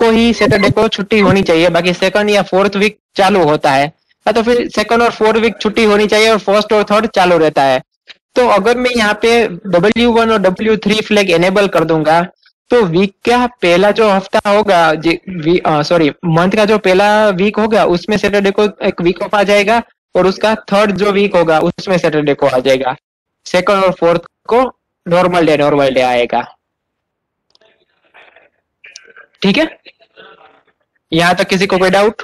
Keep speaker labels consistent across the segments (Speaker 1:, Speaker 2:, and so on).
Speaker 1: को ही सैटरडे को छुट्टी होनी चाहिए, बाकी सेकंड या फोर्थ वीक चालू होता है, या तो फिर सेकंड और फोर्थ वीक छुट्टी होनी चाहिए और फर्स्ट और थर्ड चालू रहता है। तो अगर मैं यहाँ पे W1 और W3 फ्लैग एनेबल कर दूंगा, तो वीक का पहला जो हफ्ता होगा, सॉरी मंथ का जो पहला वीक होगा उसमें सैटरडे को एक वीक ऑफ आ जाएगा, और उसका थर्ड जो वीक होगा उसमें सैटरडे को आ जाएगा। सेकंड और फोर्थ को नॉर्मल डे आएगा। ठीक है, यहाँ तक किसी को कोई डाउट?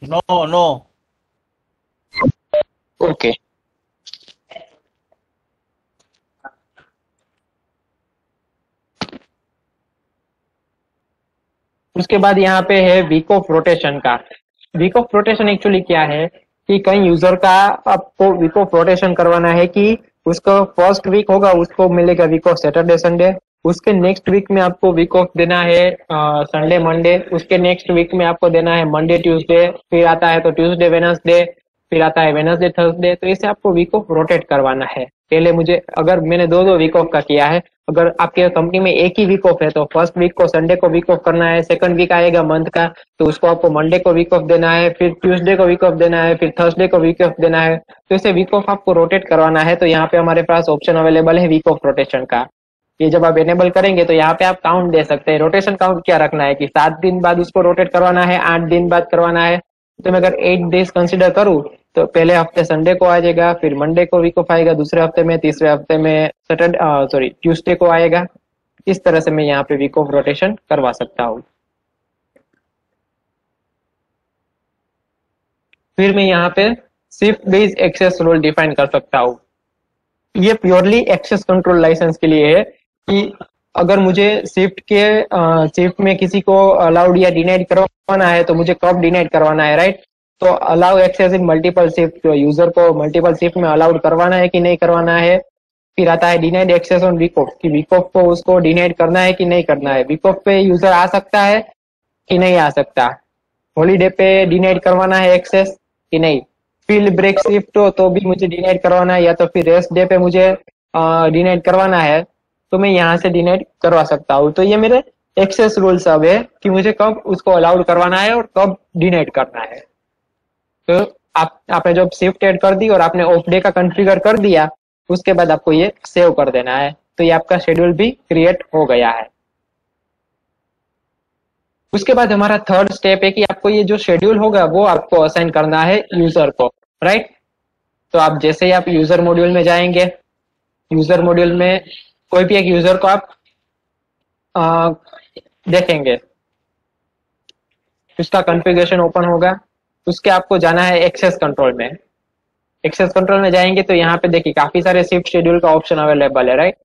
Speaker 2: No no.
Speaker 1: ओके। उसके बाद यहाँ पे है वीक ऑफ रोटेशन का। वीक ऑफ रोटेशन एक्चुअली क्या है कि कई यूजर का आपको वीक ऑफ रोटेशन करवाना है कि उसको फर्स्ट वीक होगा उसको मिलेगा वीक ऑफ सैटरडे संडे, उसके नेक्स्ट वीक में आपको वीक ऑफ देना है संडे मंडे, उसके नेक्स्ट वीक में आपको देना है मंडे ट्यूसडे, फिर आता है तो ट्यूसडे वेनसडे, फिर आता है वेनसडे थर्सडे। तो इसे आपको वीक ऑफ रोटेट करवाना है। पहले मुझे, अगर मैंने दो दो वीक ऑफ का किया है, अगर आपके कंपनी में एक ही वीक ऑफ है तो फर्स्ट वीक को संडे को वीक ऑफ करना है, सेकंड वीक आएगा मंथ का तो उसको आपको मंडे को वीक ऑफ देना है, फिर ट्यूसडे को वीक ऑफ देना है, फिर थर्सडे को वीक ऑफ देना है। तो इसे वीक ऑफ आपको रोटेट करवाना है। तो यहाँ पे हमारे पास ऑप्शन अवेलेबल है वीक ऑफ रोटेशन का। ये जब आप एनेबल करेंगे तो यहाँ पे आप काउंट दे सकते हैं। रोटेशन काउंट क्या रखना है कि 7 दिन बाद उसको रोटेट करवाना है, 8 दिन बाद करवाना है। तो मैं अगर 8 डेज कंसिडर करूँ तो पहले हफ्ते संडे को आ जाएगा, फिर मंडे को वीक ऑफ आएगा दूसरे हफ्ते में, तीसरे हफ्ते में सैटरडे सॉरी ट्यूसडे को आएगा। इस तरह से मैं यहाँ पे वीक ऑफ रोटेशन करवा सकता हूँ। फिर मैं यहाँ पे shift based access rule define कर सकता हूँ। ये प्योरली एक्सेस कंट्रोल लाइसेंस के लिए है कि अगर मुझे शिफ्ट में किसी को अलाउड या डिनाइड करवाना है तो मुझे कब डिनाइड करवाना है, राइट? तो allow access in multiple shift, user को मल्टीपल शिफ्ट में अलाउड करवाना है कि नहीं करवाना है। फिर आता है denied access on week off, कि वीक ऑफ को उसको डिनाइड करना है कि नहीं करना है, वीक ऑफ पे यूजर आ सकता है कि नहीं आ सकता, हॉलीडे पे डिनाइड करवाना है एक्सेस कि नहीं, फील्ड ब्रेक शिफ्ट हो तो भी मुझे डिनाइड करवाना है, या तो फिर रेस्ट डे पे मुझे डिनाइड करवाना है तो मैं यहाँ से डिनाइड करवा सकता हूँ। तो ये मेरे एक्सेस रूल्स अब है कि मुझे कब उसको अलाउड करवाना है और कब डिनाइड करना है। तो आपने जब शिफ्ट ऐड कर दी और आपने ऑफ डे का कॉन्फ़िगर कर दिया, उसके बाद आपको ये सेव कर देना है। तो ये आपका शेड्यूल भी क्रिएट हो गया है। उसके बाद हमारा थर्ड स्टेप है कि आपको ये जो शेड्यूल होगा वो आपको असाइन करना है यूजर को, राइट? तो आप जैसे ही आप यूजर मॉड्यूल में जाएंगे, यूजर मॉड्यूल में कोई भी एक यूजर को आप आ, देखेंगे, उसका कॉन्फ़िगरेशन ओपन होगा, उसके आपको जाना है एक्सेस कंट्रोल में। एक्सेस कंट्रोल में जाएंगे तो यहाँ पे देखिए काफी सारे शिफ्ट शेड्यूल का ऑप्शन अवेलेबल है, राइट?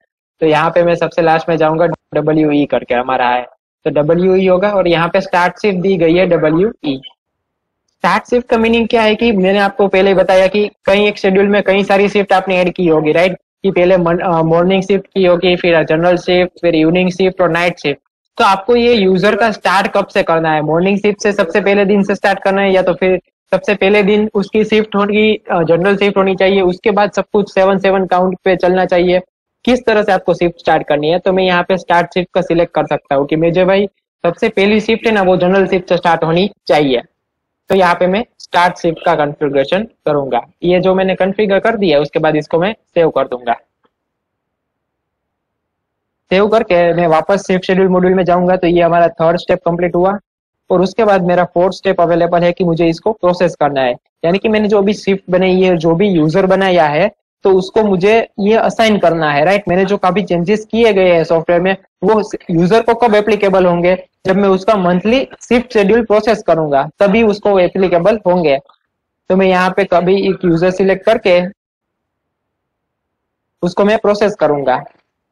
Speaker 1: तो यहाँ पे मैं सबसे लास्ट में जाऊंगा, WE करके हमारा है, तो WE होगा और यहाँ पे स्टार्ट शिफ्ट दी गई है WE। स्टार्ट शिफ्ट का मीनिंग क्या है कि मैंने आपको पहले ही बताया कि कई एक शेड्यूल में कई सारी शिफ्ट आपने ऐड की होगी, राइट? कि पहले मॉर्निंग शिफ्ट की होगी, फिर जनरल शिफ्ट, फिर इवनिंग शिफ्ट और नाइट शिफ्ट। तो आपको ये यूजर का स्टार्ट कब से करना है, मॉर्निंग शिफ्ट से सबसे पहले दिन से स्टार्ट करना है, या तो फिर सबसे पहले दिन उसकी शिफ्ट होगी, जनरल शिफ्ट होनी चाहिए, उसके बाद सब कुछ 7-7 काउंट पे चलना चाहिए, किस तरह से आपको शिफ्ट स्टार्ट करनी है। तो मैं यहाँ पे स्टार्ट शिफ्ट का सिलेक्ट कर सकता हूँ कि मुझे भाई सबसे पहली शिफ्ट है ना वो जनरल शिफ्ट से स्टार्ट होनी चाहिए। तो यहाँ पे मैं स्टार्ट शिफ्ट का कॉन्फ़िगरेशन करूंगा। ये जो मैंने कॉन्फ़िगर कर दिया उसके बाद इसको मैं सेव कर दूंगा। सेव करके मैं वापस शिफ्ट शेड्यूल मॉड्यूल में जाऊंगा तो ये हमारा थर्ड स्टेप कंप्लीट हुआ। और उसके बाद मेरा फोर्थ स्टेप अवेलेबल है कि मुझे इसको प्रोसेस करना है। यानी कि मैंने जो भी शिफ्ट बनाई है, जो भी यूजर बनाया है, तो उसको मुझे ये असाइन करना है, राइट? मैंने जो काफी चेंजेस किए गए हैं सॉफ्टवेयर में वो यूजर को कब एप्लीकेबल होंगे, जब मैं उसका मंथली शिफ्ट शेड्यूल प्रोसेस करूंगा तभी उसको एप्लीकेबल होंगे। तो मैं यहाँ पे कभी एक यूजर सिलेक्ट करके उसको मैं प्रोसेस करूंगा।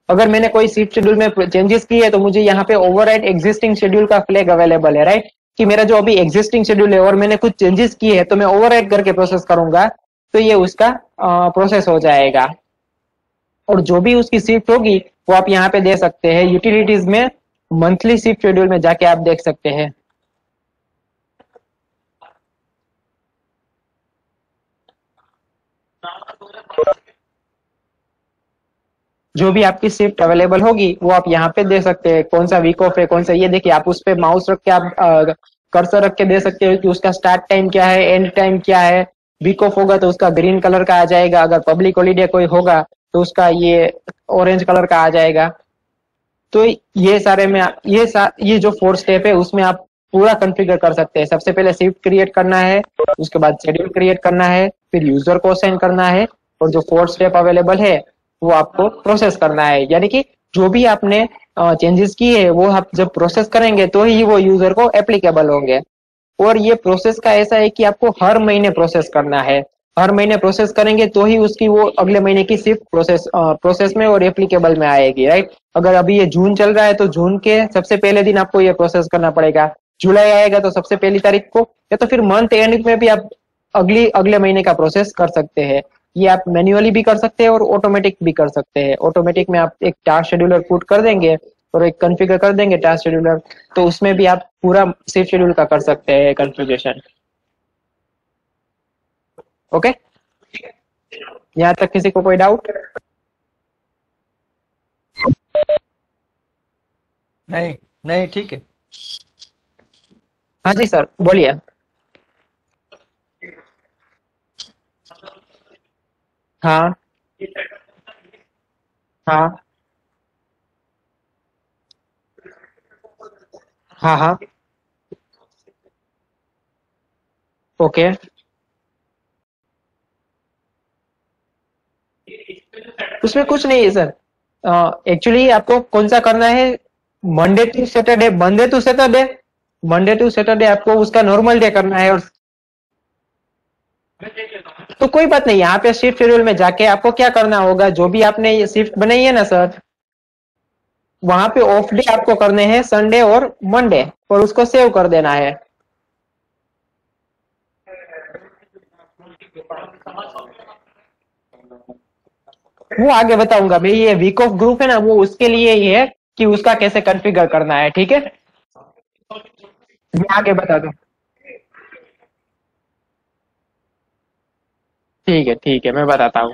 Speaker 1: अगर मैंने कोई शिफ्ट शेड्यूल में चेंजेस किए तो मुझे यहाँ पे ओवरराइड एग्जिस्टिंग शेड्यूल का फ्लैग अवेलेबल है, राइट? कि मेरा जो अभी एग्जिस्टिंग शेड्यूल है और मैंने कुछ चेंजेस किए हैं तो मैं ओवरराइड करके प्रोसेस करूंगा तो ये उसका प्रोसेस हो जाएगा। और जो भी उसकी शिफ्ट होगी वो आप यहाँ पे दे सकते हैं यूटिलिटीज में, मंथली शिफ्ट शेड्यूल में जाके आप देख सकते हैं। जो भी आपकी शिफ्ट अवेलेबल होगी वो आप यहाँ पे दे सकते हैं, कौन सा वीक ऑफ है कौन सा, ये देखिए आप उस पे माउस रख के आप कर्सर रख के दे सकते हो कि उसका स्टार्ट टाइम क्या है, एंड टाइम क्या है। वीक ऑफ होगा तो उसका ग्रीन कलर का आ जाएगा, अगर पब्लिक हॉलीडे कोई होगा तो उसका ये ऑरेंज कलर का आ जाएगा। तो ये सारे में ये जो 4 स्टेप है उसमें आप पूरा कॉन्फ़िगर कर सकते हैं। सबसे पहले शिफ्ट क्रिएट करना है, उसके बाद शेड्यूल क्रिएट करना है, फिर यूजर को असाइन करना है, और जो 4 स्टेप अवेलेबल है वो आपको प्रोसेस करना है। यानी कि जो भी आपने चेंजेस किए हैं वो आप जब प्रोसेस करेंगे तो ही वो यूजर को एप्लीकेबल होंगे। और ये प्रोसेस का ऐसा है कि आपको हर महीने प्रोसेस करना है, हर महीने प्रोसेस करेंगे तो ही उसकी वो अगले महीने की शिफ्ट प्रोसेस में और एप्लीकेबल में आएगी, राइट। अगर अभी ये जून चल रहा है तो जून के सबसे पहले दिन आपको ये प्रोसेस करना पड़ेगा, जुलाई आएगा तो सबसे पहली तारीख को, या तो फिर मंथ एंड में भी आप अगले महीने का प्रोसेस कर सकते हैं। ये आप मैन्युअली भी कर सकते हैं और ऑटोमेटिक भी कर सकते हैं। ऑटोमेटिक में आप एक टास्क शेड्यूलर पुट कर देंगे और एक कॉन्फ़िगर कर देंगे टास्क शेड्यूलर, तो उसमें भी आप पूरा शिफ्ट शेड्यूल का कर सकते हैं कॉन्फ़िगरेशन। ओके, यहाँ तक किसी को कोई डाउट?
Speaker 2: नहीं नहीं, ठीक है।
Speaker 1: हाँ जी सर, बोलिए। हाँ हाँ हाँ हाँ। ओके, उसमें कुछ नहीं है सर। एक्चुअली आपको कौन सा करना है, Monday to Saturday, Monday to Saturday आपको उसका नॉर्मल डे करना है। और तो कोई बात नहीं, यहाँ पे शिफ्ट शेड्यूल में जाके आपको क्या करना होगा, जो भी आपने ये शिफ्ट बनाई है ना सर, वहां पे ऑफ डे आपको करने हैं संडे और मंडे, और उसको सेव कर देना है। वो आगे बताऊंगा मैं, ये वीक ऑफ ग्रुप है ना वो उसके लिए ही है कि उसका कैसे कॉन्फ़िगर करना है, ठीक है। मैं आगे बता दूं। ठीक है मैं बताता हूँ।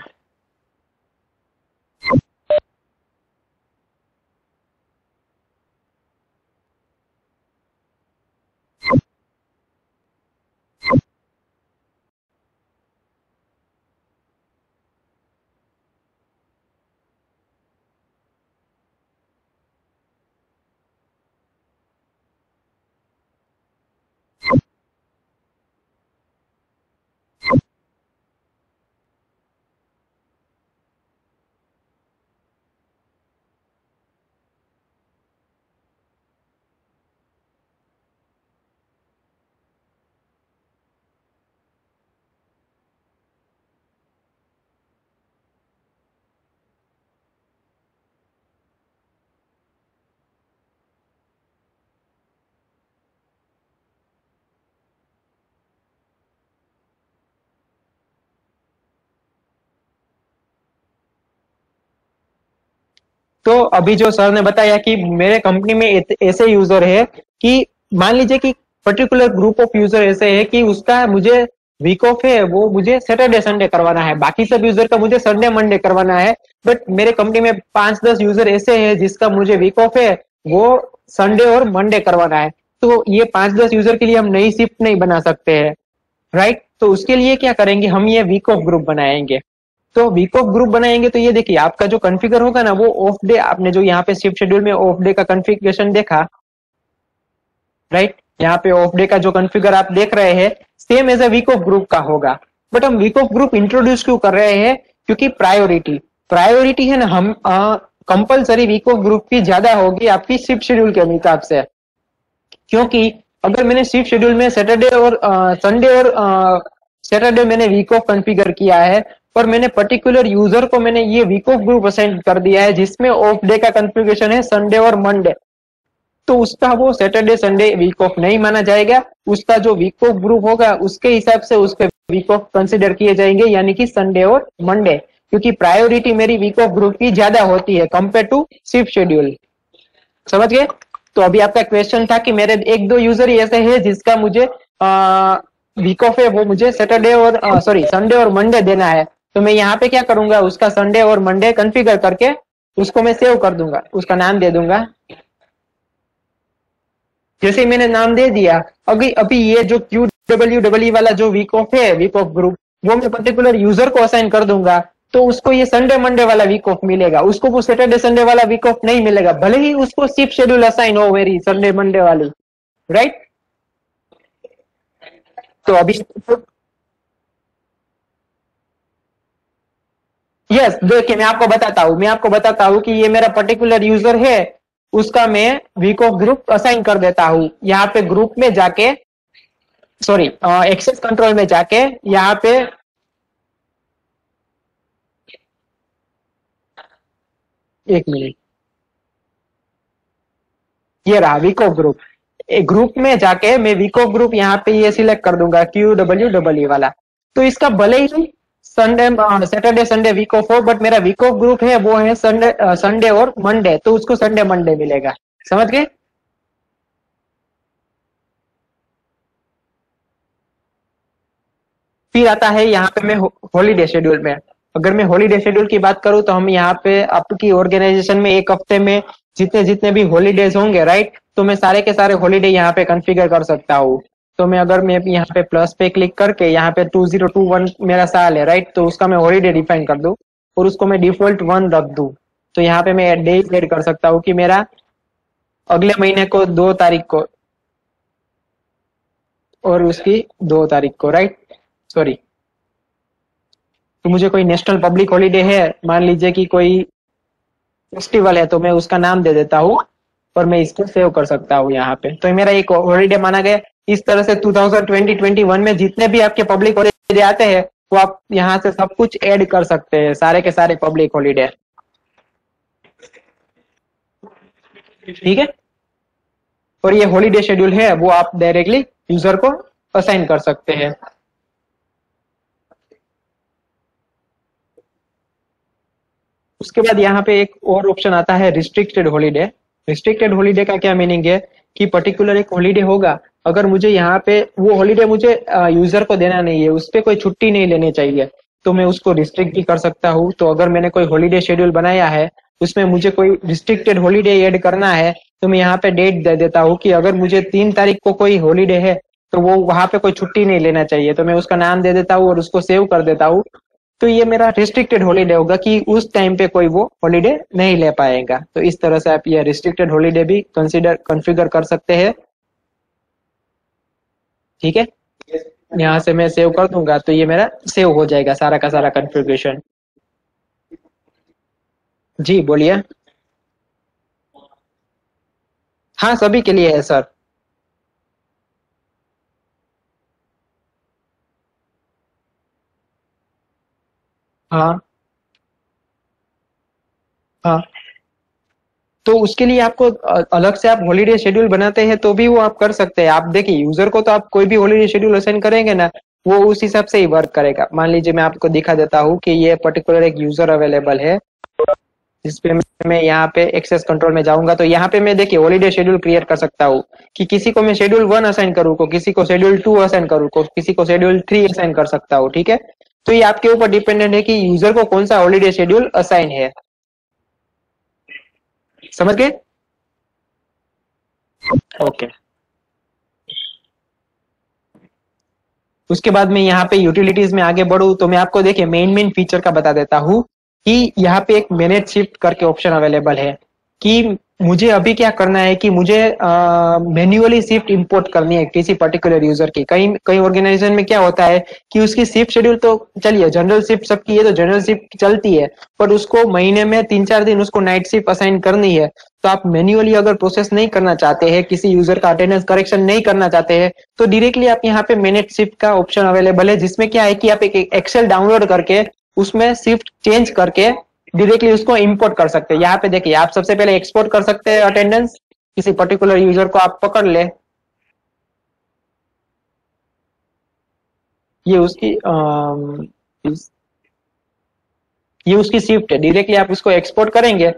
Speaker 1: तो अभी जो सर ने बताया कि मेरे कंपनी में ऐसे यूजर है कि मान लीजिए कि पर्टिकुलर ग्रुप ऑफ यूजर ऐसे है कि उसका मुझे वीक ऑफ है, वो मुझे सैटरडे संडे करवाना है, बाकी सब यूजर का मुझे संडे मंडे करवाना है। बट मेरे कंपनी में 5-10 यूजर ऐसे हैं जिसका मुझे वीक ऑफ है, वो संडे और मंडे करवाना है। तो ये 5-10 यूजर के लिए हम नई शिफ्ट नहीं बना सकते हैं, राइट। तो उसके लिए क्या करेंगे, हम ये वीक ऑफ ग्रुप बनाएंगे। तो वीक ऑफ ग्रुप बनाएंगे तो ये देखिए आपका जो कॉन्फ़िगर होगा ना वो ऑफ डे, आपने जो यहाँ पे शिफ्ट शेड्यूल में ऑफ डे का कॉन्फ़िगरेशन देखा, राइट, यहाँ पे ऑफ डे का जो कॉन्फ़िगर आप देख रहे हैं same as a week off group का होगा। बट हम वीक ऑफ ग्रुप इंट्रोड्यूस क्यों कर रहे हैं, क्योंकि प्रायोरिटी प्रायोरिटी है ना, हम कंपलसरी वीक ऑफ ग्रुप की ज्यादा होगी आपकी शिफ्ट शेड्यूल के हिसाब से। क्योंकि अगर मैंने शिफ्ट शेड्यूल में सैटरडे और संडे और सैटरडे मैंने वीक ऑफ कॉन्फ़िगर किया है, और मैंने पर्टिकुलर यूजर को मैंने ये वीक ऑफ ग्रुप असाइन कर दिया है जिसमें ऑफ डे का कॉन्फ़िगरेशन है संडे और मंडे, तो उसका वो सैटरडे संडे वीक ऑफ नहीं माना जाएगा। उसका जो वीक ऑफ ग्रुप होगा उसके हिसाब से उसके वीक ऑफ कंसिडर किए जाएंगे, यानी कि संडे और मंडे, क्योंकि प्रायोरिटी मेरी वीक ऑफ ग्रुप की ज्यादा होती है कंपेयर टू शिफ्ट शेड्यूल। समझ गए? तो अभी आपका क्वेश्चन था कि मेरे 1-2 यूजर ही ऐसे हैं जिसका मुझे वीक ऑफ है, वो मुझे सैटरडे और सॉरी संडे और मंडे देना है। तो मैं यहाँ पे क्या करूंगा, उसका संडे और मंडे कॉन्फ़िगर करके उसको मैं सेव कर दूंगा, उसका नाम दे दूंगा। जैसे ही मैंने नाम दे दिया, अभी अभी ये जो QWW वाला जो वीक ऑफ है, वीक ऑफ ग्रुप, वो मैं पर्टिकुलर यूजर को असाइन कर दूंगा, तो उसको ये संडे मंडे वाला वीक ऑफ मिलेगा, उसको वो सैटरडे संडे वाला वीक ऑफ नहीं मिलेगा, भले ही उसको शिफ्ट शेड्यूल असाइन हो मेरी संडे मंडे वाली, राइट। तो अभी यस, देखिए मैं आपको बताता हूँ कि ये मेरा पर्टिकुलर यूजर है, उसका मैं वीक ऑफ ग्रुप असाइन कर देता हूँ। यहाँ पे ग्रुप में जाके, सॉरी, एक्सेस कंट्रोल में जाके यहाँ पे एक मिनट, ये रहा वीक ऑफ ग्रुप। ग्रुप में जाके मैं वीक ऑफ ग्रुप यहाँ पे ये सिलेक्ट कर दूंगा QWW वाला। तो इसका भले ही Sunday Saturday Sunday week off हो, बट मेरा वीक ऑफ ग्रुप है वो है संडे संडे और मंडे, तो उसको संडे मंडे मिलेगा। समझ गए? फिर आता है यहाँ पे मैं हॉलीडे शेड्यूल में। अगर मैं हॉलीडे शेड्यूल की बात करूँ तो हम यहाँ पे आपकी ऑर्गेनाइजेशन में एक हफ्ते में जितने जितने भी हॉलीडेज होंगे, राइट, तो मैं सारे के सारे हॉलीडे यहाँ पे कॉन्फ़िगर कर सकता हूँ। तो मैं अगर मैं यहाँ पे प्लस पे क्लिक करके यहाँ पे 2021 मेरा साल है, राइट, तो उसका मैं हॉलीडे डिफाइन कर दूं और उसको मैं डिफॉल्ट 1 रख दूं। तो यहाँ पे मैं डेट ऐड कर सकता हूँ कि मेरा अगले महीने को 2 तारीख को और उसकी 2 तारीख को, राइट, सॉरी। तो मुझे कोई नेशनल पब्लिक हॉलीडे है, मान लीजिए कि कोई फेस्टिवल है, तो मैं उसका नाम दे देता हूँ और मैं इसको सेव कर सकता हूँ यहाँ पे। तो मेरा एक हॉलीडे माना गया। इस तरह से 2020-21 में जितने भी आपके पब्लिक हॉलीडे आते हैं वो आप यहाँ से सब कुछ ऐड कर सकते हैं, सारे के सारे पब्लिक हॉलीडे। ठीक है? और ये हॉलीडे शेड्यूल है वो आप डायरेक्टली यूजर को असाइन कर सकते हैं। उसके बाद यहाँ पे एक और ऑप्शन आता है रिस्ट्रिक्टेड हॉलीडे। रिस्ट्रिक्टेड हॉलीडे का क्या मीनिंग है कि पर्टिकुलर एक हॉलीडे होगा, अगर मुझे यहाँ पे वो हॉलीडे मुझे यूजर को देना नहीं है, उस पर कोई छुट्टी नहीं लेनी चाहिए, तो मैं उसको रिस्ट्रिक्ट भी कर सकता हूँ। तो अगर मैंने कोई हॉलीडे शेड्यूल बनाया है, उसमें मुझे कोई रिस्ट्रिक्टेड हॉलीडे ऐड करना है, तो मैं यहाँ पे डेट दे देता हूँ कि अगर मुझे 3 तारीख को कोई हॉलीडे है तो वो वहां पे कोई छुट्टी नहीं लेना चाहिए, तो मैं उसका नाम दे देता हूँ और उसको सेव कर देता हूँ। तो ये मेरा रिस्ट्रिक्टेड हॉलीडे होगा कि उस टाइम पे कोई वो हॉलीडे नहीं ले पाएगा। तो इस तरह से आप ये रिस्ट्रिक्टेड हॉलीडे भी कॉन्फ़िगर कर सकते हैं। ठीक है? यहाँ से मैं सेव कर दूंगा तो ये मेरा सेव हो जाएगा सारा का सारा कॉन्फ़िगरेशन। जी बोलिए। हाँ, सभी के लिए है सर। हाँ हाँ। तो उसके लिए आपको अलग से आप हॉलीडे शेड्यूल बनाते हैं तो भी वो आप कर सकते हैं। आप देखिए, यूजर को तो आप कोई भी हॉलीडे शेड्यूल असाइन करेंगे ना, वो उस हिसाब से ही वर्क करेगा। मान लीजिए मैं आपको दिखा देता हूँ कि ये पर्टिकुलर एक यूजर अवेलेबल है, जिसपे मैं यहाँ पे एक्सेस कंट्रोल में जाऊंगा, तो यहाँ पे मैं देखिए हॉलीडे शेड्यूल क्रिएट कर सकता हूँ कि किसी को मैं शेड्यूल 1 असाइन करूँ, को किसी को शेड्यूल 2 असाइन करूँ, को किसी को शेड्यूल 3 असाइन कर सकता हूँ। ठीक है? तो ये आपके ऊपर डिपेंडेंट है कि यूजर को कौन सा हॉलीडे शेड्यूल असाइन है। समझ गए? ओके। उसके बाद में यहाँ पे यूटिलिटीज में आगे बढ़ू तो मैं आपको देखिए मेन फीचर का बता देता हूँ कि यहाँ पे एक मैनेज शिफ्ट करके ऑप्शन अवेलेबल है कि मुझे अभी क्या करना है कि मुझे मैन्युअली शिफ्ट इंपोर्ट करनी है किसी पर्टिकुलर यूजर की। कई कई ऑर्गेनाइजेशन में क्या होता है कि उसकी शिफ्ट शेड्यूल तो चलिए जनरल शिफ्ट सबकी है तो जनरल शिफ्ट चलती है, पर उसको महीने में 3-4 दिन उसको नाइट शिफ्ट असाइन करनी है। तो आप मैन्युअली अगर प्रोसेस नहीं करना चाहते हैं, किसी यूजर का अटेंडेंस करेक्शन नहीं करना चाहते हैं, तो डायरेक्टली आप यहाँ पे मैनेज शिफ्ट का ऑप्शन अवेलेबल है, जिसमें क्या है कि आप एक एक्सेल डाउनलोड करके उसमें शिफ्ट चेंज करके डायरेक्टली उसको इंपोर्ट कर सकते हैं। यहाँ पे देखिए, आप सबसे पहले एक्सपोर्ट कर सकते हैं अटेंडेंस, किसी पर्टिकुलर यूजर को आप पकड़ ले, ये उसकी ये उसकी शिफ्ट है, डायरेक्टली आप उसको एक्सपोर्ट करेंगे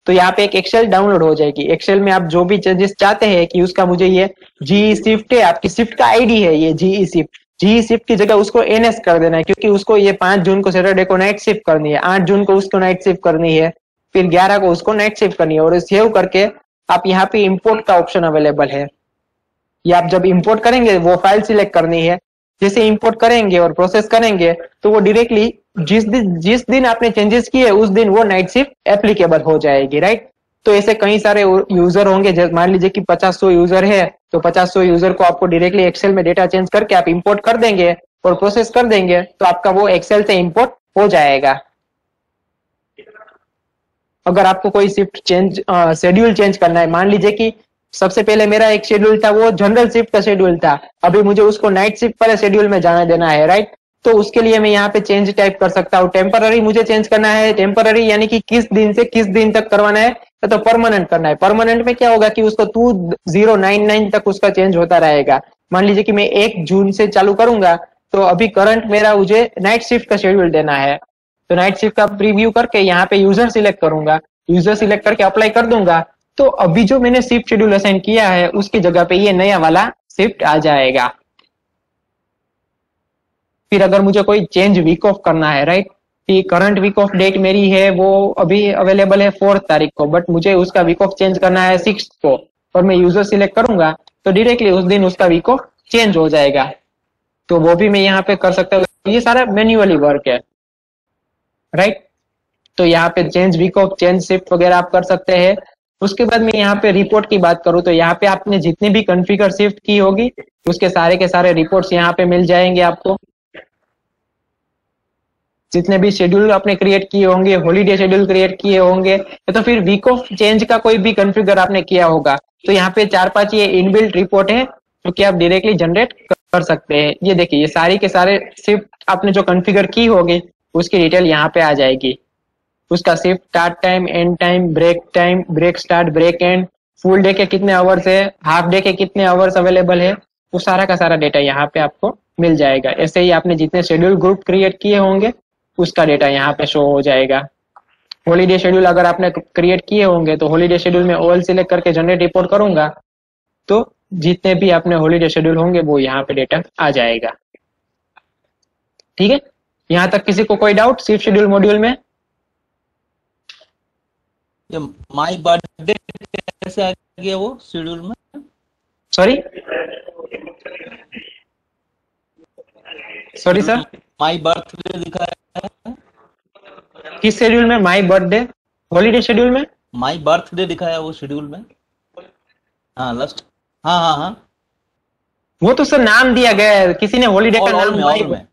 Speaker 1: तो यहाँ पे एक एक्सेल डाउनलोड हो जाएगी। एक्सेल में आप जो भी चेंजेस चाहते हैं कि उसका मुझे ये जीई शिफ्ट है, आपकी शिफ्ट का आईडी है ये जीई शिफ्ट, जीई शिफ्ट की जगह उसको एनएस कर देना है, क्योंकि उसको ये 5 जून को सैटरडे को नाइट शिफ्ट करनी है, 8 जून को उसको नाइट शिफ्ट करनी है, फिर 11 को उसको नाइट शिफ्ट करनी है, और सेव करके आप यहाँ पे इंपोर्ट का ऑप्शन अवेलेबल है। ये आप जब इंपोर्ट करेंगे वो फाइल सिलेक्ट करनी है। जैसे इंपोर्ट करेंगे और प्रोसेस करेंगे तो वो डायरेक्टली जिस दिन आपने चेंजेस किए उस दिन वो नाइट शिफ्ट एप्लीकेबल हो जाएगी, राइट। तो ऐसे कई सारे यूजर होंगे, मान लीजिए कि 50-100 यूजर है, तो 50-100 यूजर को आपको डायरेक्टली एक्सेल में डेटा चेंज करके आप इंपोर्ट कर देंगे और प्रोसेस कर देंगे, तो आपका वो एक्सेल से इंपोर्ट हो जाएगा। अगर आपको कोई शिफ्ट चेंज शेड्यूल चेंज करना है, मान लीजिए कि सबसे पहले मेरा एक शेड्यूल था वो जनरल शिफ्ट का शेड्यूल था, अभी मुझे उसको नाइट शिफ्ट वाले शेड्यूल में जाने देना है, राइट। तो उसके लिए मैं यहाँ पे चेंज टाइप कर सकता हूँ। टेम्पररी मुझे चेंज करना है, टेम्पररी यानी कि किस दिन से किस दिन तक करवाना है, या तो परमानेंट करना है। परमानेंट में क्या होगा कि उसको 2099 तक उसका चेंज होता रहेगा। मान लीजिए कि मैं 1 जून से चालू करूंगा, तो अभी करंट मेरा मुझे नाइट शिफ्ट का शेड्यूल देना है, तो नाइट शिफ्ट का प्रीव्यू करके यहाँ पे यूजर सिलेक्ट करूंगा, यूजर सिलेक्ट करके अप्लाई कर दूंगा, तो अभी जो मैंने शिफ्ट शेड्यूल असाइन किया है उसकी जगह पे ये नया वाला शिफ्ट आ जाएगा। फिर अगर मुझे कोई चेंज वीक ऑफ करना है, राइट, कि करंट वीक ऑफ डेट मेरी है वो अभी अवेलेबल है 4 तारीख को, बट मुझे उसका वीक ऑफ चेंज करना है 6 को, और मैं यूजर सिलेक्ट करूंगा तो डायरेक्टली उस दिन उसका वीक ऑफ चेंज हो जाएगा। तो वो भी मैं यहाँ पे कर सकता हूँ, ये सारा मैन्युअली वर्क है, राइट। तो यहाँ पे change week off, change shift वगैरह आप कर सकते हैं। उसके बाद में यहाँ पे रिपोर्ट की बात करूँ तो यहाँ पे आपने जितनी भी कॉन्फ़िगर शिफ्ट की होगी उसके सारे के सारे रिपोर्ट्स यहाँ पे मिल जाएंगे आपको। जितने भी शेड्यूल आपने क्रिएट किए होंगे, हॉलीडे शेड्यूल क्रिएट किए होंगे, या तो फिर वीक ऑफ चेंज का कोई भी कॉन्फ़िगर आपने किया होगा, तो यहाँ पे 4-5 ये इनबिल्ट रिपोर्ट है जो कि आप डायरेक्टली जनरेट कर सकते हैं। ये देखिए, ये सारी के सारे शिफ्ट आपने जो कॉन्फ़िगर की होगी उसकी डिटेल यहाँ पे आ जाएगी। उसका shift start time, end time, break start, break end, full day के कितने आवर्स है, हाफ डे के कितने आवर्स अवेलेबल है, वो सारा का सारा डेटा यहाँ पे आपको मिल जाएगा। ऐसे ही आपने जितने शेड्यूल ग्रुप क्रिएट किए होंगे उसका डेटा यहाँ पे शो हो जाएगा। हॉलीडे शेड्यूल अगर आपने क्रिएट किए होंगे तो हॉलीडे शेड्यूल में ऑल सिलेक्ट करके जनरेट रिपोर्ट करूंगा, तो जितने भी आपने हॉलीडे शेड्यूल होंगे वो यहाँ पे डेटा आ जाएगा। ठीक है, यहाँ तक किसी को कोई डाउट शिफ्ट शेड्यूल मॉड्यूल में?
Speaker 2: ये माई बर्थडे कैसे आ गया वो शेड्यूल में?
Speaker 1: सॉरी सॉरी
Speaker 2: शेड्यूल
Speaker 1: सर,
Speaker 2: में माई बर्थडे दिखाया है।
Speaker 1: किस शेड्यूल में? माई बर्थडे हॉलीडे शेड्यूल में?
Speaker 2: माई बर्थडे दिखाया वो शेड्यूल में। हाँ लास्ट। हाँ हाँ हाँ।
Speaker 1: वो तो सर नाम दिया गया है, किसी ने हॉलीडे का
Speaker 2: ऑल
Speaker 1: नाम
Speaker 2: में,
Speaker 1: माई,
Speaker 2: ऑल में।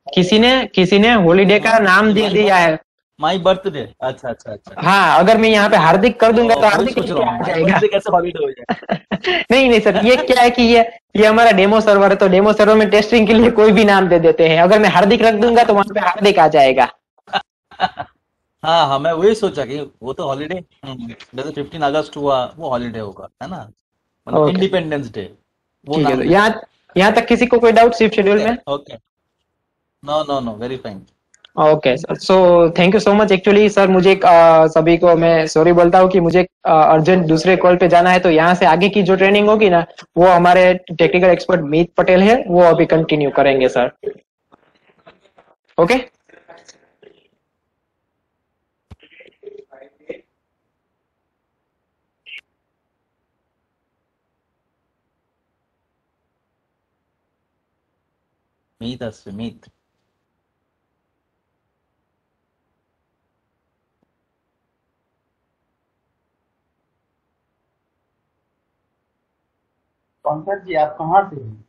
Speaker 1: किसी ने हॉलीडे का
Speaker 2: हाँ
Speaker 1: नाम
Speaker 2: ये
Speaker 1: दे दिया है।
Speaker 2: My birthday. अच्छा अच्छा अच्छा।
Speaker 1: हाँ, अगर मैं यहाँ पे हार्दिक कर दूंगा तो
Speaker 2: वही
Speaker 1: हार्दिक
Speaker 2: सोच
Speaker 1: करके
Speaker 2: रहा
Speaker 1: आ
Speaker 2: हूँ माई
Speaker 1: जाएगा।
Speaker 2: बर्थडे कैसे हॉलीडे हो जाए।
Speaker 1: नहीं नहीं सर, ये क्या है कि ये हमारा डेमो सर्वर है, तो डेमो सर्वर में टेस्टिंग के लिए कोई भी नाम दे देते हैं। अगर मैं हार्दिक रख दूंगा तो वहां पे हार्दिक आ जाएगा।
Speaker 2: हाँ हाँ, मैं वही सोचा कि वो तो हॉलीडे, जैसे 15 अगस्त हुआ वो हॉलीडे होगा, है ना, मतलब
Speaker 1: ओके,
Speaker 2: इंडिपेंडेंस डे, वो
Speaker 1: ठीक है।
Speaker 2: नाम
Speaker 1: तो
Speaker 2: देते
Speaker 1: यहाँ
Speaker 2: हैं।
Speaker 1: यहाँ तक किसी को कोई डाउट शिफ्ट शेड्यूल
Speaker 2: ओके
Speaker 1: में?
Speaker 2: Okay. No no no, very fine.
Speaker 1: Okay sir, so thank you so much. Actually sir मुझे सभी को मैं सॉरी बोलता हूँ कि मुझे अर्जेंट दूसरे कॉल पे जाना है, तो यहाँ से आगे की जो ट्रेनिंग होगी ना वो हमारे टेक्निकल एक्सपर्ट मीत पटेल है, वो अभी कंटिन्यू करेंगे सर। ओके।
Speaker 2: मीत असते मीत।
Speaker 3: पंकज जी, आप कहाँ से हैं?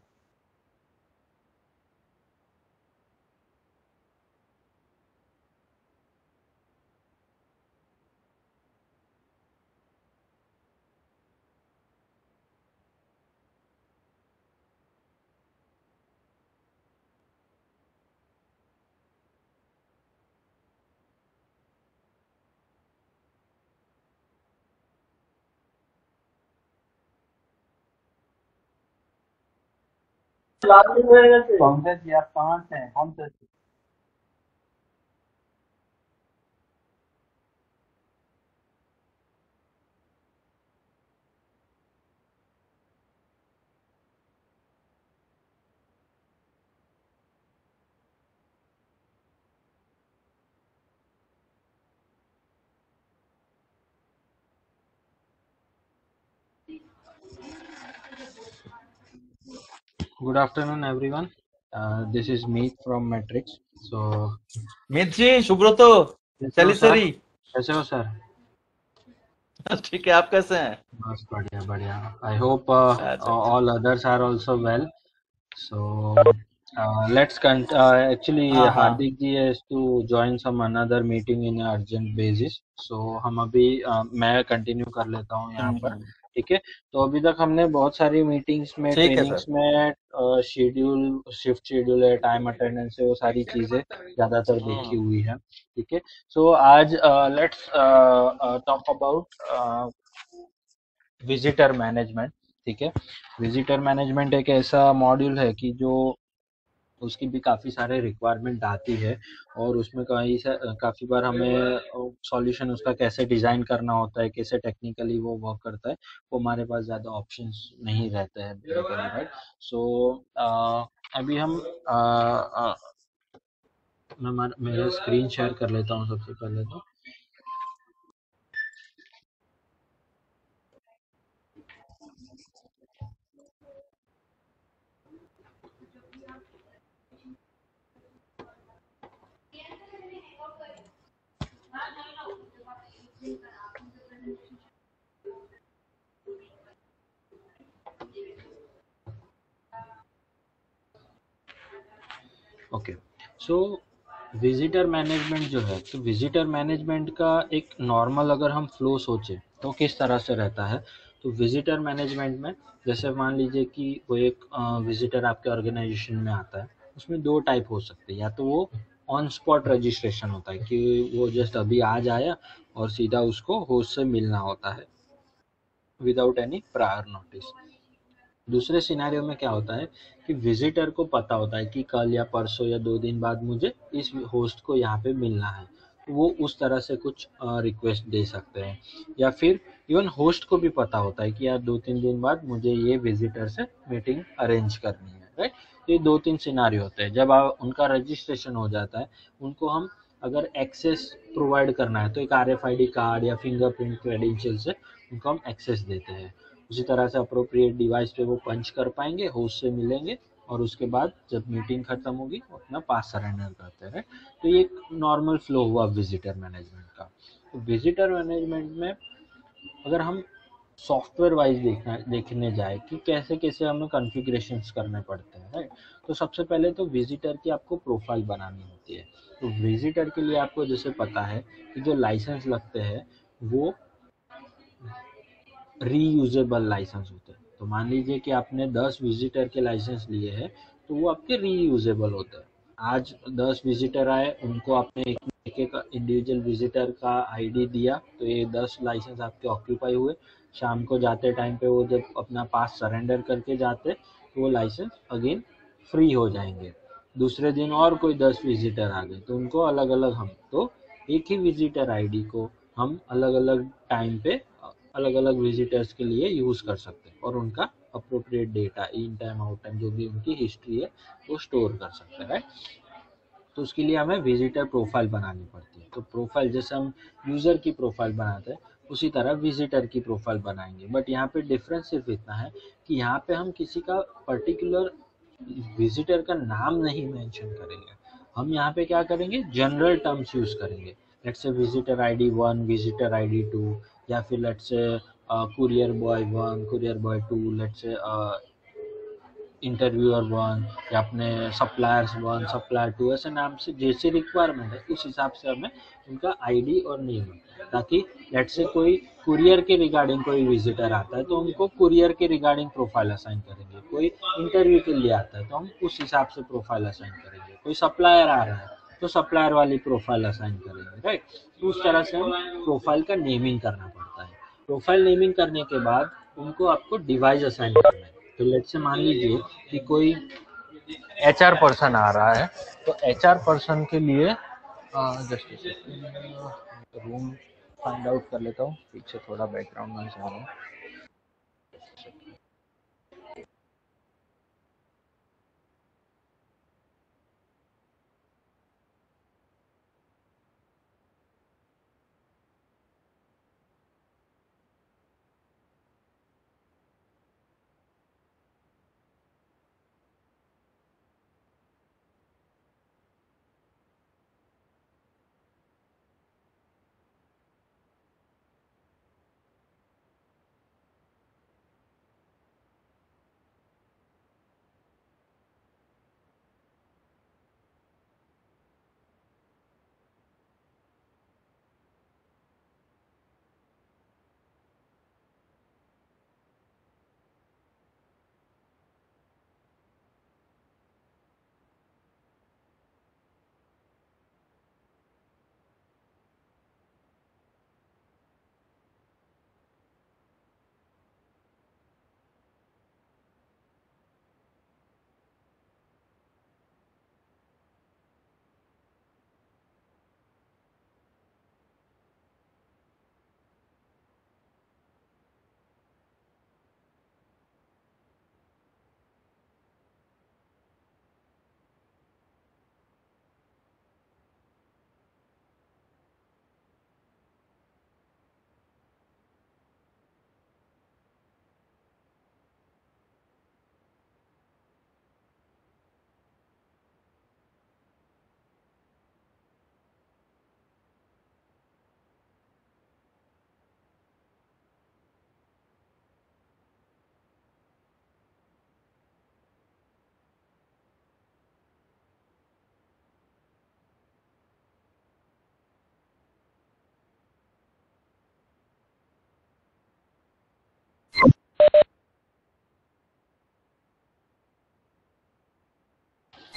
Speaker 3: पंकज जी, आप कहाँ से हैं? कौन से?
Speaker 4: Good afternoon, everyone. This is Meet from Matrix. So,
Speaker 2: मित जी, सुब्रतो,
Speaker 4: कैसे हो सर?
Speaker 2: चलिसरी।
Speaker 4: कैसे हो सर?
Speaker 2: ठीक है, आप कैसे हैं?
Speaker 4: बस बढ़िया बढ़िया. I hope
Speaker 2: अच्छा।
Speaker 4: all others are also well. So, actually,
Speaker 2: हाँ हाँ।
Speaker 4: Hardik ji has to join some another meeting in a urgent basis. So, हम अभी मैं कंटिन्यू कर लेता हूँ यहाँ पर.
Speaker 2: हम्म।
Speaker 4: ठीक है. तो अभी तक हमने बहुत सारी मीटिंग्स में,
Speaker 2: ठीक है
Speaker 4: ट्रेनिंग्स
Speaker 2: सर।
Speaker 4: में शेड्यूल, शिफ्ट शेड्यूल है, टाइम अटेंडेंस है, वो सारी चीजें ज्यादातर देखी हुई है. ठीक है. सो आज let's talk about visitor management. ठीक है. विजिटर मैनेजमेंट एक ऐसा मॉड्यूल है कि जो उसकी भी काफ़ी सारे रिक्वायरमेंट आती है और उसमें काफ़ी बार हमें सॉल्यूशन उसका कैसे डिज़ाइन करना होता है, कैसे टेक्निकली वो वर्क करता है, वो हमारे पास ज़्यादा ऑप्शंस नहीं रहते हैं बेसिकली, राइट. सो अभी हम मैं मेरा स्क्रीन शेयर कर लेता हूँ सबसे पहले तो. ओके. सो विजिटर मैनेजमेंट जो है, तो विजिटर मैनेजमेंट का एक नॉर्मल अगर हम फ्लो सोचें तो किस तरह से रहता है. तो विजिटर मैनेजमेंट में जैसे मान लीजिए कि वो एक विजिटर आपके ऑर्गेनाइजेशन में आता है, उसमें दो टाइप हो सकते हैं. या तो वो ऑन स्पॉट रजिस्ट्रेशन होता है कि वो जस्ट अभी आज आया और सीधा उसको होस्ट से मिलना होता है विदाउट एनी प्रायर नोटिस. दूसरे सिनेरियो में क्या होता है कि विजिटर को पता होता है कि कल या परसों या 2 दिन बाद मुझे इस होस्ट को यहाँ पे मिलना है, तो वो उस तरह से कुछ रिक्वेस्ट दे सकते हैं. या फिर इवन होस्ट को भी पता होता है कि यार 2-3 दिन बाद मुझे ये विजिटर से मीटिंग अरेंज करनी है, राइट. तो ये 2-3 सिनारियो होते हैं. जब उनका रजिस्ट्रेशन हो जाता है, उनको हम अगर एक्सेस प्रोवाइड करना है तो एक RFID कार्ड या फिंगरप्रिंट क्रेडेंशियल से उनको हम एक्सेस देते हैं. उसी तरह से अप्रोप्रिएट डिवाइस पे वो पंच कर पाएंगे, होस्ट से मिलेंगे और उसके बाद जब मीटिंग खत्म होगी वो अपना पास सरेंडर करते हैं. तो ये एक नॉर्मल फ्लो हुआ विजिटर मैनेजमेंट का. तो विजिटर मैनेजमेंट में अगर हम सॉफ्टवेयर वाइज देखने जाए कि कैसे कैसे हमें कॉन्फ़िगरेशंस करने पड़ते हैं, राइट. तो सबसे पहले तो विजिटर की आपको प्रोफाइल बनानी होती है. तो विजिटर के लिए आपको जैसे पता है कि जो लाइसेंस लगते हैं वो रीयूजेबल लाइसेंस होते हैं. तो मान लीजिए कि आपने 10 विजिटर के लाइसेंस लिए हैं, तो वो आपके रीयूजेबल होते हैं. आज 10 विजिटर आए, उनको आपने एक एक इंडिविजुअल विजिटर का आईडी दिया, तो ये 10 लाइसेंस आपके ऑक्यूपाई हुए. शाम को जाते टाइम पे वो जब अपना पास सरेंडर करके जाते, तो वो लाइसेंस अगेन फ्री हो जाएंगे. दूसरे दिन और कोई 10 विजिटर आ गए, तो उनको अलग अलग हम तो एक ही विजिटर आईडी को हम अलग अलग टाइम पे अलग अलग विजिटर्स के लिए यूज़ कर सकते हैं और उनका appropriate data in time out time जो भी उनकी हिस्ट्री है वो स्टोर कर सकते हैं, राइट. तो उसके लिए हमें विजिटर प्रोफाइल बनानी पड़ती है. तो प्रोफाइल जैसे हम यूज़र की प्रोफाइल बनाते हैं, उसी तरह विजिटर की प्रोफाइल बनाएंगे. बट यहाँ पे डिफरेंस सिर्फ इतना है कि यहाँ पे हम किसी का पर्टिकुलर विजिटर का नाम नहीं मेंशन करेंगे. हम यहाँ पे क्या करेंगे, जनरल टर्म्स यूज़ करेंगे. Let's say visitor ID 1, visitor ID 2, या फिर let's say courier boy 1, courier boy 2, let's say interviewer 1 या अपने सप्लायर्स 1, सप्लायर 2, ऐसे नाम से जैसे रिक्वायरमेंट है उस हिसाब से हमें उनका आईडी और नेम, ताकि लेट्स से कोई कुरियर के रिगार्डिंग कोई विजिटर आता है तो उनको कुरियर के रिगार्डिंग प्रोफाइल असाइन करेंगे. कोई इंटरव्यू के लिए आता है तो हम उस हिसाब से प्रोफाइल असाइन करेंगे. कोई सप्लायर आ रहा है तो सप्लायर वाली प्रोफाइल असाइन करेंगे, राइट. तो उस तरह से हम प्रोफाइल का नेमिंग करना पड़ता है. प्रोफाइल नेमिंग करने के बाद उनको आपको डिवाइस असाइन करना है. तो लेट से मान लीजिए कि कोई HR पर्सन आ रहा है, तो HR पर्सन के लिए जस्ट रूम फाइंड आउट कर लेता हूँ, पीछे थोड़ा बैकग्राउंड नॉइज आ रहा है.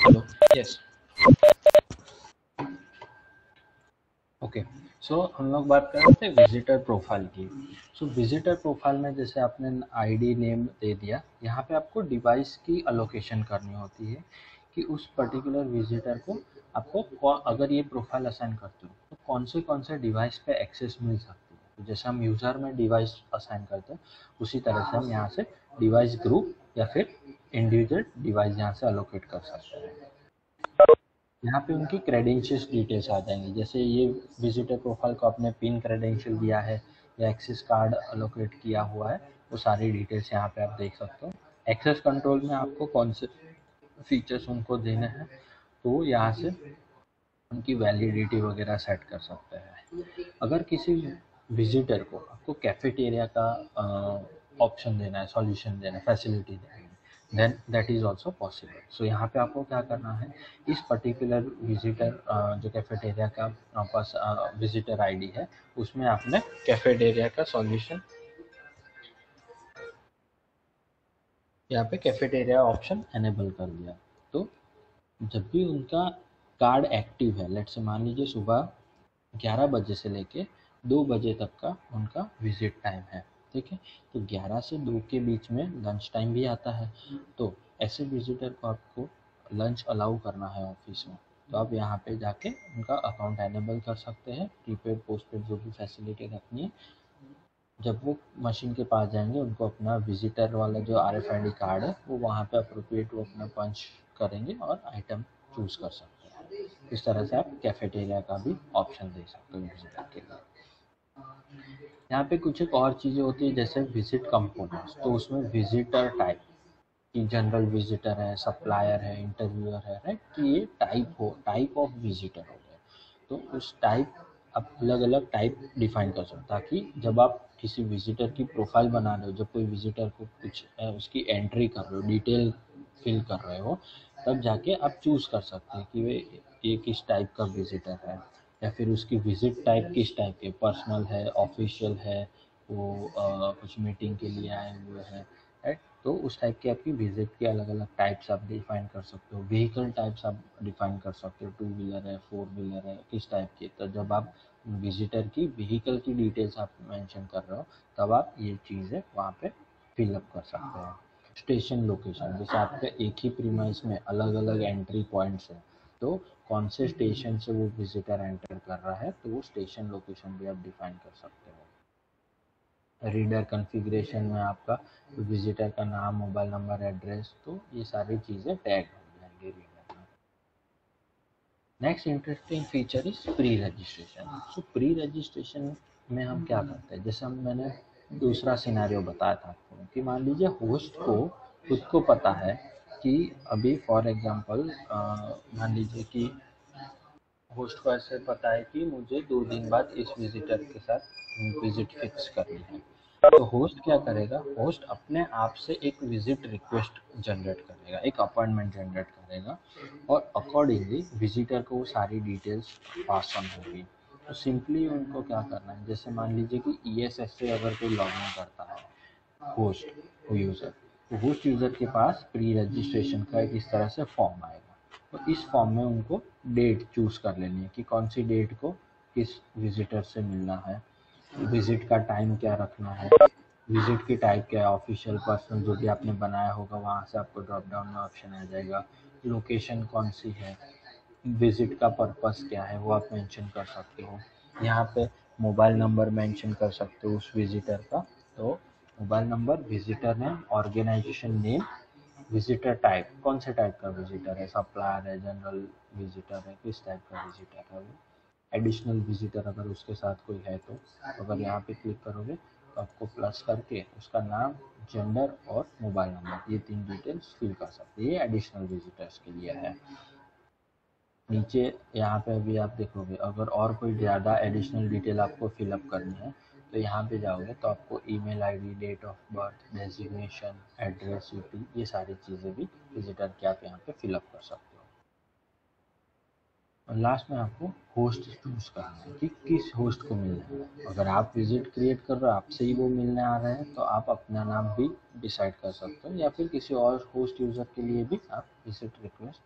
Speaker 4: Hello, yes, okay. सो हम लोग बात कर रहे थे विजिटर प्रोफाइल की। सो विजिटर प्रोफाइल में जैसे आपने आईडी नेम दे दिया, यहाँ पे आपको डिवाइस की अलोकेशन करनी होती है कि उस पर्टिकुलर विजिटर को आपको अगर ये प्रोफाइल असाइन करते हो तो कौन से डिवाइस पे एक्सेस मिल सकती है। तो जैसे हम यूज़र में डिवाइस असाइन करते हैं, उसी तरह से हम यहाँ से डिवाइस ग्रुप या फिर इंडिविजुअल डिवाइस यहाँ से अलोकेट कर सकते हैं। यहाँ पे उनकी क्रेडेंशियल्स डिटेल्स आ जाएंगी, जैसे ये विजिटर प्रोफाइल को आपने पिन क्रेडेंशियल दिया है या एक्सेस कार्ड अलोकेट किया हुआ है, वो सारी डिटेल्स यहाँ पे आप देख सकते हो। एक्सेस कंट्रोल में आपको कौन से फीचर्स उनको देने हैं, तो यहाँ से उनकी वैलिडिटी वगैरह सेट कर सकते हैं। अगर किसी विजिटर को आपको कैफेटेरिया का ऑप्शन देना है, सॉल्यूशन देना है, फैसिलिटी देना है, then that is also possible. So यहाँ पे आपको क्या करना है, इस पर्टिकुलर विजिटर जो कैफेटेरिया का पास विजिटर आईडी है, उसमें आपने कैफेटेरिया का सॉल्यूशन, यहाँ पे कैफेटेरिया ऑप्शन एनेबल कर दिया। तो जब भी उनका कार्ड एक्टिव है, लेट से मान लीजिए सुबह 11 बजे से लेके 2 बजे तक का उनका विजिट टाइम है, ठीक है। तो 11 से 2 के बीच में लंच टाइम भी आता है, तो ऐसे विजिटर को आपको लंच अलाउ करना है ऑफिस में, तो आप यहाँ पे जाके उनका अकाउंट एनेबल कर सकते हैं, प्रीपेड पोस्टपेड जो भी फैसिलिटी रखनी है। जब वो मशीन के पास जाएंगे, उनको अपना विजिटर वाला जो RFID कार्ड है वो वहाँ पे अप्रोप्रिएट वो अपना पंच करेंगे और आइटम चूज कर सकते हैं। इस तरह से आप कैफेटेरिया का भी ऑप्शन दे सकते हो विजिटर के लिए। यहाँ पे कुछ एक और चीज़ें होती है, जैसे विजिट कंपोनेंट्स, तो उसमें विजिटर टाइप कि जनरल विजिटर है, सप्लायर है, इंटरव्यूअर है, राइट, कि ये टाइप ऑफ विजिटर हो गया। तो उस टाइप आप अलग अलग टाइप डिफाइन कर सकते हो, ताकि जब आप किसी विजिटर की प्रोफाइल बना रहे हो, जब कोई विजिटर को कुछ उसकी एंट्री कर रहे हो, डिटेल फिल कर रहे हो, तब जाके आप चूज कर सकते हैं कि वे ये किस टाइप का विजिटर है, या फिर उसकी विजिट टाइप किस टाइप के, पर्सनल है, ऑफिशियल है, वो कुछ मीटिंग के लिए आए हुए हैं, राइट। तो उस टाइप की आपकी विजिट के अलग अलग टाइप्स आप डिफाइन कर सकते हो। व्हीकल टाइप्स आप डिफाइन कर सकते हो, 2 व्हीलर है, 4 व्हीलर है, किस टाइप की। तो जब आप विजिटर की व्हीकल की डिटेल्स आप मेंशन कर रहे हो, तब आप ये चीज़ें वहाँ पे फिलअप कर सकते हो। स्टेशन लोकेशन, जैसे आपके एक ही प्रीमाइस में अलग अलग एंट्री पॉइंट्स हैं, तो कौन से स्टेशन से वो विजिटर एंटर कर रहा है, तो वो स्टेशन लोकेशन भी आप डिफाइन कर सकते हो। रीडर कॉन्फ़िगरेशन में आपका विजिटर का नाम, मोबाइल नंबर, एड्रेस, तो ये सारी चीज़ें टैग हो जाएंगी रीडर में। Next interesting feature is pre registration. So pre registration में हम क्या करते हैं, जैसे मैंने दूसरा सिनेरियो बताया था आपको, कि मान लीजिए होस्ट को खुद को पता है कि अभी फॉर एग्जांपल मान लीजिए कि होस्ट को ऐसे पता है कि मुझे 2 दिन बाद इस विजिटर के साथ विजिट फिक्स करनी है। तो होस्ट क्या करेगा, होस्ट अपने आप से एक विजिट रिक्वेस्ट जनरेट करेगा, एक अपॉइंटमेंट जनरेट करेगा, और अकॉर्डिंगली विजिटर को वो सारी डिटेल्स पास ऑन होगी। तो सिंपली उनको क्या करना है, जैसे मान लीजिए कि ESS से अगर कोई लॉगिन करता है होस्ट यूज़र, तो होस्ट यूज़र के पास प्री रजिस्ट्रेशन का एक इस तरह से फॉर्म आएगा। तो इस फॉर्म में उनको डेट चूज़ कर लेनी है कि कौन सी डेट को किस विजिटर से मिलना है, विजिट का टाइम क्या रखना है, विजिट की टाइप क्या है, ऑफिशियल, पर्सनल, जो भी आपने बनाया होगा वहाँ से आपको ड्रॉप डाउन में ऑप्शन आ जाएगा। लोकेशन कौन सी है, विजिट का पर्पस क्या है, वो आप मेंशन कर सकते हो। यहाँ पे मोबाइल नंबर मेंशन कर सकते हो उस विजिटर का। तो mobile number, visitor name, organisation name, visitor type, कौन से टाइप का विजिटर है, सप्लायर है, जनरल विजिटर है, किस टाइप का विजिटर है वो, एडिशनल विजिटर अगर उसके साथ कोई है तो अगर यहाँ पे क्लिक करोगे तो आपको प्लस करके उसका नाम, जेंडर और मोबाइल नंबर, ये 3 डिटेल्स फिल कर सकते हैं। ये एडिशनल विजिटर्स के लिए है। नीचे यहाँ पे अभी आप देखोगे, अगर और कोई ज़्यादा एडिशनल डिटेल आपको फिलअप करनी है तो यहाँ पे जाओगे तो आपको email ID, date of birth, designation, address, city, ये सारी चीज़ें भी विजिटर की आप यहाँ पे फिलअप कर सकते हो। और लास्ट में आपको होस्ट चूज करना है कि किस होस्ट को मिलना है। अगर आप विजिट क्रिएट कर रहे हो, आपसे ही वो मिलने आ रहे हैं, तो आप अपना नाम भी डिसाइड कर सकते हो, या फिर किसी और होस्ट यूज़र के लिए भी आप विजिट रिक्वेस्ट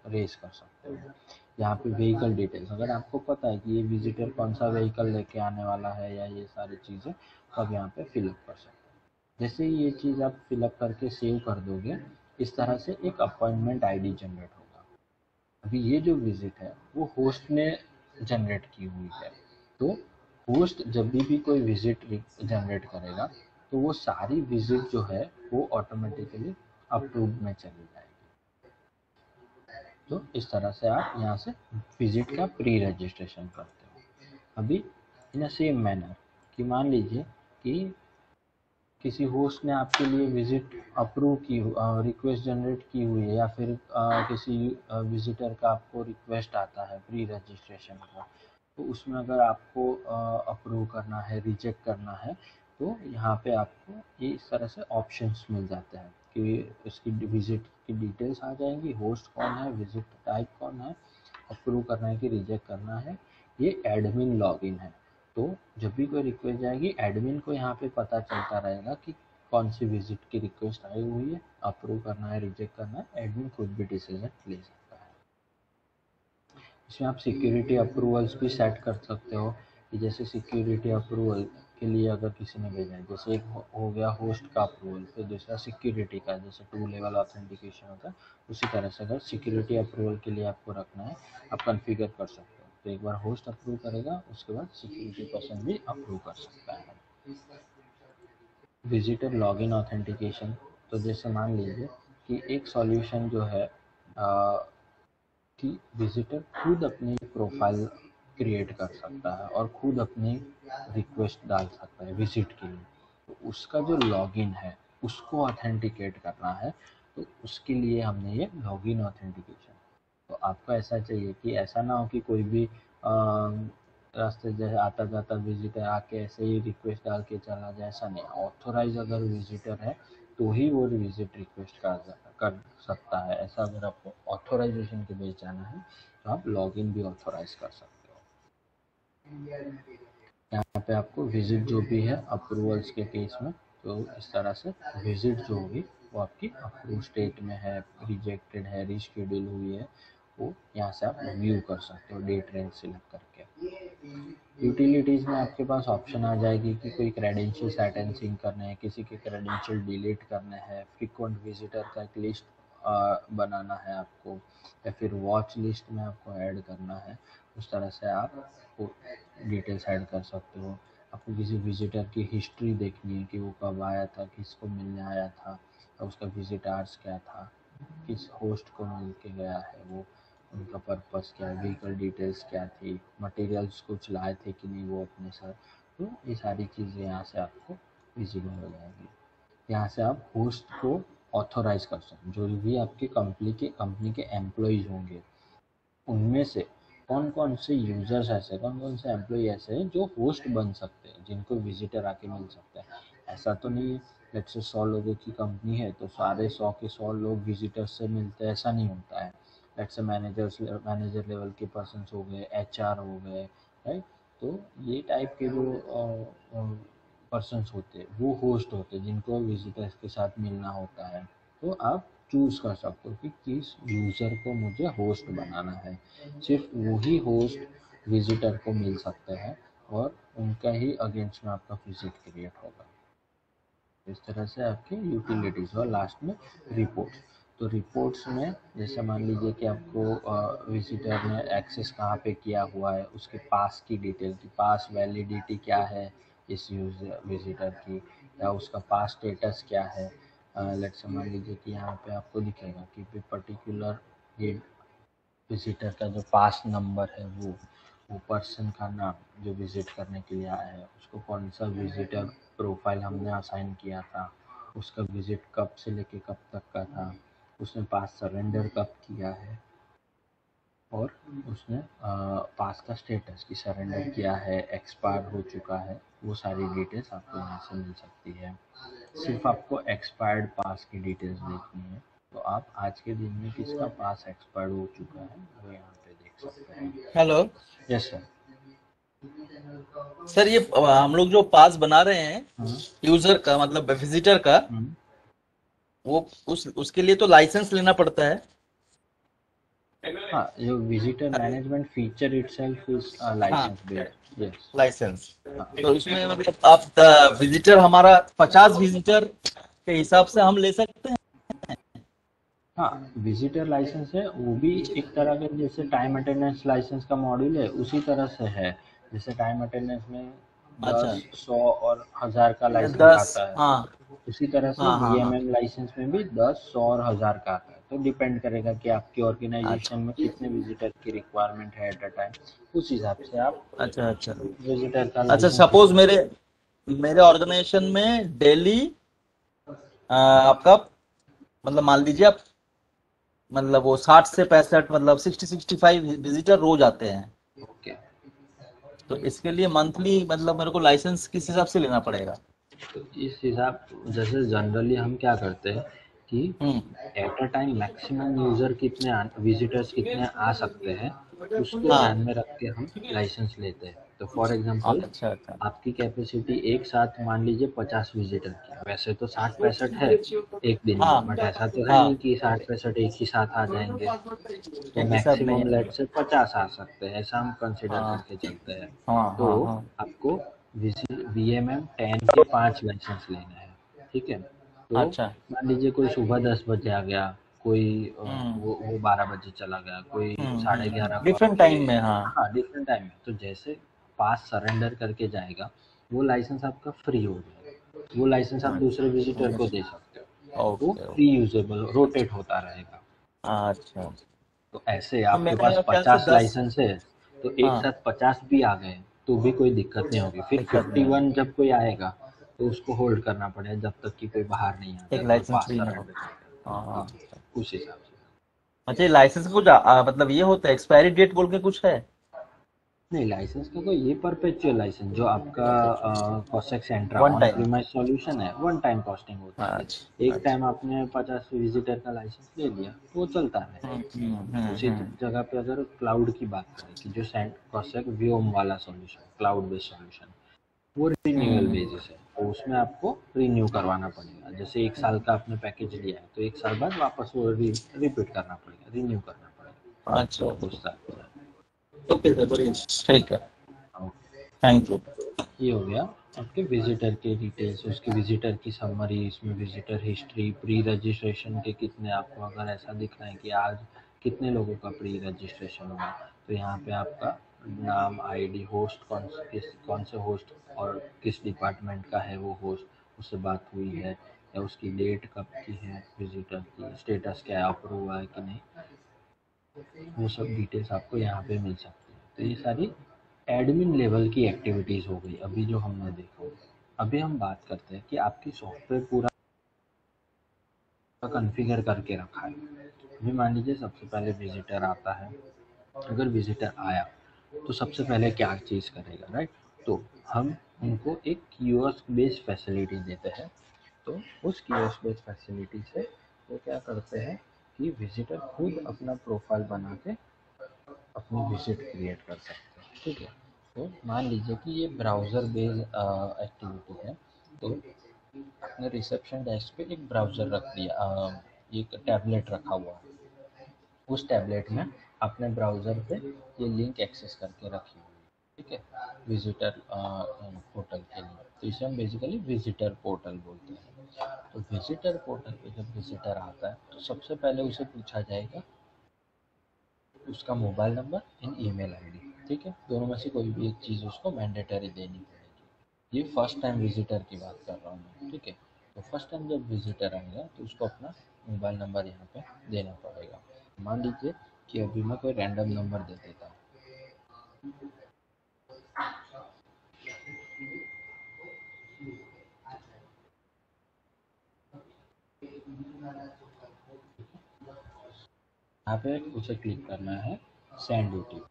Speaker 4: रेज कर सकते हो। यहाँ पे व्हीकल डिटेल्स, अगर आपको पता है कि ये विजिटर कौन सा व्हीकल लेके आने वाला है या ये सारी चीज़ें, तो आप यहाँ पे फिलअप कर सकते हो। जैसे ही ये चीज़ आप फिलअप करके सेव कर दोगे, इस तरह से एक अपॉइंटमेंट आईडी जनरेट होगा। अभी ये जो विजिट है वो होस्ट ने जनरेट की हुई है, तो होस्ट जब भी कोई विजिट जनरेट करेगा तो वो सारी विजिट जो है वो ऑटोमेटिकली अप्रूव में चली जाएगी। तो इस तरह से आप यहाँ से विजिट का प्री रजिस्ट्रेशन करते हो। अभी इन सेम मैनर कि मान लीजिए कि किसी होस्ट ने आपके लिए विजिट अप्रूव की, रिक्वेस्ट जनरेट की हुई है, या फिर किसी विजिटर का आपको रिक्वेस्ट आता है प्री रजिस्ट्रेशन का, तो उसमें अगर आपको अप्रूव करना है, रिजेक्ट करना है, तो यहाँ पे आपको ये इस तरह से ऑप्शंस मिल जाते हैं कि उसकी विजिट की डिटेल्स आ जाएंगी, होस्ट कौन है, विजिट टाइप कौन है, अप्रूव करना है कि रिजेक्ट करना है, ये एडमिन लॉगिन है। तो जब भी कोई रिक्वेस्ट जाएगी, एडमिन को यहाँ पे पता चलता रहेगा कि कौन सी विजिट की रिक्वेस्ट आई हुई है, अप्रूव करना है, रिजेक्ट करना है, एडमिन खुद भी डिसीजन ले सकता है। इसमें आप सिक्योरिटी अप्रूवल्स भी सेट कर सकते हो कि जैसे सिक्योरिटी अप्रूवल के लिए अगर किसी ने भेजा है, जैसे एक हो गया होस्ट का अप्रूवल, फिर दूसरा सिक्योरिटी का, जैसे 2 लेवल ऑथेंटिकेशन होता है, उसी तरह से अगर सिक्योरिटी अप्रूवल के लिए आपको रखना है, आप कॉन्फ़िगर कर सकते हो। तो एक बार होस्ट अप्रूव करेगा, उसके बाद सिक्योरिटी पर्सन भी अप्रूव कर सकता है। विजिटर लॉगिन ऑथेंटिकेशन, तो जैसे मान लीजिए कि एक सॉल्यूशन जो है कि विजिटर खुद अपनी प्रोफाइल क्रिएट कर सकता है और खुद अपनी रिक्वेस्ट डाल सकता है विजिट के लिए, तो उसका जो लॉगिन है उसको ऑथेंटिकेट करना है, तो उसके लिए हमने ये लॉगिन ऑथेंटिकेशन। तो आपको ऐसा चाहिए कि ऐसा ना हो कि कोई भी रास्ते जैसे आता जाता विजिटर आके ऐसे ही रिक्वेस्ट डाल के चला जाए, ऐसा नहीं। ऑथोराइज अगर विजिटर है तो ही वो विजिट रिक्वेस्ट कर सकता है। ऐसा अगर आपको ऑथोराइजेशन के बेस जाना है तो आप लॉगिन भी ऑथोराइज कर सकते हो। यहाँ पे आपको विजिट जो भी है अप्रूवल्स के केस में, तो इस तरह से विजिट जो होगी वो आपकी अप्रूव स्टेट में है, रिजेक्टेड है, रिशेड्यूल हुई है, वो यहाँ से आप व्यू कर सकते हो डेट रेंज सिलेक्ट करके। यूटिलिटीज़ में आपके पास ऑप्शन आ जाएगी कि कोई क्रेडेंशियल सेट एंड सिंक करने हैं, किसी के क्रेडेंशियल डिलीट करने हैं, फ्रीक्वेंट विजिटर का एक लिस्ट बनाना है आपको, या फिर वॉच लिस्ट में आपको ऐड करना है। उस तरह से आप डिटेल्स ऐड कर सकते हो। आपको किसी विजिटर की हिस्ट्री देखनी है कि वो कब आया था, किसको मिलने आया था, और उसका विजिट आवर्स क्या था, किस होस्ट को मिल के गया है, वो उनका पर्पस क्या है, व्हीकल डिटेल्स क्या थी, मटेरियल्स कुछ लाए थे कि नहीं वो अपने साथ, तो ये सारी चीज़ें यहाँ से आपको विजिबल हो जाएगी। यहाँ से आप होस्ट को ऑथोराइज कर सकते, जो भी आपके कंपनी के एम्प्लॉयज़ होंगे उनमें से कौन कौन से यूजर्स ऐसे, कौन कौन से एम्प्लॉय ऐसे हैं जो होस्ट बन सकते हैं, जिनको विजिटर आके मिल सकता है। ऐसा तो नहीं है लेट्स से 100 लोगों की कंपनी है तो सारे 100 के 100 लोग विजिटर्स से मिलते हैं, ऐसा नहीं होता है। लेट्स से मैनेजर लेवल के पर्सन हो गए, एचआर हो गए, राइट। तो ये टाइप के जो पर्सन्स होते हैं वो होस्ट होते हैं जिनको विजिटर्स के साथ मिलना होता है। तो आप चूज़ कर सकते हो कि किस यूज़र को मुझे होस्ट बनाना है। सिर्फ वही होस्ट विजिटर को मिल सकते हैं और उनका ही अगेंस्ट में आपका विजिट क्रिएट होगा। इस तरह से आपकी यूटिलिटीज़। और लास्ट में रिपोर्ट्स। तो रिपोर्ट्स में जैसे मान लीजिए कि आपको विजिटर ने एक्सेस कहाँ पे किया हुआ है, उसके पास की डिटेल की पास वैलिडिटी क्या है इस यूज़र विजिटर की, या उसका पास स्टेटस क्या है। लेट्स मान लीजिए कि यहाँ पे आपको दिखेगा कि पर्टिकुलर ये विजिटर का जो पास नंबर है वो पर्सन का नाम जो विजिट करने के लिए आया है, उसको कौन सा विजिटर प्रोफाइल हमने असाइन किया था, उसका विजिट कब से लेके कब तक का था, उसने पास सरेंडर कब किया है, और उसने पास का स्टेटस की सरेंडर किया है, एक्सपायर हो चुका है, वो सारी डिटेल्स आपको यहाँ से मिल सकती है। सिर्फ आपको एक्सपायर्ड पास की डिटेल्स देखनी है, तो आप आज के दिन में किसका पास एक्सपायर्ड हो चुका है वो यहाँ पे देख सकते हैं।
Speaker 2: Hello
Speaker 4: yes sir.
Speaker 2: सर, ये हम लोग जो पास बना रहे हैं यूजर का, मतलब विजिटर का,
Speaker 4: हम्म।
Speaker 2: वो उसके लिए तो लाइसेंस लेना पड़ता है।
Speaker 4: हाँ, जो visitor management feature itself is
Speaker 2: हाँ,
Speaker 4: लाइसेंस बेस्ड, यस।
Speaker 2: लाइसेंस।
Speaker 4: हाँ,
Speaker 2: तो इसमें मतलब आप विजिटर हमारा 50 विजिटर के हिसाब से हम ले सकते हैं।
Speaker 4: हाँ, विजिटर लाइसेंस है वो भी एक तरह के, जैसे टाइम अटेंडेंस लाइसेंस का मॉड्यूल है उसी तरह से है। जैसे टाइम अटेंडेंस में
Speaker 2: अच्छा,
Speaker 4: 10, 100 और 1000 का
Speaker 2: ये
Speaker 4: लाइसेंस
Speaker 2: 10।
Speaker 4: आता है,
Speaker 2: हाँ
Speaker 4: उसी तरह से
Speaker 2: हाँ हाँ हाँ।
Speaker 4: वीएमएम लाइसेंस में भी 10, 100 और 1000 का आता है। तो डिपेंड करेगा कि आपकी
Speaker 2: अच्छा
Speaker 4: ऑर्गेनाइजेशन में कितने विजिटर की रिक्वायरमेंट है एट अ टाइम, उस हिसाब से आप
Speaker 2: अच्छा अच्छा।
Speaker 4: विजिटर का
Speaker 2: अच्छा,
Speaker 4: लाइसेंस ले
Speaker 2: सपोज
Speaker 4: सकते
Speaker 2: मेरे मेरे ऑर्गेनाइजेशन में डेली आपका मतलब मान लीजिए आप, मतलब वो 60 से 65, मतलब 60-65 विजिटर रोज आते हैं।
Speaker 4: हैं। ओके,
Speaker 2: तो इसके लिए मंथली मतलब मेरे को लाइसेंस किस हिसाब से लेना पड़ेगा?
Speaker 4: तो इस हिसाब, जैसे जनरली हम क्या करते हैं कि
Speaker 2: हम्म।
Speaker 4: At a time maximum user कितने, विजिटर्स कितने आ सकते हैं, उसको
Speaker 2: हाँ।
Speaker 4: ध्यान में रख के हम लाइसेंस लेते हैं। तो फॉर एग्जांपल,
Speaker 2: अच्छा अच्छा।
Speaker 4: आपकी कैपेसिटी एक साथ मान लीजिए 50 विजिटर की, वैसे तो 60-65 है एक दिन
Speaker 2: हाँ
Speaker 4: में, बट ऐसा तो है नहीं
Speaker 2: हाँ।
Speaker 4: कि 60-65 एक ही साथ आ जाएंगे। तो
Speaker 2: एक ही साथ नहीं
Speaker 4: मैक्सिमम लेट
Speaker 2: आएगा।
Speaker 4: से 50 आ सकते हैं, ऐसा हम कंसिडर
Speaker 2: हाँ
Speaker 4: करके चलते हैं।
Speaker 2: हाँ
Speaker 4: तो
Speaker 2: हाँ हाँ।
Speaker 4: आपको वीएमएम 10 के 5 लाइसेंस लेना है, ठीक है। तो
Speaker 2: अच्छा।
Speaker 4: मान लीजिए कोई सुबह 10 बजे आ गया, कोई
Speaker 2: हम्म
Speaker 4: वो 12 बजे चला गया, कोई 11:30 को
Speaker 2: डिफरेंट
Speaker 4: आके,
Speaker 2: टाइम में, हाँ।
Speaker 4: हाँ डिफरेंट टाइम में। तो जैसे पास सरेंडर करके जाएगा, वो लाइसेंस आपका फ्री हो जाएगा, वो लाइसेंस आप दूसरे विजिटर को दे सकते हो, वो
Speaker 2: okay okay.
Speaker 4: Free usable rotate होता रहेगा।
Speaker 2: अच्छा।
Speaker 4: तो ऐसे
Speaker 2: तो
Speaker 4: आपके
Speaker 2: मेरे
Speaker 4: पास
Speaker 2: ख्याल से
Speaker 4: 50
Speaker 2: 10।
Speaker 4: लाइसेंस है, तो एक
Speaker 2: हाँ,
Speaker 4: साथ 50 भी आ गए तो भी कोई दिक्कत नहीं होगी। फिर
Speaker 2: दिक्कत नहीं होगी।
Speaker 4: 51 जब कोई आएगा तो उसको होल्ड करना पड़ेगा जब तक कि कोई बाहर नहीं आता
Speaker 2: एक
Speaker 4: है, कोई
Speaker 2: लाइसेंस
Speaker 4: पास
Speaker 2: भी ना हो।
Speaker 4: सरेंडर करता
Speaker 2: हाँ
Speaker 4: है।
Speaker 2: हाँ।
Speaker 4: हाँ, उस हिसाब से।
Speaker 2: अच्छा, ये लाइसेंस का कुछ मतलब ये होता है, एक्सपायरी डेट बोल के कुछ है?
Speaker 4: नहीं, लाइसेंस का कोई, ये परपेचुअल लाइसेंस जो आपका cosec centra
Speaker 2: one
Speaker 4: on
Speaker 2: time.
Speaker 4: Premise solution है, वन टाइम कॉस्टिंग होता है।
Speaker 2: अच्छा
Speaker 4: एक टाइम
Speaker 2: अच्छा।
Speaker 4: आपने 50 विजिटर का लाइसेंस ले लिया तो वो चलता रहेगा। उसी
Speaker 2: हम्म।
Speaker 4: जगह पे अगर क्लाउड की बात करें कि जो सेंट कॉसेक व्योम वाला सॉल्यूशन, क्लाउड बेस्ड सॉल्यूशन, वो रिन्यूअल
Speaker 2: हम्म।
Speaker 4: बेसिस है, तो उसमें आपको रिन्यू करवाना पड़ेगा। जैसे एक साल का आपने पैकेज लिया है तो एक साल बाद वापस वो रिपीट करना पड़ेगा, रिन्यू करना पड़ेगा।
Speaker 2: अच्छा
Speaker 4: तो
Speaker 2: अच्छा।
Speaker 4: उस तरह से।
Speaker 2: ओके सर, बढ़िया। ठीक है।
Speaker 4: हाँ,
Speaker 2: थैंक यू।
Speaker 4: ये हो गया आपके विजिटर के डिटेल्स, उसके विजिटर की समरी, इसमें विजिटर हिस्ट्री, प्री रजिस्ट्रेशन के कितने, आपको अगर ऐसा दिख रहा है कि आज कितने लोगों का प्री रजिस्ट्रेशन हुआ, तो यहाँ पे आपका नाम, आईडी, होस्ट कौन से होस्ट और किस डिपार्टमेंट का है वो होस्ट, उससे बात हुई है या उसकी डेट कब की है, विजिटर की स्टेटस क्या है, अप्रूव हुआ है कि नहीं, वो सब डिटेल्स आपको यहाँ पे मिल सकती है। तो ये सारी एडमिन लेवल की एक्टिविटीज़ हो गई अभी जो हमने देखा। अभी हम बात करते हैं कि आपकी सॉफ्टवेयर पूरा कॉन्फ़िगर करके रखा है। अभी मान लीजिए सबसे पहले विजिटर आता है, अगर विजिटर आया तो सबसे पहले क्या चीज़ करेगा, राइट? तो हम उनको एक कियोस्क बेस्ड फैसिलिटी देते हैं। तो उस कियोस्क बेस्ड फैसिलिटी से वो क्या करते हैं कि विजिटर खुद अपना प्रोफाइल बना के अपनी विजिट क्रिएट कर सकते हैं, ठीक है। तो मान लीजिए कि ये ब्राउज़र बेस्ड एक्टिविटी है। तो आपने रिसेप्शन डेस्क पे एक ब्राउज़र रख दिया, एक टैबलेट रखा हुआ है, उस टैबलेट में आपने ब्राउज़र पे ये लिंक एक्सेस करके रखी हुई है, ठीक है, विजिटर पोर्टल के लिए। तो इसे हम बेसिकली विजिटर पोर्टल बोलते हैं। तो विजिटर पोर्टल पे जब विजिटर आता है तो सबसे पहले उसे पूछा जाएगा उसका mobile number and email ID, ठीक है। दोनों में से कोई भी एक चीज़ उसको मैंडेटरी देनी पड़ेगी। ये फर्स्ट टाइम विजिटर की बात कर रहा हूँ मैं, ठीक है। तो फर्स्ट टाइम जब विजिटर आएगा तो उसको अपना मोबाइल नंबर यहाँ पे देना पड़ेगा। मान लीजिए कि अभी मैं कोई रैंडम नंबर दे देता हूँ। यहाँ पे उसे क्लिक करना है सेंड ओटीपी।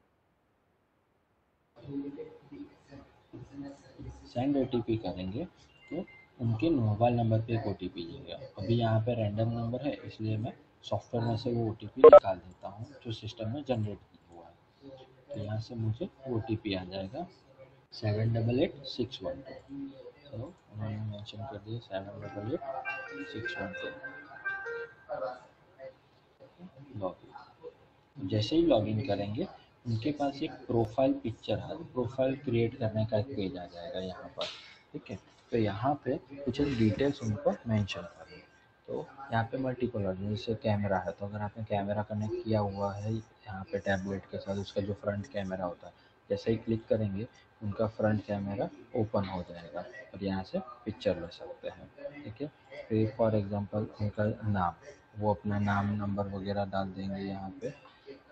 Speaker 4: सेंड ओटीपी करेंगे तो उनके मोबाइल नंबर पे एक ओटीपी जाएगा। अभी यहाँ पे रैंडम नंबर है इसलिए मैं सॉफ्टवेयर में से वो ओटीपी निकाल देता हूँ जो सिस्टम में जनरेट किया हुआ है। तो यहाँ से मुझे ओटीपी आ जाएगा 788612। तो उन्होंने मेंशन कर दिया 788612 लॉगिन। जैसे ही लॉगिन करेंगे उनके पास एक प्रोफाइल पिक्चर है, प्रोफाइल क्रिएट करने का एक पेज आ जाएगा यहाँ पर। ठीक है, तो यहाँ पे कुछ डिटेल्स उनको मेंशन करनी। तो यहाँ पे मल्टीपल ऑप्शन, जैसे कैमरा है तो अगर आपने कैमरा कनेक्ट किया हुआ है यहाँ पे टैबलेट के साथ, उसका जो फ्रंट कैमरा होता है, जैसे ही क्लिक करेंगे उनका फ्रंट कैमरा ओपन हो जाएगा और यहाँ से पिक्चर ले सकते हैं। ठीक है, फिर फॉर एग्जांपल उनका नाम, वो अपना नाम नंबर वगैरह डाल देंगे यहाँ पे,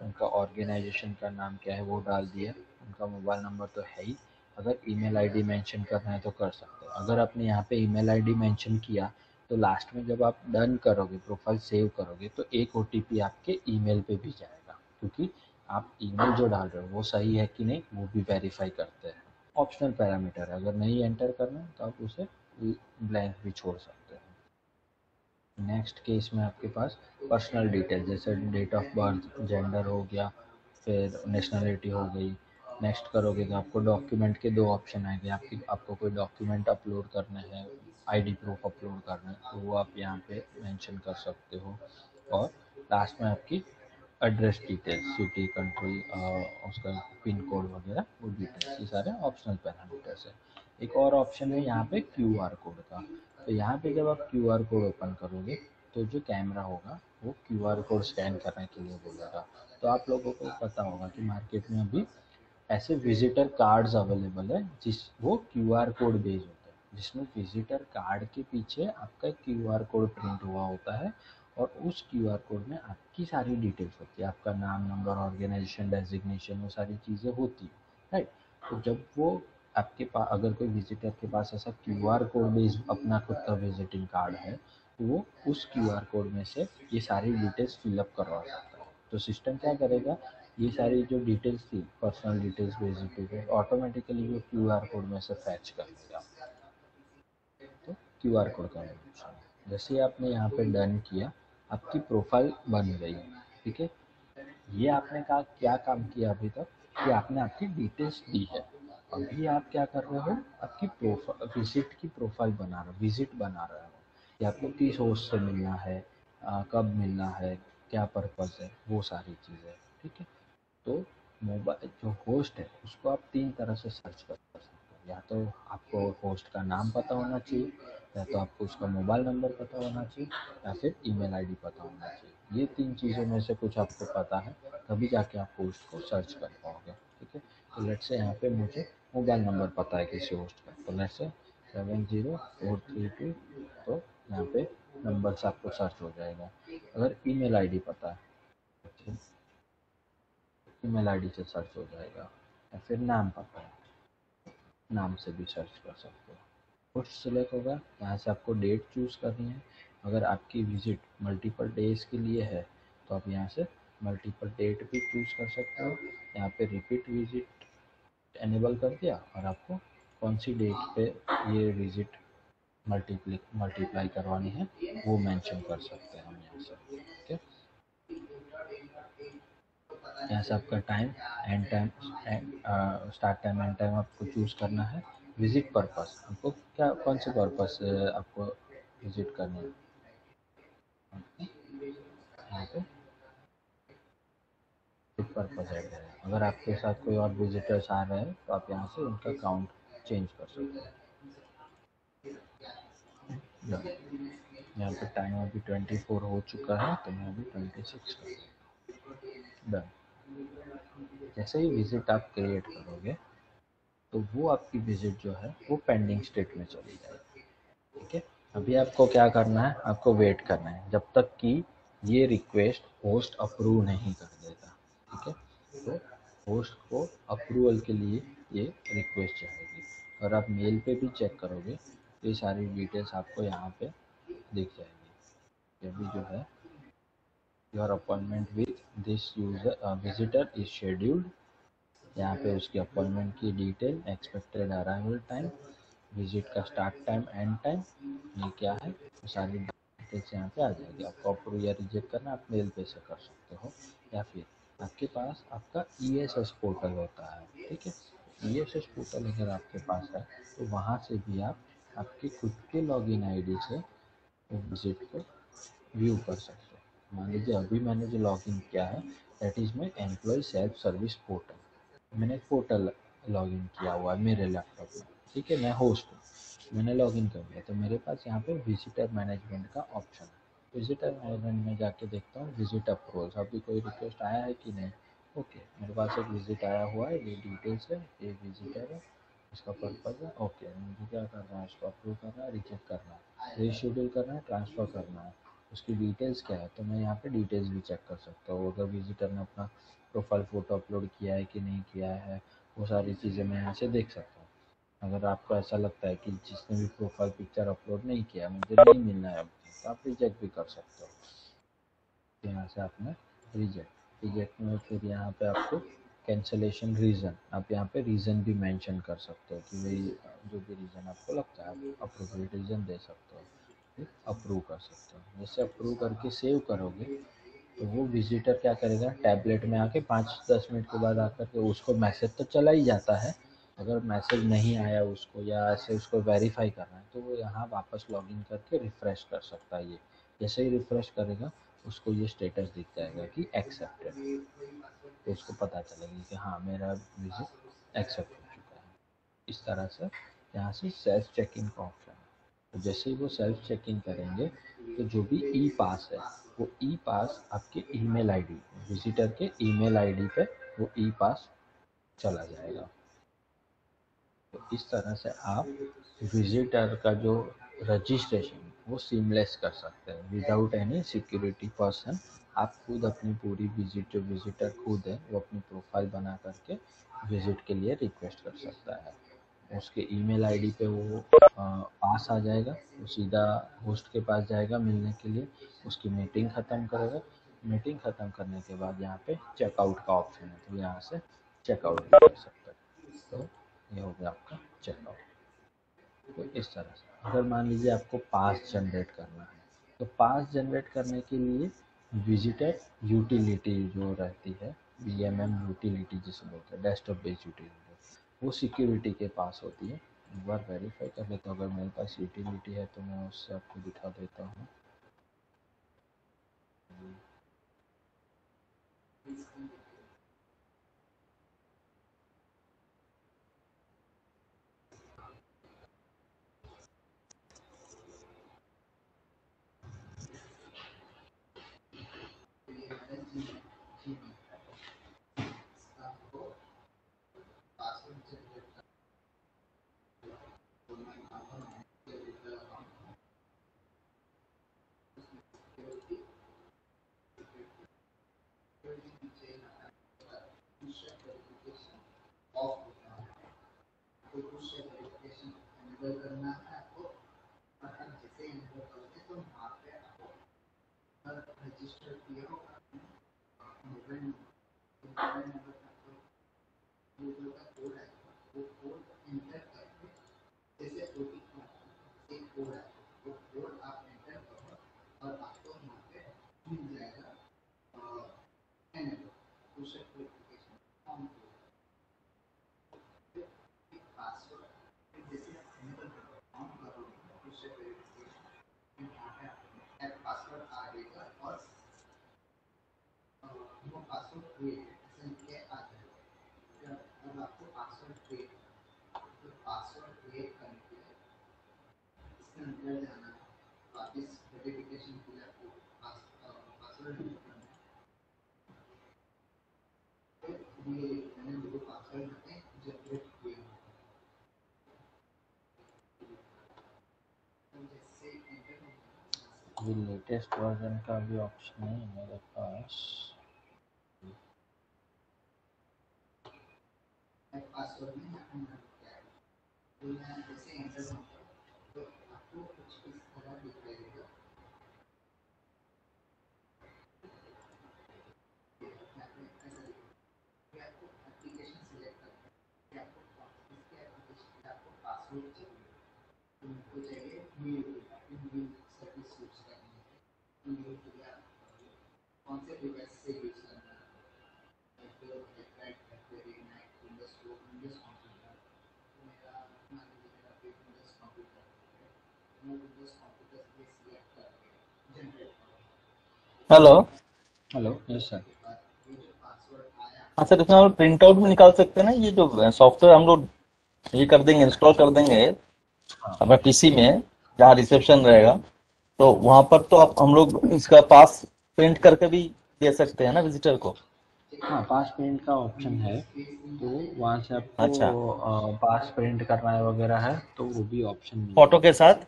Speaker 4: उनका ऑर्गेनाइजेशन का नाम क्या है वो डाल दिया, उनका मोबाइल नंबर तो है ही, अगर ईमेल आईडी मेंशन करना है तो कर सकते हैं। अगर आपने यहाँ पे ईमेल आईडी मेंशन किया तो लास्ट में जब आप डन करोगे, प्रोफाइल सेव करोगे, तो एक ओटीपी आपके ईमेल पे भी जाएगा, क्योंकि आप ईमेल जो डाल रहे हो वो सही है कि नहीं वो भी वेरीफाई करते हैं। ऑप्शनल पैरामीटर है, अगर नहीं एंटर करना है तो आप उसे ब्लैंक भी छोड़ सकते हैं। नेक्स्ट केस में आपके पास पर्सनल डिटेल, जैसे डेट ऑफ बर्थ, जेंडर हो गया, फिर नेशनलिटी हो गई। नेक्स्ट करोगे तो आपको डॉक्यूमेंट के दो ऑप्शन आएंगे, आपको कोई डॉक्यूमेंट अपलोड करना है, आईडी प्रूफ अपलोड करना है, तो वो आप यहाँ पे मेंशन कर सकते हो। और लास्ट में आपकी एड्रेस डिटेल्स, सिटी, कंट्री, उसका पिन कोड वगैरह, वो डिटेल्स, ये सारे ऑप्शनल पैरामीटर्स है। एक और ऑप्शन है यहाँ पे क्यूआर कोड का। तो यहाँ पे जब आप क्यूआर कोड ओपन करोगे तो जो कैमरा होगा वो क्यूआर कोड स्कैन करने के लिए बोलेगा। तो आप लोगों को पता होगा कि मार्केट में अभी ऐसे विजिटर कार्ड्स अवेलेबल है जिस वो क्यूआर कोड बेस्ड होते हैं, जिसमें विजिटर कार्ड के पीछे आपका क्यूआर कोड प्रिंट हुआ होता है और उस क्यूआर कोड में आपकी सारी डिटेल्स होती है, आपका नाम, नंबर, ऑर्गेनाइजेशन, डेजिग्नेशन, वो सारी चीज़ें होती है, राइट। तो जब वो आपके पास, अगर कोई विजिटर के पास ऐसा क्यूआर कोड बेस्ड अपना खुद का विजिटिंग कार्ड है, तो वो उस क्यूआर कोड में से ये सारी डिटेल्स फिलअप करवा सकता है। तो सिस्टम क्या करेगा, ये सारी जो डिटेल्स थी, personal details, basic details, automatically वो क्यूआर कोड में से फैच कर लेगा। तो क्यूआर कोड का ऑप्शन है, जैसे आपने यहाँ पे डन किया, आपकी प्रोफाइल बन गई। ठीक है, ये आपने कहा क्या काम किया अभी तक, कि आपने आपकी डिटेल्स दी है। अभी आप क्या कर रहे हो, आपकी प्रोफाइल, विजिट की प्रोफाइल बना रहे हो, विजिट बना रहे हो कि आपको किस होस्ट से मिलना है, कब मिलना है, क्या पर्पज़ है, वो सारी चीज़ें। ठीक है, तो मोबाइल जो होस्ट है उसको आप तीन तरह से सर्च कर सकते हो, या तो आपको होस्ट का नाम पता होना चाहिए, या तो आपको उसका मोबाइल नंबर पता होना चाहिए, या फिर ईमेल आईडी पता होना चाहिए। ये तीन चीज़ों में से कुछ आपको पता है तभी जाके आप होस्ट को सर्च कर पाओगे। ठीक है, तो लेट से यहाँ पे मुझे मोबाइल नंबर पता है किसी होस्ट का, तो लेट से 70432, तो यहाँ पे नंबर से आपको सर्च हो जाएगा। अगर ईमेल आईडी पता है, ईमेल आईडी से सर्च हो जाएगा, या फिर नाम पता है, नाम से भी सर्च कर सकते हो। पोस्ट सिलेक्ट होगा, यहाँ से आपको डेट चूज़ करनी है। अगर आपकी विजिट मल्टीपल डेज के लिए है तो आप यहाँ से मल्टीपल डेट भी चूज़ कर सकते हो। यहाँ पे रिपीट विजिट एनेबल कर दिया और आपको कौन सी डेट पे ये विजिट मल्टीप्लाई करवानी है वो मेंशन कर सकते हैं हम यहाँ से। ठीक है, यहाँ से आपका time, end time, start time, end time आपको चूज़ करना है। विजिट पर्पस, आपको क्या, कौन से पर्पस आपको विजिट करनी है, यहाँ पे विजिट पर्पस ऐड है। अगर आपके साथ कोई और विजिटर्स आ रहे हैं तो आप यहाँ से उनका काउंट चेंज कर सकते हैं। यहाँ पे टाइम अभी 24 हो चुका है तो मैं अभी 26 कर डन। जैसे ही विजिट आप क्रिएट करोगे तो वो आपकी विजिट जो है वो पेंडिंग स्टेट में चली जाएगी। ठीक है, अभी आपको क्या करना है, आपको वेट करना है जब तक कि ये रिक्वेस्ट होस्ट अप्रूव नहीं कर देता। ठीक है, तो होस्ट को अप्रूवल के लिए ये रिक्वेस्ट जाएगी, और आप मेल पे भी चेक करोगे तो ये सारी डिटेल्स आपको यहाँ पे दिख जाएगी। अभी जो है, your appointment with this user visitor is scheduled, यहाँ पे उसकी अपॉइंटमेंट की detail, expected arrival time, visit का स्टार्ट टाइम, एंड टाइम, ये क्या है, तो सारी डिटेल्स यहाँ पे आ जाएगी। आपको अप्रूव या रिजेक्ट करना आप मेल पे से कर सकते हो, या फिर आपके पास आपका ESS पोर्टल होता है। ठीक है, ESS पोर्टल अगर आपके पास है तो वहाँ से भी आप आपकी खुद के लॉगिन आईडी से विजिट को व्यू कर सकते हो। मान लीजिए अभी मैंने जो लॉगिन किया है that is my employee self service portal. मैंने एक पोर्टल लॉगिन किया हुआ है मेरे लैपटॉप में, ठीक है, मैं होस्ट हूँ, मैंने लॉगिन कर लिया। तो मेरे पास यहाँ पे विजिटर मैनेजमेंट का ऑप्शन है। विजिटर मैनेजमेंट में जाके देखता हूँ विजिट अप्रूवल्स, अभी कोई रिक्वेस्ट आया है कि नहीं। ओके, मेरे पास एक विजिट आया हुआ है, ये डिटेल्स है, ये विजिटर है, इसका पर्पज़ है। ओके, मुझे क्या करना है, इसको अप्रूव करना है, रिजेक्ट करना है, रीशेड्यूल करना है, ट्रांसफ़र करना है, उसकी डिटेल्स क्या है। तो मैं यहाँ पे डिटेल्स भी चेक कर सकता हूँ, अगर विजिटर ने अपना प्रोफाइल फ़ोटो अपलोड किया है कि नहीं किया है, वो सारी चीज़ें मैं यहाँ से देख सकता हूँ। अगर आपको ऐसा लगता है कि जिसने भी प्रोफाइल पिक्चर अपलोड नहीं किया मुझे नहीं मिलना है अपडेट, तो आप रिजेक्ट भी कर सकते हो। तो यहाँ से आपने रिजेक्ट में फिर यहाँ पे आपको कैंसलेशन रीज़न, आप यहाँ पे रीज़न भी मेंशन कर सकते हो कि भाई जो भी रीज़न आपको लगता है आप अप्रोप्रिएट रीज़न दे सकते हो, फिर अप्रूव कर सकते हो। जैसे अप्रूव करके सेव करोगे तो वो विजिटर क्या करेगा, टैबलेट में आके 5-10 मिनट के बाद आकर के उसको मैसेज तो चला ही जाता है, अगर मैसेज नहीं आया उसको या ऐसे उसको वेरीफाई करना है तो वो यहाँ वापस लॉगिन करके रिफ़्रेश कर सकता है। ये जैसे ही रिफ़्रेश करेगा उसको ये स्टेटस दिख जाएगा कि एक्सेप्टेड, तो उसको पता चलेगा कि हाँ मेरा विजिट एक्सेप्ट हो चुका है। इस तरह से यहाँ से सेल्फ चेक इन का ऑप्शन है। तो जैसे ही वो सेल्फ चेक इन करेंगे तो जो भी ई पास है वो ई पास आपके ईमेल आईडी, विजिटर के ईमेल आईडी पे वो ई पास चला जाएगा। तो इस तरह से आप विजिटर का जो रजिस्ट्रेशन वो सीमलेस कर सकते हैं विदाउट एनी सिक्योरिटी पर्सन। आप खुद अपनी पूरी विजिट, जो विजिटर खुद है वो अपनी प्रोफाइल बना करके विजिट के लिए रिक्वेस्ट कर सकता है। उसके ईमेल आईडी पे वो पास आ जाएगा, वो सीधा होस्ट के पास जाएगा मिलने के लिए, उसकी मीटिंग ख़त्म करेगा। मीटिंग ख़त्म करने के बाद यहाँ पे चेकआउट का ऑप्शन है, तो यहाँ से चेकआउट भी कर सकते हैं। तो ये हो गया आपका चेकआउट। तो इस तरह से अगर मान लीजिए आपको पास जनरेट करना है तो पास जनरेट करने के लिए विजिटर यूटिलिटी जो रहती है, VMM यूटिलिटी जिसे बोलते हैं, डेस्कटॉप बेस्ड यूटिलिटी, वो सिक्योरिटी के पास होती है। एक बार वेरीफाई कर लेता हूँ, अगर मेरे पास यूटिलिटी है तो मैं उससे आपको दिखा देता हूँ। ये लेटेस्ट वर्जन का भी ऑप्शन है मेरे पास।
Speaker 2: हेलो।
Speaker 4: Hello, yes sir.
Speaker 2: हाँ सर, इसमें हम प्रिंट आउट भी निकाल सकते हैं ना, ये जो सॉफ्टवेयर हम लोग ये कर देंगे, इंस्टॉल कर देंगे
Speaker 4: हाँ
Speaker 2: अपने पीसी में, जहाँ रिसेप्शन रहेगा, तो वहां पर तो आप हम लोग इसका पास प्रिंट करके भी दे सकते हैं ना विजिटर को।
Speaker 4: हाँ, पास प्रिंट का ऑप्शन है, तो वहाँ से
Speaker 2: अच्छा,
Speaker 4: आपको पास प्रिंट करना है वगैरह है तो वो भी ऑप्शन मिल
Speaker 2: फोटो के
Speaker 4: जाएगा।
Speaker 2: साथ।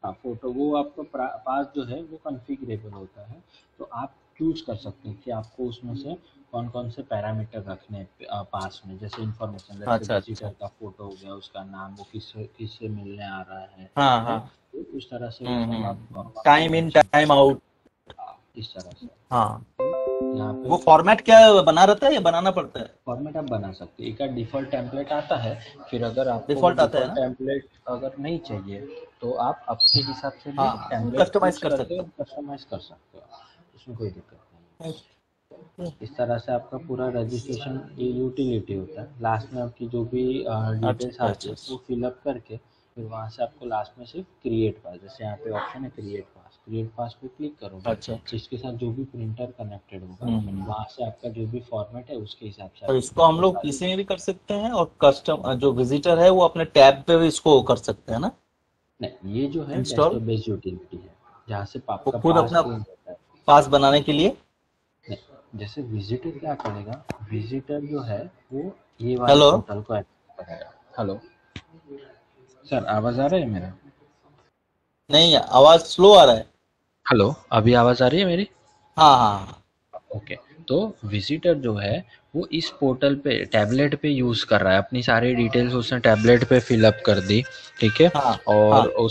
Speaker 4: हाँ, फोटो वो आपका पास जो है वो कॉन्फ़िगरेबल होता है, तो आप चूज कर सकते हैं कि आपको उसमें से कौन कौन से पैरामीटर रखने हैं पास में, जैसे इंफॉर्मेशन, जैसे
Speaker 2: अच्छा अच्छा।
Speaker 4: विजिटर का फोटो हो गया, उसका नाम, वो किससे किससे मिलने आ रहा है,
Speaker 2: हाँ
Speaker 4: ठीक है,
Speaker 2: हाँ।
Speaker 4: तो उस तरह से वो सब आप वहाँ
Speaker 2: टाइम इन
Speaker 4: मेंशन कर
Speaker 2: टाइम आउट।
Speaker 4: इस तरह से।
Speaker 2: हाँ,
Speaker 4: यहाँ पे
Speaker 2: वो फॉर्मेट क्या बना रहता है या बनाना पड़ता है?
Speaker 4: फॉर्मेट आप बना सकते हैं, एक डिफ़ॉल्ट टेम्पलेट आता है, फिर अगर आपको वो
Speaker 2: डिफॉल्ट आता है
Speaker 4: डिफ़ॉल्ट
Speaker 2: ना?
Speaker 4: टेम्पलेट अगर नहीं चाहिए तो आप अपने हिसाब से भी
Speaker 2: हाँ,
Speaker 4: टेम्पलेट
Speaker 2: कस्टमाइज
Speaker 4: चूज
Speaker 2: कर
Speaker 4: करके
Speaker 2: सकते
Speaker 4: कस्टमाइज कर सकते हो, उसमें कोई दिक्कत नहीं
Speaker 2: हैं।
Speaker 4: है। इस तरह से आपका पूरा रजिस्ट्रेशन ये यूटिलिटी होता है, लास्ट में आपकी जो भी डिटेल्स
Speaker 2: अच्छा
Speaker 4: आती
Speaker 2: अच्छा
Speaker 4: है
Speaker 2: अच्छा।
Speaker 4: वो फिलअप करके फिर वहाँ से आपको लास्ट में सिर्फ क्रिएट पास, जैसे यहाँ पे ऑप्शन है क्रिएट पास पे क्लिक करोगे,
Speaker 2: अच्छा।
Speaker 4: इसके साथ जो भी प्रिंटर कनेक्टेड होगा
Speaker 2: हम्म।
Speaker 4: वहाँ से आपका जो भी फॉर्मेट है उसके हिसाब से
Speaker 2: तो
Speaker 4: आपकी
Speaker 2: इसको हम
Speaker 4: प्रिंटर
Speaker 2: लोग
Speaker 4: सारी।
Speaker 2: पीसी में भी कर सकते हैं, और कस्टम जो विजिटर है वो अपने टैब पे भी इसको कर सकते हैं ना,
Speaker 4: नहीं, ये जो है
Speaker 2: इंस्टॉल।
Speaker 4: डेस्कटॉप बेस्ड यूटिलिटी है, जहाँ से
Speaker 2: वो
Speaker 4: आपका
Speaker 2: खुद
Speaker 4: पास
Speaker 2: अपना
Speaker 4: प्रिंट होता है।
Speaker 2: पास बनाने के लिए।
Speaker 4: नहीं, जैसे विजिटर क्या करेगा, विजिटर जो है वो ये वाले
Speaker 2: हेलो।
Speaker 4: पोर्टल को एक्सेस करेगा। हेलो सर, आवाज़ आ रहा है मेरा?
Speaker 2: नहीं, आवाज स्लो आ रहा है।
Speaker 4: हेलो, अभी आवाज़ आ रही है मेरी?
Speaker 2: हाँ हाँ हाँ।
Speaker 4: ओके, तो विजिटर जो है वो इस पोर्टल पे टैबलेट पे यूज़ कर रहा है, अपनी सारी डिटेल्स उसने टैबलेट पे फिलअप कर दी, ठीक है,
Speaker 2: हाँ
Speaker 4: और
Speaker 2: हाँ।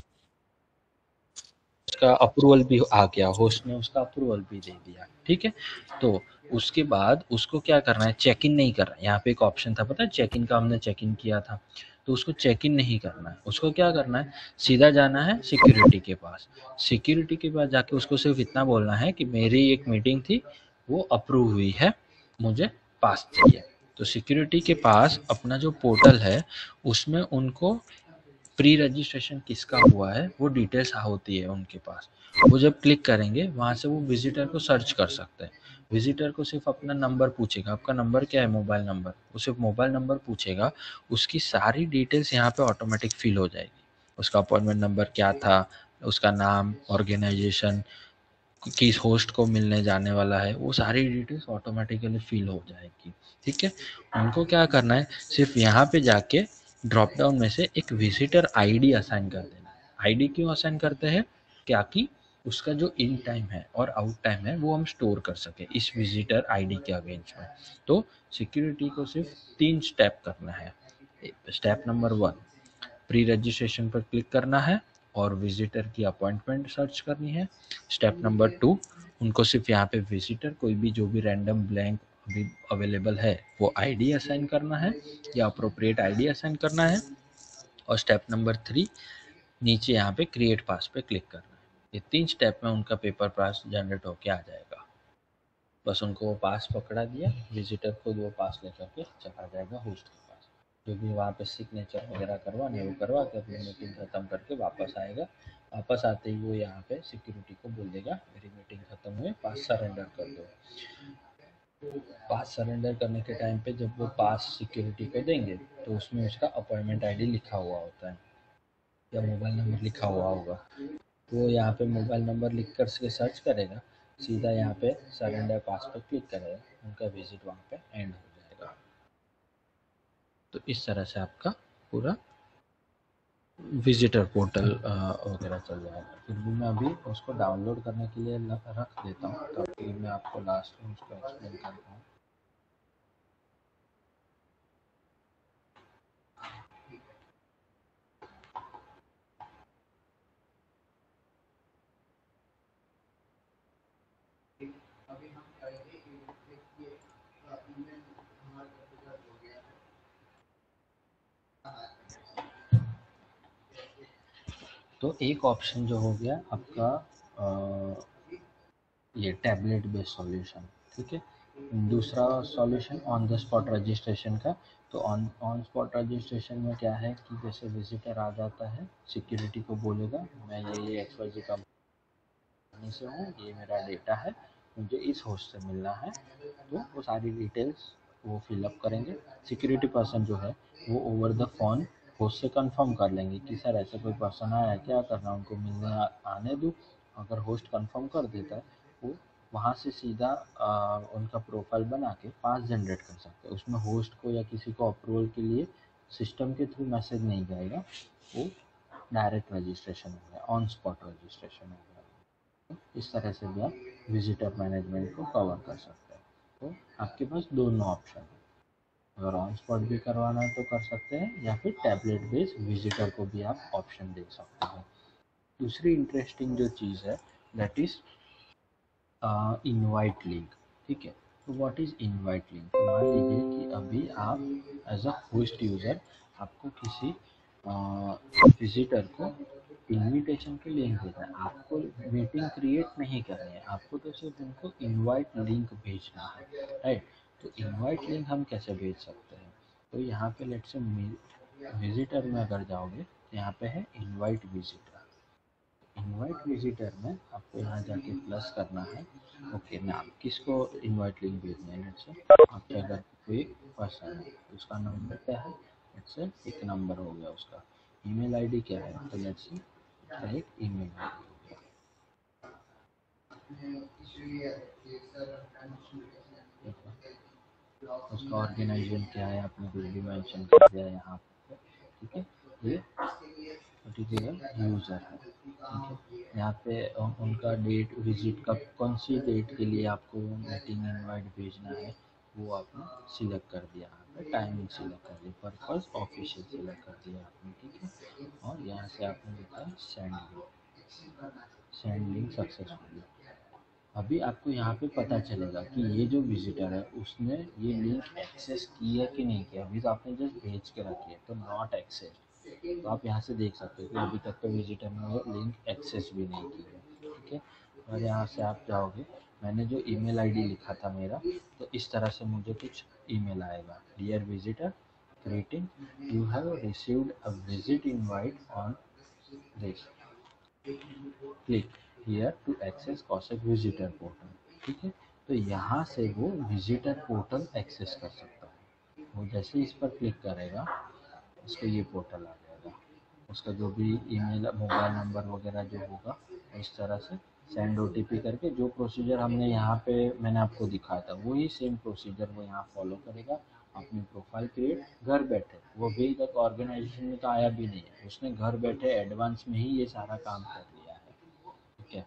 Speaker 4: उसका अप्रूवल भी आ गया, होस्ट ने उसका अप्रूवल भी दे दिया, ठीक है। तो उसके बाद उसको क्या करना है, चेक इन नहीं करना है, यहाँ पे एक ऑप्शन था पता है, चेक इन का, हमने चेक इन किया था, तो उसको चेक इन नहीं करना है, उसको क्या करना है, सीधा जाना है सिक्योरिटी के पास, सिक्योरिटी के पास जाके उसको सिर्फ इतना बोलना है कि मेरी एक मीटिंग थी वो अप्रूव हुई है, मुझे पास चाहिए। तो सिक्योरिटी के पास अपना जो पोर्टल है उसमें उनको प्री रजिस्ट्रेशन किसका हुआ है वो डिटेल्स होती है उनके पास, वो जब क्लिक करेंगे वहाँ से वो विजिटर को सर्च कर सकते हैं, विजिटर को सिर्फ अपना नंबर पूछेगा, आपका नंबर क्या है, मोबाइल नंबर, वो सिर्फ मोबाइल नंबर पूछेगा, उसकी सारी डिटेल्स यहाँ पे ऑटोमेटिक फिल हो जाएगी, उसका अपॉइंटमेंट नंबर क्या था, उसका नाम, ऑर्गेनाइजेशन, किस होस्ट को मिलने जाने वाला है, वो सारी डिटेल्स ऑटोमेटिकली फिल हो जाएगी, ठीक है। उनको क्या करना है, सिर्फ यहाँ पे जाके ड्रॉप डाउन में से एक विजिटर आईडी असाइन कर देना है। आईडी क्यों असाइन करते हैं, क्या कि उसका जो इन टाइम है और आउट टाइम है वो हम स्टोर कर सके इस विजिटर आईडी के अगेंस्ट में। तो सिक्योरिटी को सिर्फ 3 स्टेप करना है। स्टेप नंबर 1, प्री रजिस्ट्रेशन पर क्लिक करना है और विजिटर की अपॉइंटमेंट सर्च करनी है। स्टेप नंबर 2, उनको सिर्फ यहाँ पे विजिटर कोई भी जो भी रैंडम ब्लैंक अभी अवेलेबल है वो आईडी असाइन करना है या अप्रोप्रिएट आईडी असाइन करना है। और स्टेप नंबर 3, नीचे यहाँ पे क्रिएट पास पे क्लिक करना है। ये 3 स्टेप में उनका पेपर पास जनरेट होके आ जाएगा। बस उनको वो पास पकड़ा दिया, विजिटर खुद वो पास लेकर के चला जाएगा होस्ट के पास, जो भी वहाँ पे सिग्नेचर वगैरह करवाने वो करवा के अपनी मीटिंग ख़त्म करके वापस आएगा। वापस आते ही वो यहाँ पे सिक्योरिटी को बोल देगा मेरी मीटिंग ख़त्म हुई, पास सरेंडर कर दो। पास सरेंडर करने के टाइम पे जब वो पास सिक्योरिटी को देंगे तो उसमें उसका अपॉइंटमेंट आईडी लिखा हुआ होता है या मोबाइल नंबर लिखा हुआ होगा, तो वो यहाँ पे मोबाइल नंबर लिख कर के सर्च करेगा, सीधा यहाँ पे सरेंडर पास पे क्लिक करेगा, उनका विजिट वहाँ पे एंड हो जाएगा। तो इस तरह से आपका पूरा विजिटर पोर्टल वगैरह चल जाएगा। फिर भी मैं अभी उसको डाउनलोड करने के लिए रख देता हूँ ताकि मैं आपको लास्ट में उसको एक्सप्लेन कर पाऊँ। तो एक ऑप्शन जो हो गया आपका ये टैबलेट बेस्ड सॉल्यूशन, ठीक है। दूसरा solution on the spot registration का। तो ऑन ऑन स्पॉट रजिस्ट्रेशन में क्या है कि जैसे विजिटर आ जाता है, सिक्योरिटी को बोलेगा मैं ये XYZ कंपनी से हूँ, ये मेरा डेटा है, मुझे इस होस्ट से मिलना है, तो वो सारी डिटेल्स वो फिलअप करेंगे। सिक्योरिटी पर्सन जो है वो ओवर द फोन होस्ट से कंफर्म कर लेंगे कि सर ऐसा कोई पर्सन आया है, क्या करना, उनको मिलने आने दूँ। अगर होस्ट कंफर्म कर देता है, वो वहाँ से सीधा उनका प्रोफाइल बना के पास जनरेट कर सकते हैं। उसमें होस्ट को या किसी को अप्रूवल के लिए सिस्टम के थ्रू मैसेज नहीं जाएगा, वो डायरेक्ट रजिस्ट्रेशन हो गया, ऑन स्पॉट रजिस्ट्रेशन हो गया। तो इस तरह से भी आप विजिटर मैनेजमेंट को कवर कर सकते हैं। तो आपके पास दोनों ऑप्शन है, अगर ऑन स्पॉट भी करवाना है तो कर सकते हैं, या फिर टैबलेट बेस्ड विजिटर को भी आप ऑप्शन दे सकते हैं। दूसरी इंटरेस्टिंग जो चीज़ है दैट इज़ इनवाइट लिंक। ठीक है, तो व्हाट इज़ इनवाइट लिंक? मान लीजिए कि अभी आप एज अ होस्ट यूज़र आपको किसी विजिटर को इनविटेशन के लिंक देना है, आपको मीटिंग क्रिएट नहीं करनी है, आपको तो सिर्फ उनको इनवाइट लिंक भेजना है, राइट? तो इनवाइट लिंक हम कैसे भेज सकते हैं? तो यहाँ पे लेट से विजिटर में अगर जाओगे तो यहाँ पे है इनवाइट विजिटर। इनवाइट विजिटर में आपको यहाँ जाके प्लस करना है। ओके, नाम किसको इनवाइट लिंक भेजना है? लेट्स से आपके अगर कोई पर्सन है, उसका नंबर क्या है? लेट्स से एक नंबर हो गया, उसका ईमेल आईडी क्या है? तो लेट्स से उसका एक ईमेल आईडी हो गया। उसका ऑर्गेनाइजेशन क्या है आपने कुछ भी मेंशन कर दिया यहाँ पे। ठीक है, ये पर्टिकुलर यूज़र है। ठीक है, यहाँ पे उनका डेट विजिट कब, कौन सी डेट के लिए आपको मीटिंग इनवाइट भेजना है वो आपने सिलेक्ट कर दिया, यहाँ पे टाइमिंग सिलेक्ट कर दिया, पर्पस ऑफिशियल सिलेक्ट कर दिया आपने। ठीक है, और यहाँ से आपने लिखा सेंड लिंक सक्सेसफुली। अभी आपको यहाँ पे पता चलेगा कि ये जो विजिटर है उसने ये लिंक एक्सेस की है कि नहीं किया। अभी तो आपने जस्ट भेज के रखी है, तो नॉट एक्सेस। तो आप यहाँ से देख सकते हो कि अभी तक तो विजिटर ने वो लिंक एक्सेस भी नहीं की है। ठीक है, और यहाँ से आप जाओगे, मैंने जो ईमेल आईडी लिखा था मेरा, तो इस तरह से मुझे कुछ ईमेल आएगा। Dear visitor, greeting, you have received a visit invite on this, click here to access Cosec visitor portal. ठीक है, तो यहाँ से वो विजिटर पोर्टल एक्सेस कर सकता है। वो जैसे ही इस पर क्लिक करेगा, उसको ये पोर्टल आ जाएगा। उसका जो भी ईमेल मोबाइल नंबर वगैरह जो होगा, इस तरह से सेंड ओटीपी करके जो प्रोसीजर हमने यहाँ पे मैंने आपको दिखाया था, वही सेम प्रोसीजर वो यहाँ फॉलो करेगा। अपनी प्रोफाइल क्रिएट घर बैठे, वो अभी तक ऑर्गेनाइजेशन में तो आया भी नहीं है, उसने घर बैठे एडवांस में ही ये सारा काम कर लिया है। ठीक है,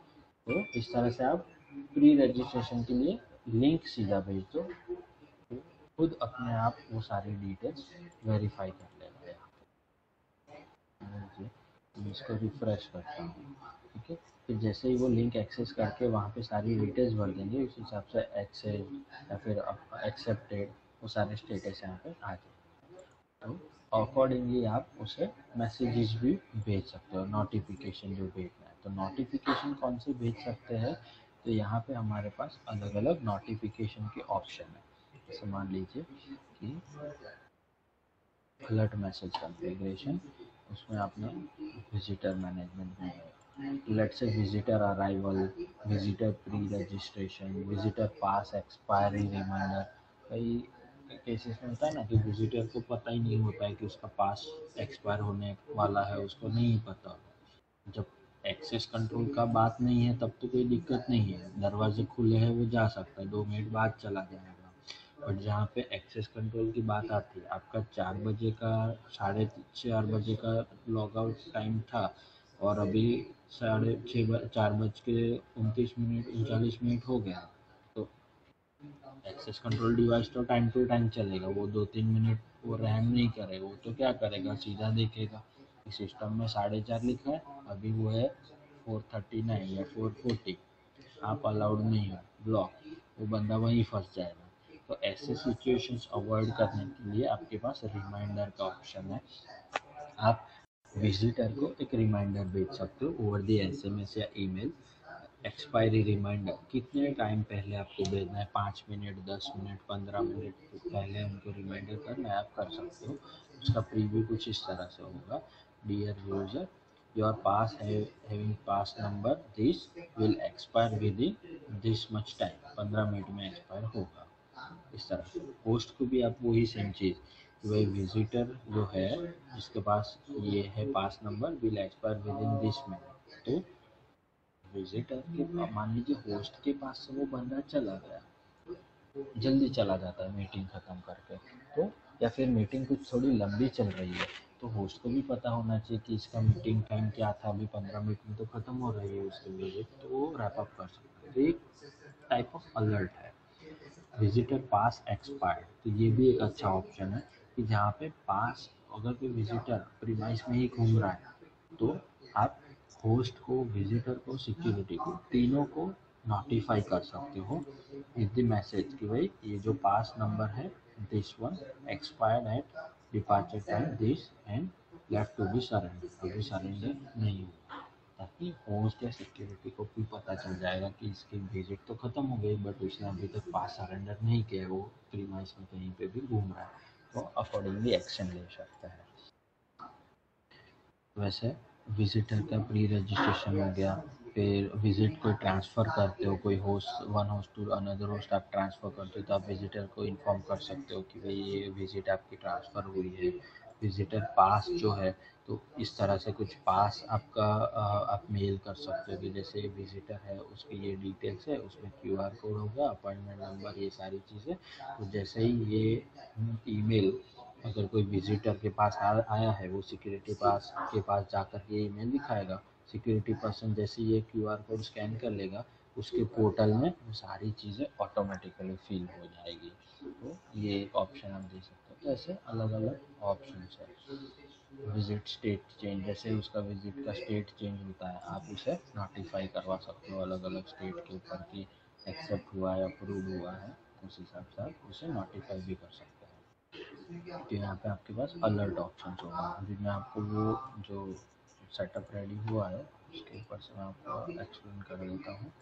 Speaker 4: तो इस तरह से आप प्री रजिस्ट्रेशन के लिए लिंक सीधा भेज दो, तो खुद अपने आप वो सारी डिटेल्स वेरीफाई कर लेगा। यहाँ मैं इसको रिफ्रेश करता हूँ। ठीक है, फिर जैसे ही वो लिंक एक्सेस करके वहाँ पे सारी डिटेल्स भर देंगे, उस हिसाब से एक्सेस या फिर एक्सेप्टेड वो सारे स्टेटस यहाँ पे आ जाएंगे। तो अकॉर्डिंगली आप उसे मैसेजेस भी भेज सकते हो, नोटिफिकेशन जो भेजना है। तो नोटिफिकेशन कौन से भेज सकते हैं? तो यहाँ पे हमारे पास अलग अलग नोटिफिकेशन के ऑप्शन है। जैसे मान लीजिए कि अलर्ट मैसेज कॉन्फ़िगरेशन, उसमें आपने विजिटर मैनेजमेंट में let's say visitor arrival, visitor pre registration, visitor pass expiry reminder. कई केसेस में होता है ना कि विजिटर को पता ही नहीं होता है कि उसका पास एक्सपायर होने वाला है, उसको नहीं पता होता। जब एक्सेस कंट्रोल का बात नहीं है तब तो कोई दिक्कत नहीं है, दरवाजे खुले हैं, वो जा सकता है, 2 मिनट बाद चला जाएगा। बट जहाँ पे एक्सेस कंट्रोल की बात आती है, आपका 4 बजे का 4:30 का लॉग आउट टाइम था, और अभी 4:29 39 हो गया, तो एक्सेस कंट्रोल डिवाइस तो टाइम टू टाइम चलेगा, वो 2-3 मिनट वो रैम नहीं करेगा। वो तो क्या करेगा, सीधा देखेगा सिस्टम में 4:30 लिखा है, अभी वो है 4:39 या 4:40, आप अलाउड नहीं हो, ब्लॉक, वो बंदा वहीं फंस जाएगा। तो ऐसे सिचुएशंस अवॉइड करने के लिए आपके पास रिमाइंडर का ऑप्शन है। आप विजिटर को एक रिमाइंडर भेज सकते हो ओवर द एसएमएस या ईमेल। एक्सपायरी रिमाइंडर कितने टाइम पहले आपको भेजना है, 5 मिनट, 10 मिनट, 15 मिनट पहले उनको रिमाइंडर करना है, आप कर सकते हो। उसका प्रीव्यू कुछ इस तरह से होगा। Dear user, your pass having pass number this will expire within this much time, 15 minute में एक्सपायर होगा। इस तरह से होस्ट को भी आप वही सेम चीज़ कि भाई विजिटर जो है जिसके पास ये है pass number will expire within this minute, तो विजिटर के मान लीजिए होस्ट के पास से वो बंदा चला गया, जल्दी चला जाता है मीटिंग ख़त्म करके, तो या फिर मीटिंग कुछ थोड़ी लंबी चल रही है तो होस्ट को भी पता होना चाहिए कि इसका मीटिंग टाइम क्या था, अभी 15 मिनट में तो ख़त्म हो रही है उसकी विजिट, तो वो रैप अप कर सकता है। तो एक टाइप ऑफ अलर्ट है विजिटर पास एक्सपायर्ड, तो ये भी एक अच्छा ऑप्शन है कि जहाँ पे पास अगर कोई विजिटर प्रीमाइस में ही घूम रहा है तो आप होस्ट को, विजिटर को, सिक्योरिटी को, तीनों को नोटिफाई कर सकते हो विद द मैसेज कि भाई ये जो पास नंबर है this one expired at departure time this and left to be surrender, अभी सरेंडर नहीं हुआ, ताकि होस्ट या सिक्योरिटी को भी पता चल जाएगा कि इसकी विजिट तो ख़त्म हो गई बट उसने अभी तक पास सरेंडर नहीं किया, वो प्रीमाइस में कहीं पे भी घूम रहा है, तो अकॉर्डिंगली एक्शन ले सकता है। वैसे विजिटर का प्री रजिस्ट्रेशन हो गया, फिर विजिट कोई ट्रांसफ़र करते हो, कोई host one host to another host आप ट्रांसफ़र करते हो तो आप विजिटर को इन्फॉर्म कर सकते हो कि भाई ये विजिट आपकी ट्रांसफ़र हुई है। विजिटर पास जो है तो इस तरह से कुछ पास आपका आप मेल कर सकते हो कि जैसे विजिटर है उसकी ये डिटेल्स है, उसमें क्यूआर कोड होगा, अपॉइंटमेंट नंबर, ये सारी चीज़ें, तो जैसे ही ये ईमेल अगर कोई विजिटर के पास आया है वो सिक्योरिटी पास के पास जाकर के ईमेल दिखाएगा, सिक्योरिटी पर्सन जैसे ये क्यूआर कोड स्कैन कर लेगा उसके पोर्टल में वो सारी चीज़ें ऑटोमेटिकली फिल हो जाएगी, तो ये एक ऑप्शन हम दे सकते हैं। तो ऐसे अलग अलग ऑप्शन है। विजिट स्टेट चेंज, जैसे उसका विजिट का स्टेट चेंज होता है आप उसे नोटिफाई करवा सकते हो अलग अलग स्टेट के ऊपर कि एक्सेप्ट हुआ है, अप्रूव हुआ है, उस हिसाब से आप उसे नोटिफाई भी कर सकते हैं। तो यहाँ पे आपके पास अलर्ट ऑप्शन होगा जिनमें आपको वो जो सेटअप रेडी हुआ है उसके ऊपर से मैं आपको एक्सप्लेन कर देता हूँ।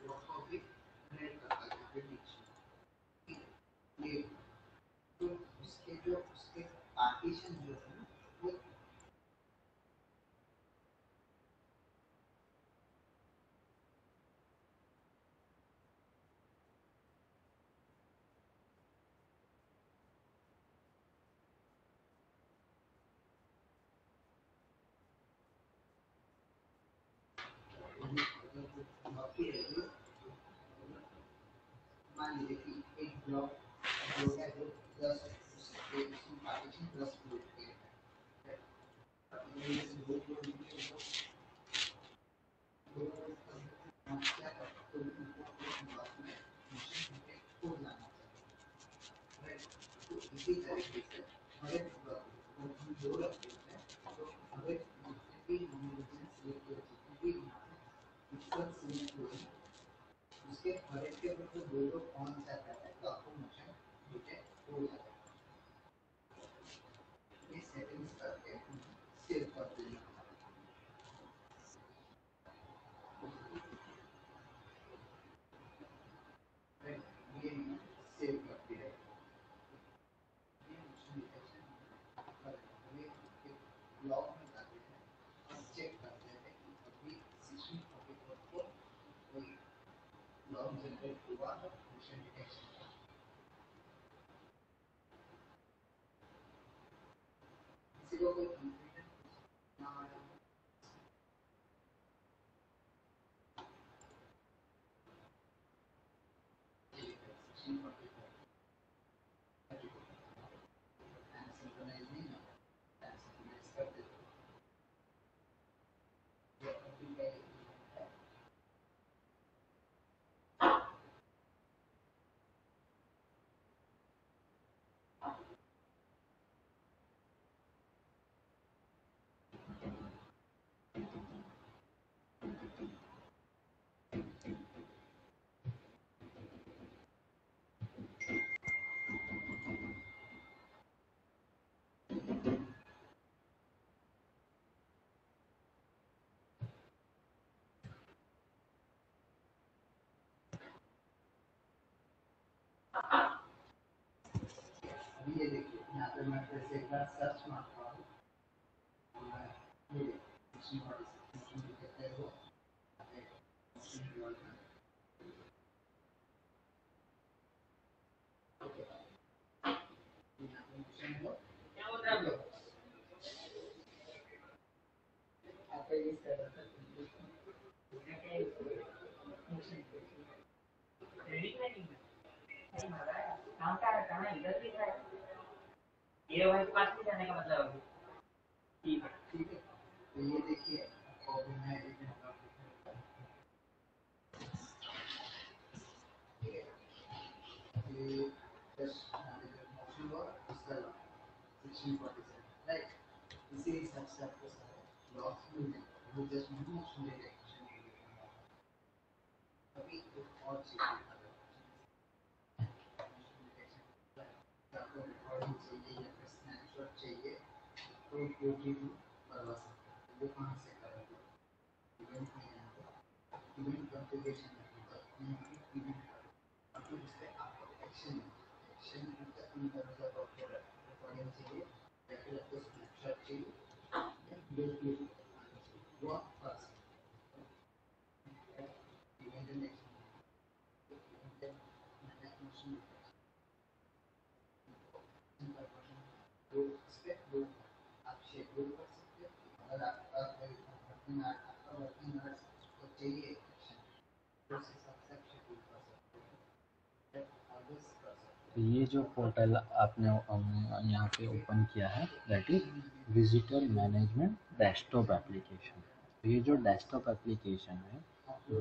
Speaker 3: ये देखिए यहाँ पे मैं फिर से एक बार सर्च मारता हूँ। ये वही पास में जाने का मतलब ठीक है तो ये देखिए और मैं ये जस्ट मोशन और उसका सेक्शन 47 राइट इसी हिसाब से आपको सारे लॉस मिल जाएंगे वो जस्ट मोशन ले लेंगे अभी एक और चीज आपको रिकॉर्डिंग चाहिए या फिर स्नैपशॉट चाहिए तो यूट्यूब करवा सकते हैं वो कहाँ से करेंगे इवेंट में यहाँ पे इवेंट कॉन्फ़िगरेशन में इवेंट आपको इस पे आपको एक्शन इन तरह का रिकॉर्डिंग चाहिए या फिर आपको स्नैपशॉट चाहिए यूट्यूब वो आप कर सकते हैं इवेंट में आप शेड्यूल कर सकते हैं अगर आपका आपका वर्किंग आवर्स को चाहिए तो उस हिसाब से आप शेड्यूल कर सकते हैं ऑलवेज कर सकते
Speaker 4: तो ये जो पोर्टल आपने यहाँ पे ओपन किया है that is visitor management desktop application. तो ये जो डेस्कटॉप एप्लीकेशन है वो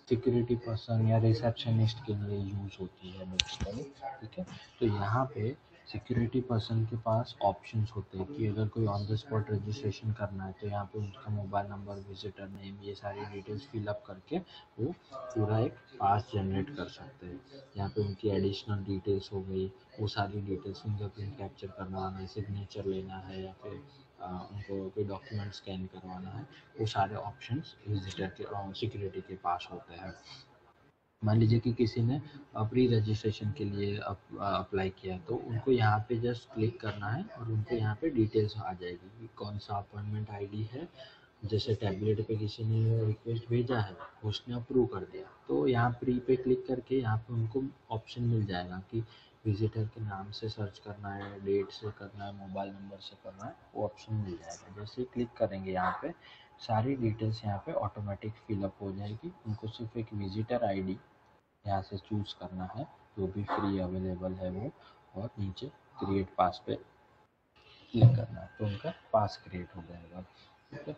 Speaker 4: सिक्योरिटी पर्सन या रिसेप्शनिस्ट के लिए यूज़ होती है बेसिकली, ठीक है। तो यहाँ पे सिक्योरिटी पर्सन के पास ऑप्शंस होते हैं कि अगर कोई ऑन द स्पॉट रजिस्ट्रेशन करना है तो यहाँ पे उनका मोबाइल नंबर, विजिटर नेम, ये सारी डिटेल्स फिलअप करके वो पूरा एक पास जनरेट कर सकते हैं। यहाँ पे उनकी एडिशनल डिटेल्स हो गई, वो सारी डिटेल्स, फिंगरप्रिंट कैप्चर करवाना है, सिग्नेचर लेना है या फिर उनको कोई डॉक्यूमेंट स्कैन करवाना है, वो सारे ऑप्शंस विजिटर के सिक्योरिटी के पास होते हैं। मान लीजिए कि किसी ने प्री रजिस्ट्रेशन के लिए अप्लाई किया तो उनको यहाँ पे जस्ट क्लिक करना है और उनको यहाँ पे डिटेल्स आ जाएगी कि कौन सा अपॉइंटमेंट आईडी है। जैसे टैबलेट पे किसी ने रिक्वेस्ट भेजा है, उसने अप्रूव कर दिया तो यहाँ प्री पे क्लिक करके यहाँ पे उनको ऑप्शन मिल जाएगा कि विजिटर के नाम से सर्च करना है, डेट से करना है, मोबाइल नंबर से करना है, वो ऑप्शन मिल जाएगा। जैसे ही क्लिक करेंगे यहाँ पे सारी डिटेल्स यहाँ पे ऑटोमेटिक फिलअप हो जाएगी। उनको सिर्फ एक विजिटर आईडी यहाँ से चूज़ करना है जो भी फ्री अवेलेबल है वो, और नीचे क्रिएट पास पे क्लिक करना है तो उनका पास क्रिएट हो जाएगा, ठीक है।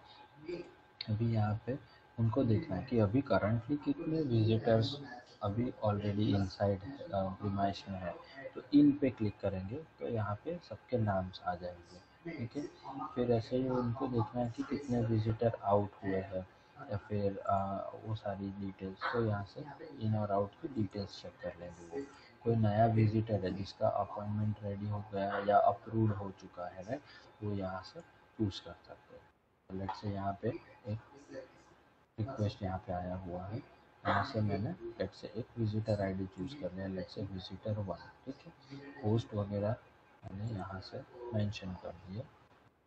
Speaker 4: अभी यहाँ पे उनको देखना है कि अभी करंटली कितने विजिटर्स अभी ऑलरेडी इनसाइड प्रीमाइस में है, तो इन पे क्लिक करेंगे तो यहाँ पे सबके नाम आ जाएंगे, ठीक है। फिर ऐसे ही उनको देखना है कि कितने विजिटर आउट हुए हैं या फिर वो सारी डिटेल्स, तो यहाँ से इन और आउट की डिटेल्स चेक कर लेंगे। वो कोई नया विजिटर है जिसका अपॉइंटमेंट रेडी हो गया है या अप्रूव हो चुका है राइट, वो यहाँ से चूज़ कर सकते हैं। तो लेट्स से यहाँ पे एक रिक्वेस्ट यहाँ पे आया हुआ है, यहाँ से मैंने लेट्स से एक विजिटर आईडी चूज़ कर लिया, लेट्स से विजिटर 1, ठीक है। होस्ट वगैरह मैंने यहाँ से मेंशन कर दिया,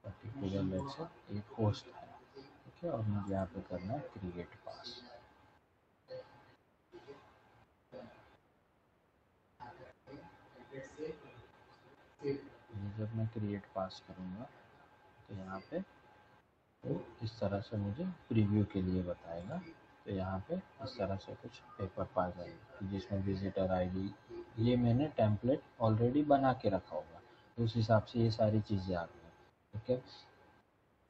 Speaker 4: पर्टिकुलर लेट्स से एक होस्ट है, ठीक है। और मुझे यहाँ पे करना है क्रिएट पास। ये जब मैं क्रिएट पास करूँगा तो यहाँ पे तो इस तरह से मुझे प्रीव्यू के लिए बताएगा। तो यहाँ पे इस तरह से कुछ पेपर पास आएगी जिसमें विजिटर आईडी, ये मैंने टेम्पलेट ऑलरेडी बना के रखा होगा तो उस हिसाब से ये सारी चीज़ें आ गई, ठीक है।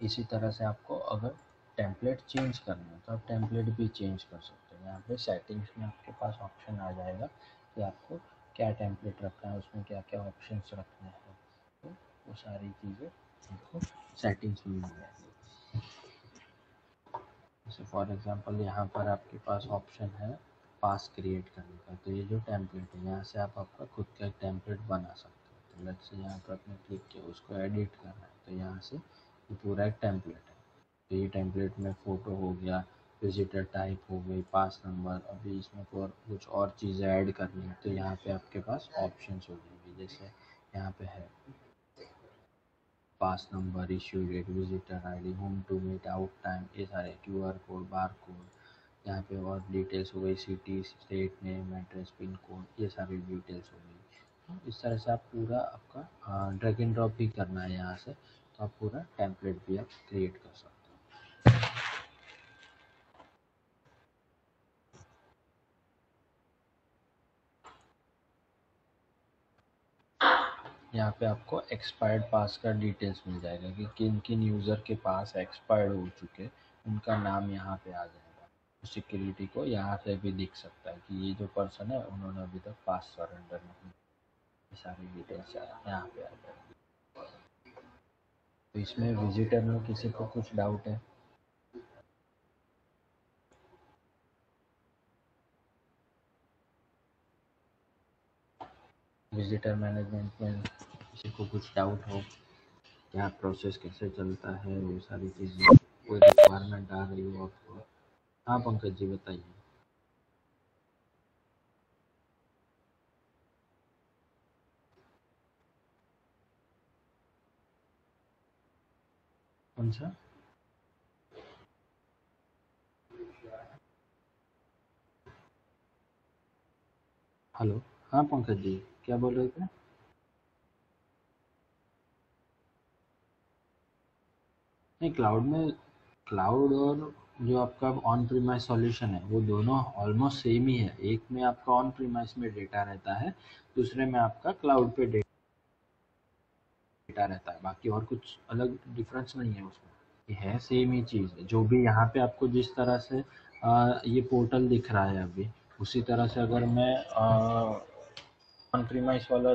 Speaker 4: इसी तरह से आपको अगर टेम्पलेट चेंज करना है तो आप टेम्पलेट भी चेंज कर सकते हैं। यहाँ पे सेटिंग्स में आपके पास ऑप्शन आ जाएगा कि आपको क्या टेम्पलेट रखना है, उसमें क्या क्या ऑप्शंस रखने हैं, तो वो सारी चीज़ें आपको सेटिंग्स में मिल जाएगी। जैसे फॉर एग्जांपल यहाँ पर आपके पास ऑप्शन है पास क्रिएट करने का, तो ये जो टेम्पलेट है यहाँ से आप आपका खुद का एक टेम्पलेट बना सकते हो। तो लेट्स से यहाँ पर आपने क्लिक किया, उसको एडिट करना है तो यहाँ से ये पूरा एक टेम्पलेट है। तो ये टेम्पलेट में फ़ोटो हो गया, विजिटर टाइप हो गई, पास नंबर, अभी इसमें कुछ और चीज़ें ऐड करनी है तो यहाँ पे आपके पास ऑप्शंस हो जाएंगे। जैसे यहाँ पे है pass number, issue date, visitor ID, whom to meet, out time, ये सारे क्यूआर कोड, बार कोड, यहाँ पे और डिटेल्स हो गई, city, state name, address, pin code, ये सारी डिटेल्स हो गई। इस तरह से आप पूरा आपका ड्रैग एंड ड्रॉप भी करना है यहाँ से, तो आप पूरा टेम्पलेट भी आप क्रिएट कर सकते हो। यहाँ पे आपको एक्सपायर्ड पास का डिटेल्स मिल जाएगा कि किन किन यूज़र के पास एक्सपायर्ड हो चुके, उनका नाम यहाँ पे आ जाएगा। सिक्योरिटी को यहाँ से भी दिख सकता है कि ये जो पर्सन है उन्होंने अभी तक पास सरेंडर नहीं, ये सारी डिटेल्स यहाँ पे आ जाएगी। तो इसमें विजिटर में किसी को कुछ डाउट है? विजिटर मैनेजमेंट में किसी को कुछ डाउट हो, क्या प्रोसेस कैसे चलता है, वो सारी चीज़ें, कोई रिक्वायरमेंट आ रही हो आपको? हाँ पंकज जी बताइए। कौन सा? हेलो, हाँ पंकज जी क्या बोल रहे थे? नहीं, क्लाउड और जो आपका ऑन प्रीमाइस सॉल्यूशन है वो दोनों ऑलमोस्ट सेम ही है। एक में आपका ऑन प्रीमाइस में डेटा रहता है, दूसरे में आपका क्लाउड पे डेटा रहता है, बाकी और कुछ अलग डिफरेंस नहीं है उसमें, ये है सेम ही चीज़ है। जो भी यहाँ पे आपको जिस तरह से ये पोर्टल दिख रहा है अभी, उसी तरह से अगर मैं ऑन प्रीमाइस वाला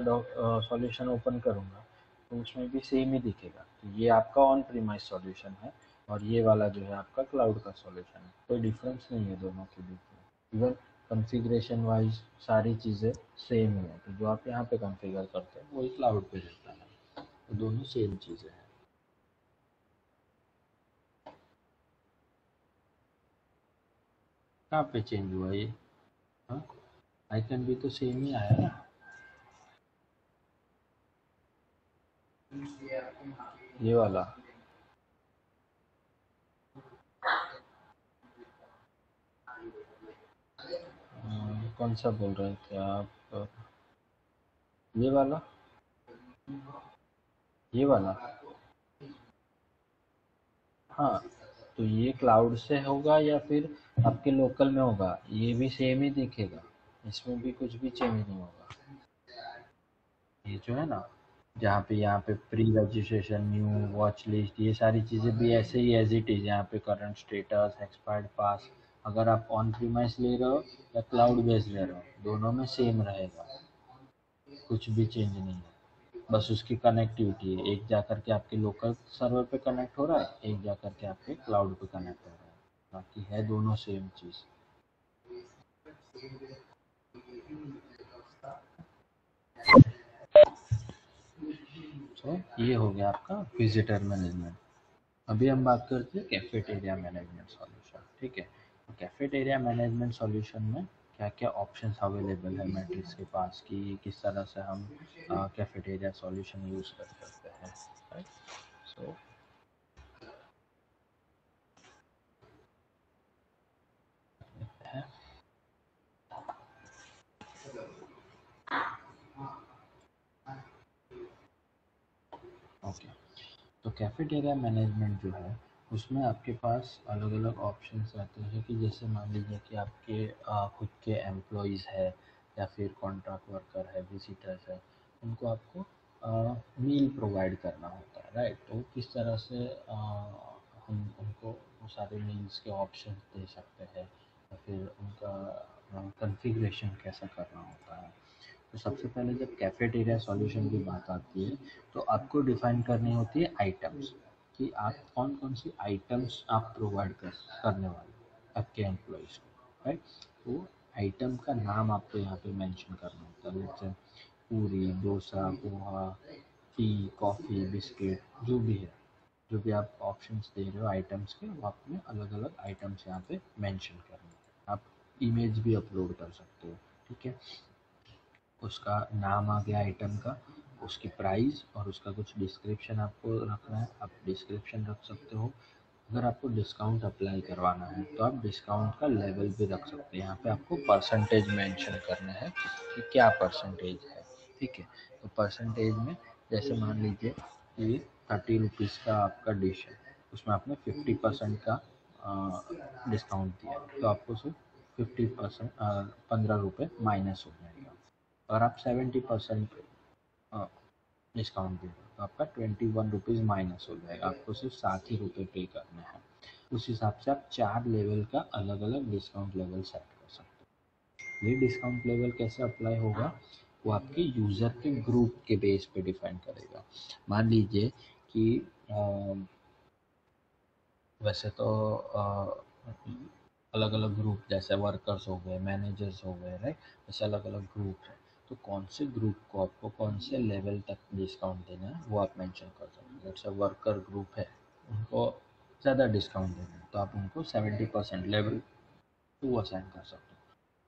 Speaker 4: सॉल्यूशन ओपन करूँगा तो उसमें भी सेम ही दिखेगा। तो ये आपका ऑन प्रीमाइस सॉल्यूशन है और ये वाला जो है आपका क्लाउड का सॉल्यूशन है, कोई डिफरेंस नहीं है दोनों के बीच में। इवन कॉन्फ़िगरेशन वाइज सारी चीज़ें सेम ही है, तो जो आप यहाँ पे कॉन्फ़िगर करते हैं वही क्लाउड पे रहता है, तो दोनों सेम चीज़ें हैं। कहाँ पे चेंज हुआ ये? हाँ, आइकन भी तो सेम ही आया ना, ये वाला। कौन सा बोल रहे थे आप? ये वाला, ये वाला। हाँ, तो ये क्लाउड से होगा या फिर आपके लोकल में होगा, ये भी सेम ही दिखेगा, इसमें भी कुछ भी चेंज नहीं होगा। ये जो है ना, जहाँ पे यहाँ पे pre registration, new, watch list, ये सारी चीज़ें भी ऐसे ही एज इट इज़। यहाँ पे करंट स्टेटस, एक्सपायर्ड पास, अगर आप ऑन प्रीमाइस ले रहे हो या क्लाउड बेस्ड ले रहे हो, दोनों में सेम रहेगा, कुछ भी चेंज नहीं है। बस उसकी कनेक्टिविटी है, एक जाकर के आपके लोकल सर्वर पे कनेक्ट हो रहा है, एक जाकर के आपके क्लाउड पे कनेक्ट हो रहा है, बाकी है दोनों सेम चीज़। तो ये हो गया आपका विजिटर मैनेजमेंट। अभी हम बात करते हैं कैफेटेरिया मैनेजमेंट सॉल्यूशन। ठीक है, तो कैफेटेरिया मैनेजमेंट सॉल्यूशन में क्या क्या ऑप्शंस अवेलेबल है मैट्रिक्स के पास, कि किस तरह से हम कैफेटेरिया सॉल्यूशन यूज़ कर सकते हैं, राइट? सो ओके, तो कैफेटेरिया मैनेजमेंट जो है उसमें आपके पास अलग अलग ऑप्शंस रहते हैं, कि जैसे मान लीजिए कि आपके खुद के एम्प्लॉयज़ है या फिर कॉन्ट्रैक्ट वर्कर है, विजिटर्स है, उनको आपको मील प्रोवाइड करना होता है, राइट? तो किस तरह से हम उनको वो सारे मील्स के ऑप्शन दे सकते हैं या फिर उनका कॉन्फ़िगरेशन कैसा करना होता है। तो सबसे पहले जब कैफेटेरिया सॉल्यूशन की बात आती है तो आपको डिफाइन करनी होती है आइटम्स, कि आप कौन कौन सी आइटम्स आप प्रोवाइड करने वाले आपके एम्प्लॉयज़ को, राइट? तो आइटम का नाम आपको यहाँ पे मेंशन करना होता है, जैसे पूरी, dosa, poha, T, coffee, biscuit, जो भी है, जो भी आप ऑप्शंस दे रहे हो आइटम्स के, वो आपने अलग अलग आइटम्स यहाँ पे मेंशन करने हैं। आप इमेज भी अपलोड कर सकते हो, ठीक है? उसका नाम आ गया आइटम का, उसकी प्राइस और उसका कुछ डिस्क्रिप्शन आपको रखना है, आप डिस्क्रिप्शन रख सकते हो। अगर आपको डिस्काउंट अप्लाई करवाना है तो आप डिस्काउंट का लेवल भी रख सकते हैं। यहाँ पे आपको परसेंटेज मेंशन करना है कि क्या परसेंटेज है, ठीक है। तो परसेंटेज में जैसे मान लीजिए कि 30 रुपीज़ का आपका डिश है, उसमें आपने 50% का डिस्काउंट दिया है, तो आपको सिर्फ 50% 15 रुपये माइनस हो जाएगा। और आप 70% डिस्काउंट दे दो तो आपका 21 रुपीज़ माइनस हो जाएगा, आपको सिर्फ 7 ही रुपये पे करना है। उस हिसाब से आप 4 लेवल का अलग अलग डिस्काउंट लेवल सेट कर सकते हो। ये डिस्काउंट लेवल कैसे अप्लाई होगा, वो आपके यूज़र के ग्रुप के बेस पे डिफाइन करेगा। मान लीजिए कि वैसे तो अलग अलग ग्रुप जैसे वर्कर्स हो गए, मैनेजर्स हो गए, राइट, वैसे अलग अलग ग्रुप है। तो कौन से ग्रुप को आपको कौन से लेवल तक डिस्काउंट देना है वो आप मेंशन कर सकते हैं। जैसे वर्कर ग्रुप है, उनको ज़्यादा डिस्काउंट देना है तो आप उनको 70% लेवल 2 असाइन कर सकते हो।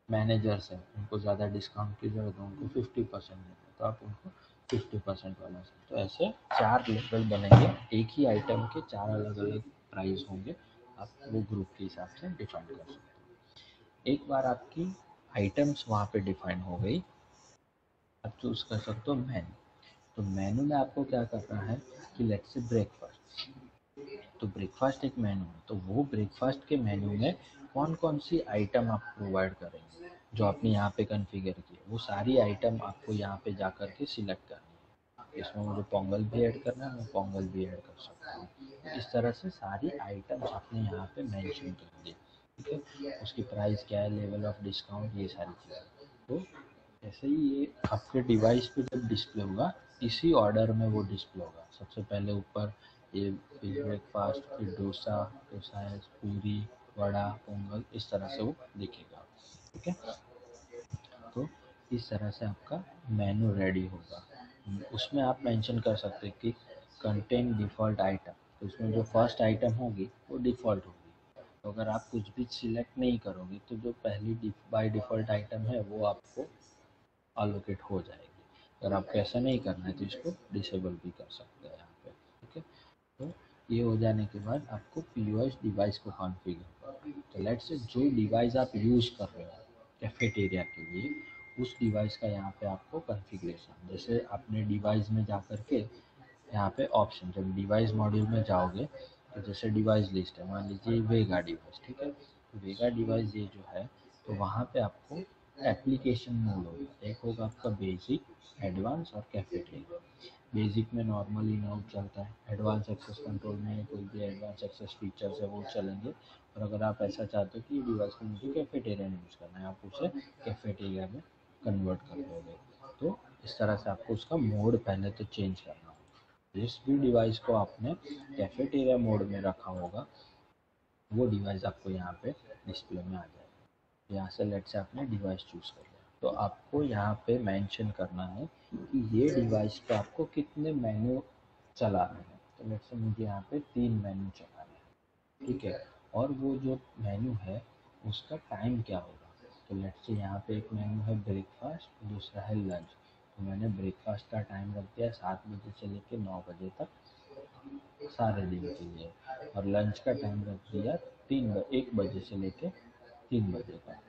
Speaker 4: मैनेजर्स हैं, उनको ज़्यादा डिस्काउंट की ज़रूरत है, उनको 50% देना है तो आप उनको 50% वाला असाइन। तो ऐसे 4 लेवल बनेंगे, एक ही आइटम के 4 अलग अलग प्राइस होंगे, आप वो ग्रुप के हिसाब से डिफाइन कर सकते हो। एक बार आपकी आइटम्स वहाँ पे डिफाइन हो गई, आप चूज कर सकते हो मेन्यू। तो मेन्यू में आपको क्या करना है कि लेट्स से ब्रेकफास्ट, तो ब्रेकफास्ट एक मेन्यू है, तो वो ब्रेकफास्ट के मेन्यू में कौन कौन सी आइटम आप प्रोवाइड करेंगे जो आपने यहाँ पे कॉन्फ़िगर की है, वो सारी आइटम आपको यहाँ पे जा कर के सिलेक्ट करनी है। इसमें मुझे पोंगल भी ऐड करना है, मैं पोंगल भी ऐड कर सकता हूँ। इस तरह से सारी आइटम्स आपने यहाँ पे मेंशन कर दी, ठीक है। उसकी प्राइस क्या है, लेवल ऑफ डिस्काउंट, ये सारी चीज़ें। तो ऐसे ही ये आपके डिवाइस पे जब डिस्प्ले होगा, इसी ऑर्डर में वो डिस्प्ले होगा। सबसे पहले ऊपर ये ब्रेकफास्ट, फिर डोसा, डोसा है, पूरी, वड़ा, पोंगल, इस तरह से वो दिखेगा, ठीक है। तो इस तरह से आपका मेनू रेडी होगा। उसमें आप मेंशन कर सकते हैं कि कंटेन डिफ़ॉल्ट आइटम, तो उसमें जो फर्स्ट आइटम होगी वो डिफ़ॉल्ट होगी। तो अगर आप कुछ भी सिलेक्ट नहीं करोगे तो जो पहली बाय डिफ़ॉल्ट आइटम है वो आपको अलोकेट हो जाएगी। अगर आपको ऐसा नहीं करना है तो इसको डिसेबल भी कर सकते हैं यहाँ पे, ठीक है। तो ये हो जाने के बाद आपको पीओएस डिवाइस को कॉन्फ़िगर करना है। तो लेट्स से जो डिवाइस आप यूज़ कर रहे हो कैफेटेरिया के लिए, उस डिवाइस का यहाँ पे आपको कॉन्फ़िगरेशन, जैसे आपने डिवाइस में जा कर के यहाँ पे ऑप्शन, जब डिवाइस मॉड्यूल में जाओगे तो जैसे डिवाइस लिस्ट है, मान लीजिए वेगा डिवाइस, ठीक है। तो वेगा डिवाइस ये जो है, तो वहाँ पे आपको एप्लीकेशन मोड होगा, एक होगा आपका बेसिक, एडवांस और कैफेटेरिया। बेसिक में नॉर्मल इन आउट चलता है, एडवांस एक्सेस कंट्रोल में कोई भी एडवांस एक्सेस फीचर्स है वो चलेंगे। और अगर आप ऐसा चाहते हो कि डिवाइस को मुझे कैफेटेरिया में यूज़ करना है, आप उसे कैफेटेरिया में कन्वर्ट कर दोगे। तो इस तरह से आपको उसका मोड पहले तो चेंज करना होगा। जिस भी डिवाइस को आपने कैफेटेरिया मोड में रखा होगा वो डिवाइस आपको यहाँ पे डिस्प्ले में आ जाएगा। यहाँ से लेट से आपने डिवाइस चूज़ कर लिया, तो आपको यहाँ पे मेंशन करना है कि ये डिवाइस पे आपको कितने मेन्यू चलाने हैं। तो लेट से मुझे यहाँ पे 3 मेन्यू चलाने हैं, ठीक है। और वो जो मेन्यू है उसका टाइम क्या होगा, तो लेट से यहाँ पे एक मेन्यू है ब्रेकफास्ट, दूसरा है लंच। तो मैंने ब्रेकफास्ट का टाइम रख दिया 7 बजे से लेकर 9 बजे तक सारे दिन के लिए, और लंच का टाइम रख दिया 1 बजे से लेके 3 बजे का।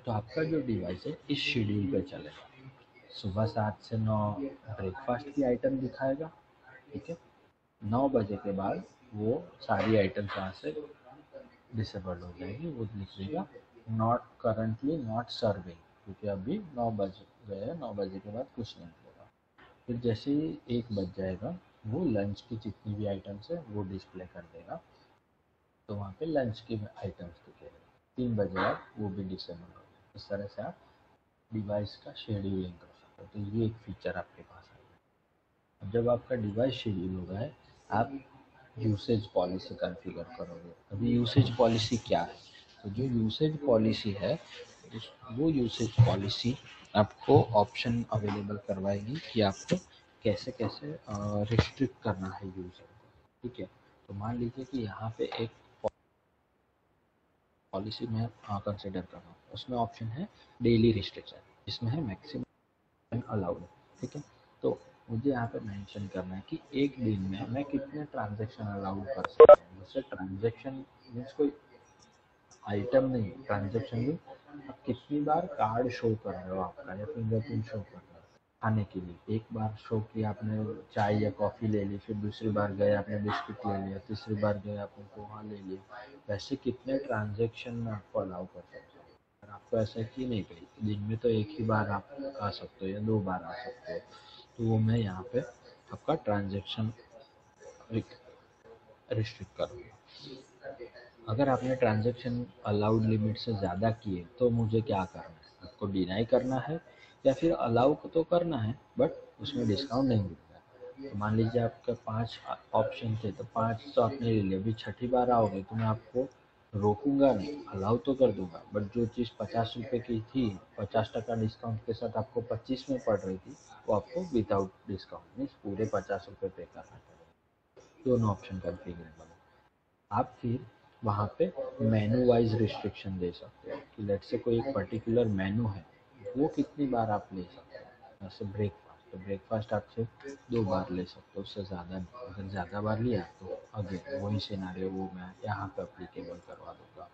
Speaker 4: तो आपका जो डिवाइस है इस शेड्यूल पे चलेगा, सुबह 7 से 9 ब्रेकफास्ट की आइटम दिखाएगा, ठीक है। 9 बजे के बाद वो सारी आइटम्स यहाँ से डिसेबल हो जाएगी, वो लिख देगा नॉट करंटली नॉट सर्विंग, क्योंकि अभी 9 बज गए हैं, 9 बजे के बाद कुछ नहीं होगा। फिर जैसे ही 1 बज जाएगा वो लंच की जितनी भी आइटम्स है वो डिस्प्ले कर देगा, तो वहाँ पे लंच के आइटम्स दिखेगा। 3 बजे बाद वो भी डिसेबल हो गया। इस तरह से आप डिवाइस का शेड्यूलिंग कर सकते हो। तो ये एक फीचर आपके पास है। अब जब आपका डिवाइस शेड्यूल होगा है, आप यूसेज पॉलिसी कॉन्फ़िगर करोगे। अभी यूसेज पॉलिसी क्या है, तो जो यूसेज पॉलिसी है वो यूसेज पॉलिसी आपको ऑप्शन अवेलेबल करवाएगी कि आपको कैसे कैसे रिस्ट्रिक्ट करना है यूज़र को, ठीक है। तो मान लीजिए कि यहाँ पे एक पॉलिसी में कंसिडर कर रहा हूँ, उसमें ऑप्शन है डेली रिस्ट्रिक्शन, इसमें है मैक्सिमम अलाउड, ठीक है। तो मुझे यहाँ पे मेंशन करना है कि एक दिन में मैं कितने ट्रांजैक्शन अलाउ कर सकता हूँ। जैसे ट्रांजैक्शन मीन्स कोई आइटम नहीं, ट्रांजैक्शन में आप कितनी बार कार्ड शो कर रहे हो आपका या फिंगरप्रिंट शो कर रहे हो खाने के लिए। एक बार शो किया आपने चाय या कॉफ़ी ले ली, फिर दूसरी बार गए आपने बिस्किट ले लिया, तीसरी बार गए आपने पोहा ले लिया। वैसे कितने ट्रांजैक्शन में आपको अलाउ कर सकते हो। अगर आपको ऐसा है कि नहीं भाई दिन में तो एक ही बार आप आ सकते हो या 2 बार आ सकते हो, तो वो मैं यहाँ पे आपका ट्रांजैक्शन रिस्ट्रिक्ट करूँगा। अगर आपने ट्रांजैक्शन अलाउड लिमिट से ज़्यादा किए तो मुझे क्या करना है, आपको डिनाई करना है या फिर अलाउ तो करना है बट उसमें डिस्काउंट नहीं मिलेगा। तो मान लीजिए आपके 5 ऑप्शन थे तो 5 तो आपने ले लिया, अभी छठी बार आओगे तो मैं आपको रोकूंगा नहीं, अलाउ तो कर दूंगा बट जो चीज़ 50 रुपये की थी 50% डिस्काउंट के साथ आपको 25 में पड़ रही थी वो आपको विदाउट डिस्काउंट मीन्स पूरे 50 रुपये पे करना पड़ेगा। दोनों ऑप्शन कन्फिगरेबल है। आप फिर वहाँ पे मेनू वाइज रिस्ट्रिक्शन दे सकते हो कि लेट से कोई एक पर्टिकुलर मेनू है वो कितनी बार आप ले सकते हो। जैसे ब्रेकफास्ट, तो ब्रेकफास्ट आपसे 2 बार ले सकते हो, उससे ज़्यादा नहीं। अगर ज़्यादा बार लिया तो अगेन वही सिनारियो वो मैं यहाँ पे अप्लीकेबल करवा दूँगा।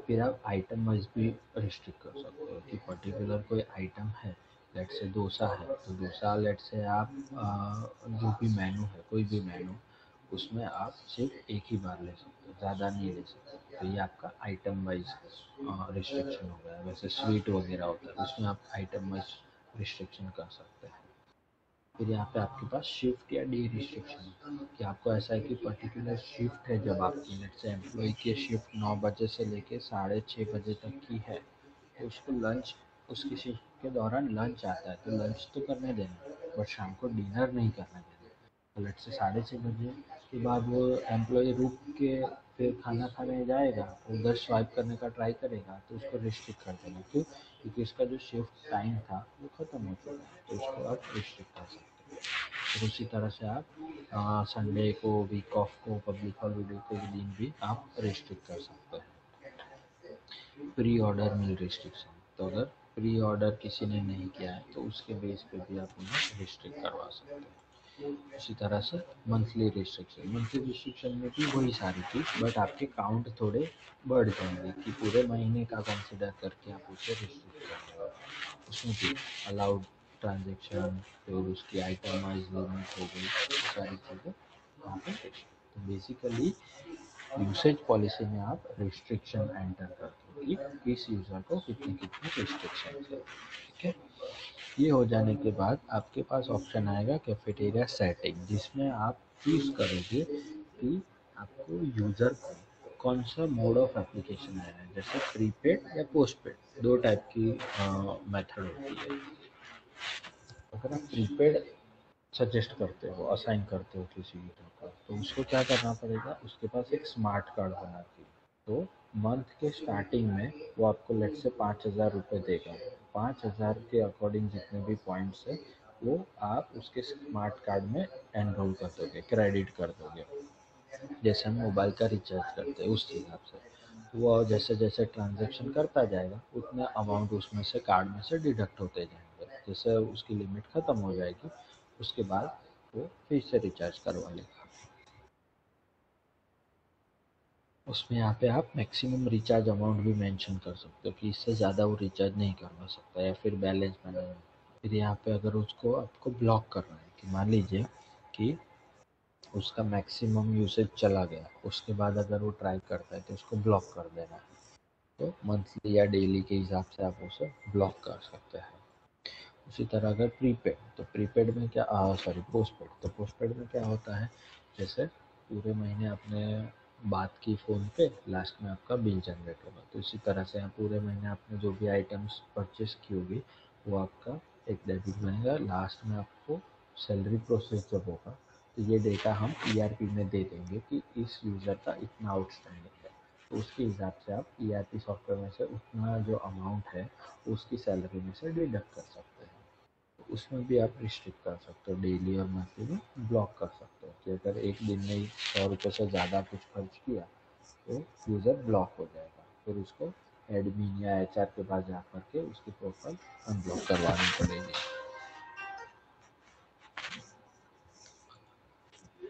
Speaker 4: फिर आप आइटम वाइज भी रिस्ट्रिक्ट कर सकते हो कि पर्टिकुलर कोई आइटम है, लेट से डोसा है तो डोसा लेट से आप जो भी मेनू है कोई भी मेनू उसमें आप सिर्फ एक ही बार ले सकते हो, ज़्यादा नहीं ले सकते। तो ये आपका आइटम वाइज रिस्ट्रिक्शन हो गया। वैसे स्वीट वगैरह होता है उसमें आप आइटम वाइज रिस्ट्रिक्शन कर सकते हैं। फिर यहाँ पे आपके पास शिफ्ट या डे रिस्ट्रिक्शन कि आपको ऐसा है कि पर्टिकुलर शिफ्ट है, जब आपकी लेट से एम्प्लॉय की शिफ्ट 9 बजे से लेके 6:30 बजे तक की है तो उसको लंच, उसकी शिफ्ट के दौरान लंच आता है तो लंच तो करने देना बट शाम को डिनर नहीं करने देना। तो लेट से 6:30 बजे के बाद वो एम्प्लॉय रुक के फिर खाना खाने जाएगा, उधर स्वाइप करने का ट्राई करेगा तो उसको रिस्ट्रिक्ट कर देना। क्यों? क्योंकि उसका जो शिफ्ट टाइम था वो ख़त्म हो चुका है तो उसको आप रिस्ट्रिक्ट कर सकते हो। फिर उसी तरह से आप संडे को, वीक ऑफ को, पब्लिक हॉलीडे के दिन भी आप रिस्ट्रिक्ट कर सकते हैं। प्री ऑर्डर मील रिस्ट्रिक्शन, तो अगर प्री ऑर्डर किसी ने नहीं किया है तो उसके बेस पे भी आप उन्हें रिस्ट्रिक्ट करवा सकते हैं। उसी तरह से मंथली रिस्ट्रिक्शन में भी वही सारी चीज़ बट आपके काउंट थोड़े बढ़ जाएंगे कि पूरे महीने का कंसिडर करके आप उसे रिस्ट्रिक्ट कर रहे हो। उसमें भी अलाउड ट्रांजेक्शन, फिर उसकी आइटम वाइज लिमिट हो गई, सारी चीज़ें वहाँ पे। तो बेसिकली यूसेज पॉलिसी में आप रिस्ट्रिक्शन एंटर करते हो कि किस यूज़र को कितने कितने रिस्ट्रिक्शन है। ठीक है, ये हो जाने के बाद आपके पास ऑप्शन आएगा कैफेटेरिया सेटिंग, जिसमें आप चूज़ करोगे कि आपको यूज़र को कौन सा मोड ऑफ एप्लीकेशन लेना है। जैसे प्रीपेड या पोस्टपेड, 2 टाइप की मेथड होती है। अगर आप प्रीपेड सजेस्ट करते हो, असाइन करते हो किसी यूज़र को तो उसको क्या करना पड़ेगा, उसके पास एक स्मार्ट कार्ड होना चाहिए। तो मंथ के स्टार्टिंग में वो आपको लेट से 5,000 रुपये देगा। 5,000 के अकॉर्डिंग जितने भी पॉइंट्स है वो आप उसके स्मार्ट कार्ड में एनरोल कर दोगे, क्रेडिट कर दोगे। जैसे हम मोबाइल का रिचार्ज करते हैं उस हिसाब से। तो वो जैसे जैसे ट्रांजैक्शन करता जाएगा उतने अमाउंट उसमें से कार्ड में से डिडक्ट होते जाएंगे। जैसे उसकी लिमिट ख़त्म हो जाएगी उसके बाद वो फिर से रिचार्ज करवा लेगा। उसमें यहाँ पे आप मैक्सिमम रिचार्ज अमाउंट भी मेंशन कर सकते हो कि इससे ज़्यादा वो रिचार्ज नहीं करवा सकता या फिर बैलेंस बनाना। फिर यहाँ पे अगर उसको आपको ब्लॉक करना है कि मान लीजिए कि उसका मैक्सिमम यूसेज चला गया, उसके बाद अगर वो ट्राई करता है तो उसको ब्लॉक कर देना है। तो मंथली या डेली के हिसाब से आप उसे ब्लॉक कर सकते हैं। उसी तरह अगर प्रीपेड, तो प्रीपेड में क्या पोस्टपेड, तो पोस्टपेड में क्या होता है, जैसे पूरे महीने आपने बात की फ़ोन पे, लास्ट में आपका बिल जनरेट होगा। तो इसी तरह से आप पूरे महीने आपने जो भी आइटम्स परचेस की होगी वो आपका एक डेबिट बनेगा। लास्ट में आपको सैलरी प्रोसेस जब होगा तो ये डेटा हम ईआरपी में दे देंगे कि इस यूज़र का इतना आउटस्टैंडिंग है। तो उसके हिसाब से आप ईआरपी सॉफ्टवेयर में से उतना जो अमाउंट है उसकी सैलरी में से डिडक्ट कर सकते हैं। तो उसमें भी आप रिस्ट्रिक्ट कर सकते हो, डेली और मंथली में ब्लॉक कर सकते हो कि अगर एक दिन में ही 100 रुपये से ज़्यादा कुछ खर्च किया तो यूज़र ब्लॉक हो जाएगा। फिर उसको एडमिन या एचआर के पास जा करके उसकी प्रोफाइल अनब्लॉक करवानी पड़ेगी।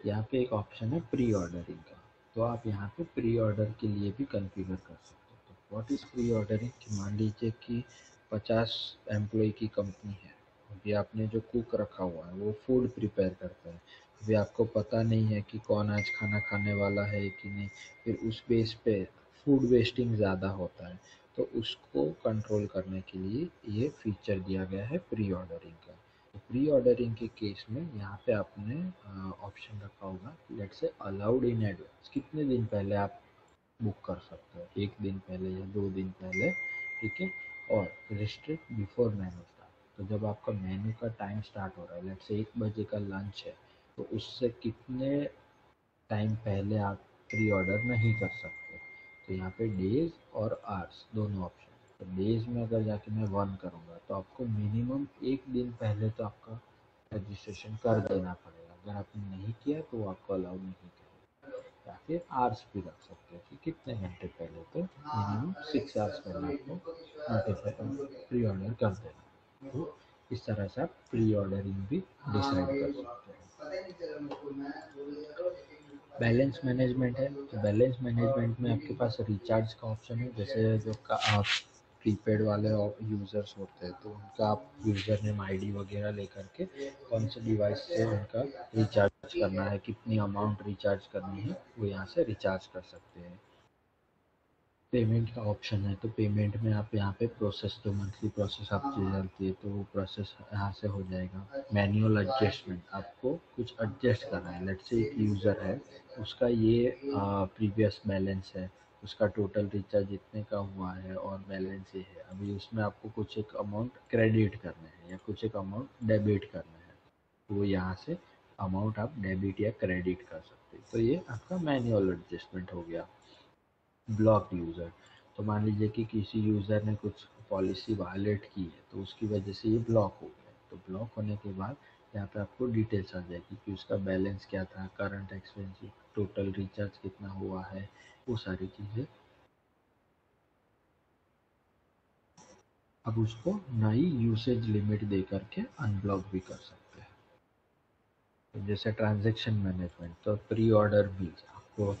Speaker 4: यहाँ पे एक ऑप्शन है प्री ऑर्डरिंग का, तो आप यहाँ पे प्री ऑर्डर के लिए भी कॉन्फ़िगर कर सकते हो। तो व्हाट इज़ प्री ऑर्डरिंग, कि मान लीजिए कि 50 एम्प्लॉय की कंपनी है, अभी आपने जो कुक रखा हुआ है वो फूड प्रिपेयर करता है, अभी आपको पता नहीं है कि कौन आज खाना खाने वाला है कि नहीं, फिर उस बेस पे फूड वेस्टिंग ज़्यादा होता है, तो उसको कंट्रोल करने के लिए ये फीचर दिया गया है प्री ऑर्डरिंग का। तो प्री ऑर्डरिंग के केस में यहाँ पे आपने ऑप्शन रखा होगा, लेट से अलाउड इन एडवांस, कितने दिन पहले आप बुक कर सकते हो, 1 दिन पहले या 2 दिन पहले, ठीक है। और रिस्ट्रिक्ट बिफोर मेन्यू स्टार्ट, तो जब आपका मेन्यू का टाइम स्टार्ट हो रहा है, लेट से 1 बजे का लंच है, तो उससे कितने टाइम पहले आप प्री ऑर्डर नहीं कर सकते। तो यहाँ पे डेज और आवर्स दोनों ऑप्शन, तो डेज में अगर जाके मैं 1 करूँगा तो आपको मिनिमम 1 दिन पहले तो आपका रजिस्ट्रेशन कर देना पड़ेगा, अगर आपने नहीं किया तो वो आपको अलाउ नहीं करेगा। या फिर आवर्स भी रख सकते हो कि कितने घंटे पहले, तो मिनिमम 6 आवर्स पहले आपको नोटिफाई प्री ऑर्डर कर देना। तो इस तरह से आप प्री ऑर्डरिंग भी डिसाइड कर सकते हो। बैलेंस मैनेजमेंट है, तो बैलेंस मैनेजमेंट में आपके पास रिचार्ज का ऑप्शन है, जैसे जो आप प्रीपेड वाले यूज़र्स होते हैं तो उनका आप यूज़र नेम आईडी वगैरह लेकर के कौन से डिवाइस से उनका रिचार्ज करना है, कितनी अमाउंट रिचार्ज करनी है, वो यहाँ से रिचार्ज कर सकते हैं। पेमेंट का ऑप्शन है, तो पेमेंट में आप यहाँ पे प्रोसेस, जो मंथली प्रोसेस आपकी चलती है तो वो प्रोसेस यहाँ से हो जाएगा। मैनुअल एडजस्टमेंट, आपको कुछ एडजस्ट करना है, लेट्स से एक यूज़र है, उसका ये प्रीवियस बैलेंस है, उसका टोटल रिचार्ज इतने का हुआ है और बैलेंस ये है, अभी उसमें आपको कुछ एक अमाउंट क्रेडिट करना है या कुछ एक अमाउंट डेबिट करना है, तो वो यहाँ से अमाउंट आप डेबिट या क्रेडिट कर सकते हैं। तो ये आपका मैनुअल एडजस्टमेंट हो गया। ब्लॉक यूज़र, तो मान लीजिए कि किसी यूज़र ने कुछ पॉलिसी वायलेट की है तो उसकी वजह से ये ब्लॉक हो गया, तो ब्लॉक होने के बाद यहाँ पे आपको डिटेल्स आ जाएगी कि उसका बैलेंस क्या था, करंट एक्सपेंस, टोटल रिचार्ज कितना हुआ है, वो सारी चीज़ें। अब उसको नई यूसेज लिमिट दे करके अनब्लॉक भी कर सकते हैं। तो जैसे ट्रांजैक्शन मैनेजमेंट, तो प्री ऑर्डर बिल आपको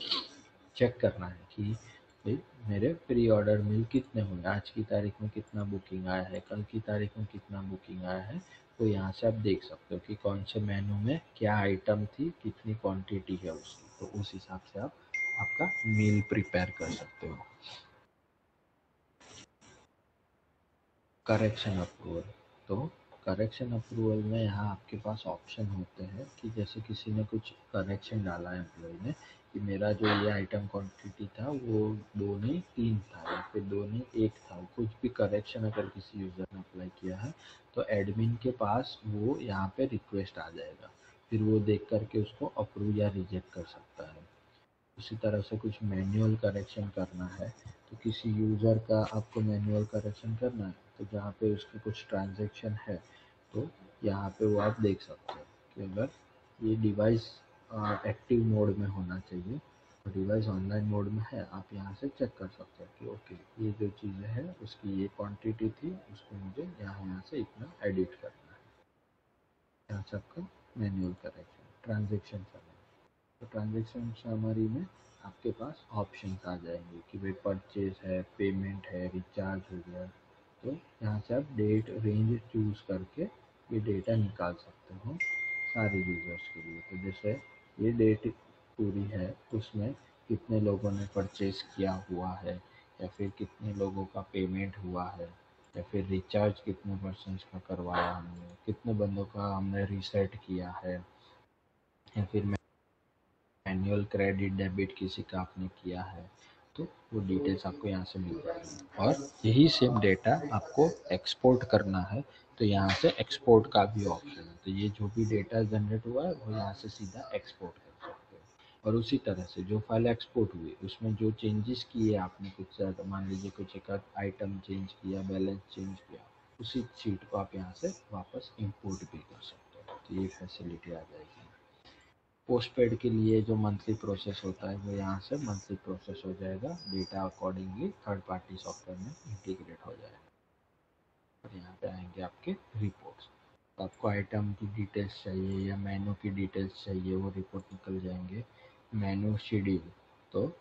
Speaker 4: चेक करना है कि भाई मेरे प्री ऑर्डर मिल कितने हुए, आज की तारीख में कितना बुकिंग आया है, कल की तारीख में कितना बुकिंग आया है, तो यहाँ से आप देख सकते हो कि कौन से मेनू में क्या आइटम थी, कितनी क्वांटिटी है उसकी, तो उस हिसाब से आप आपका मील प्रिपेयर कर सकते हो। करेक्शन अप्रूवल, तो करेक्शन अप्रूवल में यहाँ आपके पास ऑप्शन होते हैं कि जैसे किसी ने कुछ करेक्शन डाला है एम्प्लॉय ने कि मेरा जो ये आइटम क्वांटिटी था वो 2 नहीं 3 था या फिर 2 नहीं 1 था, कुछ भी करेक्शन अगर किसी यूज़र ने अप्लाई किया है तो एडमिन के पास वो यहाँ पे रिक्वेस्ट आ जाएगा, फिर वो देख करके उसको अप्रूव या रिजेक्ट कर सकता है। उसी तरह से कुछ मैनुअल करेक्शन करना है, तो किसी यूज़र का आपको मैनुअल करेक्शन करना है तो जहाँ पे उसके कुछ ट्रांजैक्शन है तो यहाँ पे वो आप देख सकते हो कि अगर ये डिवाइस एक्टिव मोड में होना चाहिए, तो डिवाइस ऑनलाइन मोड में है, आप यहाँ से चेक कर सकते हो कि ओके ये जो चीज़ें हैं उसकी ये क्वांटिटी थी, उसको मुझे यहाँ से इतना एडिट करना है। यहाँ से आपका मैनुअल करेक्शन ट्रांजेक्शन समरी, तो ट्रांजेक्शन समरी में आपके पास ऑप्शंस आ जाएंगे कि भाई परचेज है, पेमेंट है, रिचार्ज हो गया, तो यहाँ से आप डेट रेंज चूज़ करके ये डेटा निकाल सकते हो सारे यूज़र्स के लिए। तो जैसे ये डेट पूरी है उसमें कितने लोगों ने परचेज किया हुआ है, या फिर कितने लोगों का पेमेंट हुआ है, या फिर रिचार्ज कितने परसेंट का करवाया हमने, कितने बंदों का हमने रीसेट किया है, या फिर मैनुअल क्रेडिट डेबिट किसी का आपने किया है, तो वो डिटेल्स आपको यहाँ से मिल जाएगी। और यही सेम डेटा आपको एक्सपोर्ट करना है तो यहाँ से एक्सपोर्ट का भी ऑप्शन है, तो ये जो भी डेटा जनरेट हुआ है वो यहाँ से सीधा एक्सपोर्ट कर सकते हो। और उसी तरह से जो फाइल एक्सपोर्ट हुई उसमें जो चेंजेस किए आपने, कुछ मान लीजिए कुछ एक आइटम चेंज किया, बैलेंस चेंज किया, उसी शीट को आप यहाँ से वापस इंपोर्ट भी कर सकते हो, तो ये फैसिलिटी आ जाएगी। पोस्ट पेड के लिए जो मंथली प्रोसेस होता है वो यहाँ से मंथली प्रोसेस हो जाएगा, data accordingly third party software में इंटीग्रेट हो जाएगा, और यहाँ पे आएंगे आपके रिपोर्ट्स। तो आपको आइटम की डिटेल्स चाहिए या मेनू की डिटेल्स चाहिए, वो रिपोर्ट निकल जाएंगे। मेनू शेड्यूल, तो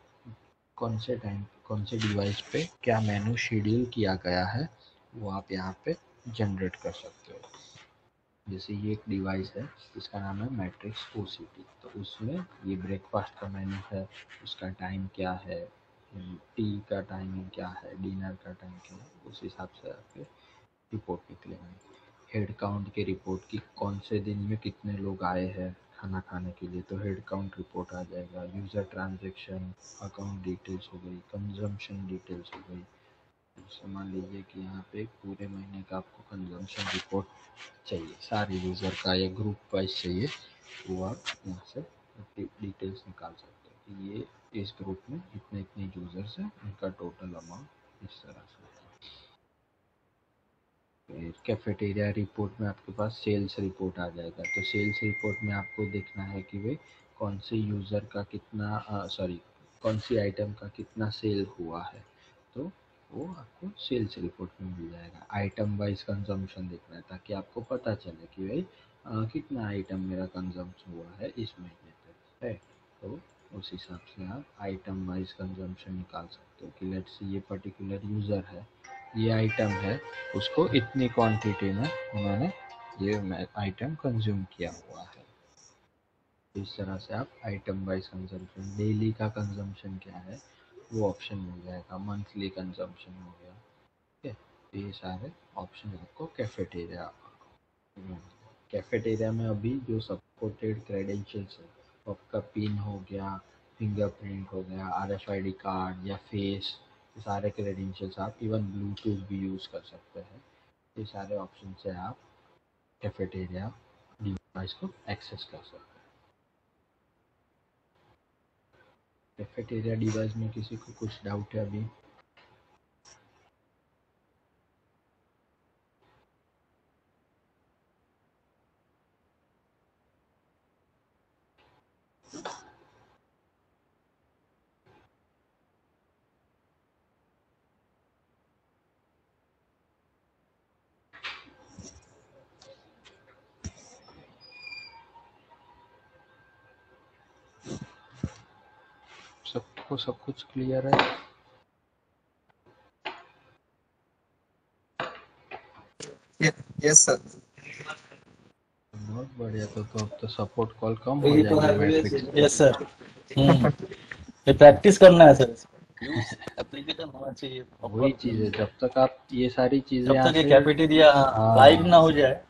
Speaker 4: कौन से टाइम कौन से डिवाइस पे क्या मेनू शेड्यूल किया गया है वो आप यहाँ पे जनरेट कर सकते हो। जैसे ये एक डिवाइस है, इसका नाम है मैट्रिक्स OCT, तो उसमें ये ब्रेकफास्ट का मेनू है, उसका टाइम क्या है, टी का टाइमिंग क्या है, डिनर का टाइम क्या है, उस हिसाब से आपके रिपोर्ट निकलेंगे। हेड काउंट की रिपोर्ट की कौन से दिन में कितने लोग आए हैं खाना खाने के लिए, तो हेड काउंट रिपोर्ट आ जाएगा। यूज़र ट्रांजैक्शन अकाउंट डिटेल्स हो गई, कंजम्पशन डिटेल्स हो गई। जैसे मान लीजिए कि यहाँ पे पूरे महीने का आपको कंजम्पशन रिपोर्ट चाहिए, सारे यूज़र का या ग्रुप वाइज चाहिए, वो आप यहाँ से डिटेल्स निकाल सकते हो कि ये इस ग्रुप में इतने इतने यूज़र्स हैं, उनका टोटल अमाउंट इस तरह से। कैफेटेरिया रिपोर्ट में आपके पास सेल्स रिपोर्ट आ जाएगा, तो सेल्स रिपोर्ट में आपको देखना है कि भाई कौन से यूज़र का कितना कौन सी आइटम का कितना सेल हुआ है, तो वो आपको सेल्स रिपोर्ट में मिल जाएगा। आइटम वाइज कंजम्पशन देखना है ताकि आपको पता चले कि भाई कितना आइटम मेरा कंजम्पशन हुआ है इस महीने पे, है। तो उस हिसाब से आप आइटम वाइज कंजम्पशन निकाल सकते हो कि लेट्स से ये पर्टिकुलर यूज़र है, ये आइटम है, उसको इतनी क्वांटिटी में उन्होंने ये आइटम कंज्यूम किया हुआ है। इस तरह से आप आइटम वाइज कंजम्पशन, डेली का कंजम्पशन क्या है वो ऑप्शन मिल जाएगा, मंथली कंजम्पशन हो गया, ठीक है। तो ये सारे ऑप्शन आपको कैफेटेरिया में अभी जो सपोर्टेड क्रेडेंशियल्स है, तो आपका पिन हो गया, फिंगरप्रिंट हो गया, RFID कार्ड या फेस, ये सारे क्रेडेंशियल्स आप इवन ब्लूटूथ भी यूज़ कर सकते हैं। ये सारे ऑप्शन से आप कैफेटेरिया डिवाइस को एक्सेस कर सकते हैं। कैफेटेरिया डिवाइस में किसी को कुछ डाउट है अभी? सबको सब कुछ क्लियर है?
Speaker 2: Yes sir.
Speaker 4: बहुत बढ़िया, तो अब तो सपोर्ट कॉल कम हो जाएंगे मैट्रिक्स।
Speaker 2: Yes sir. ये प्रैक्टिस करना है सर, यूज एप्लीकेशन होना चाहिए
Speaker 4: वही
Speaker 2: प्रॉपर।
Speaker 4: चीज़ है, जब तक आप ये सारी चीज़ें
Speaker 2: जब
Speaker 4: यहाँ
Speaker 2: तक ये
Speaker 4: से
Speaker 2: कैफेटेरिया लाइव ना हो जाए।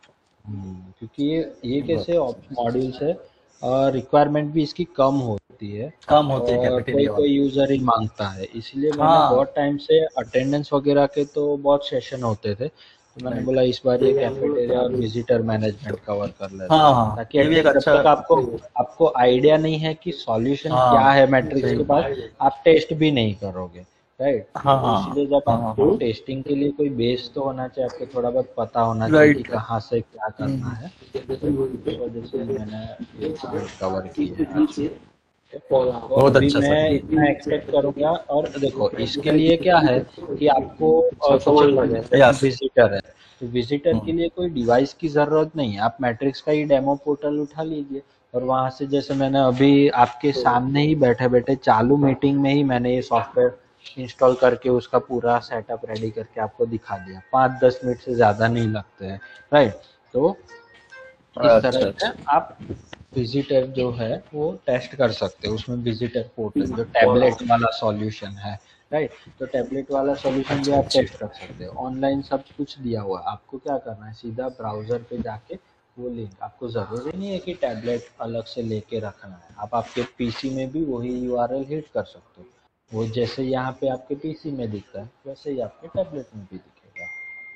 Speaker 4: क्योंकि ये कैसे मॉड्यूल्स है और रिक्वायरमेंट भी इसकी कम होती है
Speaker 2: काम होते हैं
Speaker 4: और कोई
Speaker 2: कैफेटेरिया
Speaker 4: कोई
Speaker 2: वाले।
Speaker 4: यूज़र ही मांगता है, इसलिए मैंने
Speaker 2: हाँ
Speaker 4: बहुत टाइम से अटेंडेंस वगैरह के तो बहुत सेशन होते थे, तो मैंने बोला इस बार ये कैफेटेरिया और विजिटर मैनेजमेंट कवर कर लेते
Speaker 2: हाँ
Speaker 4: हैं,
Speaker 2: हाँ,
Speaker 4: ताकि
Speaker 2: ये भी एक
Speaker 4: एटलीस्ट जब
Speaker 2: अच्छा।
Speaker 4: तक आपको आपको आइडिया नहीं है कि सॉल्यूशन क्या
Speaker 2: हाँ
Speaker 4: है मैट्रिक्स
Speaker 2: सही
Speaker 4: के पास, आप टेस्ट भी नहीं करोगे, राइट।
Speaker 2: हाँ
Speaker 4: तो
Speaker 2: हाँ
Speaker 4: इसलिए जब
Speaker 2: हाँ
Speaker 4: आपको
Speaker 2: हाँ
Speaker 4: टेस्टिंग के लिए कोई बेस तो होना चाहिए, आपको थोड़ा बहुत पता होना चाहिए कि
Speaker 2: राइट।
Speaker 4: कहाँ से क्या करना है, तो उस वजह से मैंने ये पॉइंट कवर किए हैं आज। तो
Speaker 2: बहुत
Speaker 4: अभी
Speaker 2: अच्छा
Speaker 4: मैं
Speaker 2: सर।
Speaker 4: इतना एक्सपेक्ट करूंगा, और देखो इसके लिए क्या है कि आपको सपोज जैसे
Speaker 2: यस।
Speaker 4: विजिटर है, तो विजिटर के लिए कोई डिवाइस की ज़रूरत नहीं है, आप मैट्रिक्स का ही डेमो पोर्टल उठा लीजिए और वहाँ से, जैसे मैंने अभी आपके सामने ही बैठे बैठे चालू मीटिंग में ही मैंने ये सॉफ्टवेयर इंस्टॉल करके उसका पूरा सेटअप रेडी करके आपको दिखा दिया, 5-10 मिनट से ज़्यादा नहीं लगते हैं, राइट। तो इस तरह
Speaker 2: अच्छा
Speaker 4: से
Speaker 2: अच्छा।
Speaker 4: आप विजिटर जो है वो टेस्ट कर सकते हो, उसमें विजिटर पोर्टल जो टैबलेट वाला सॉल्यूशन है, राइट। तो टैबलेट वाला सॉल्यूशन भी
Speaker 2: अच्छा
Speaker 4: आप
Speaker 2: अच्छा।
Speaker 4: टेस्ट कर सकते हो, ऑनलाइन सब कुछ दिया हुआ है, आपको क्या करना है, सीधा ब्राउजर पे जाके वो लिंक, आपको ज़रूरी नहीं है कि टैबलेट अलग से लेके रखना है, आप आपके पीसी में भी वही URL हिट कर सकते हो, वो जैसे यहाँ पे आपके पीसी में दिखता है वैसे ही आपके टैबलेट में भी दिखेगा,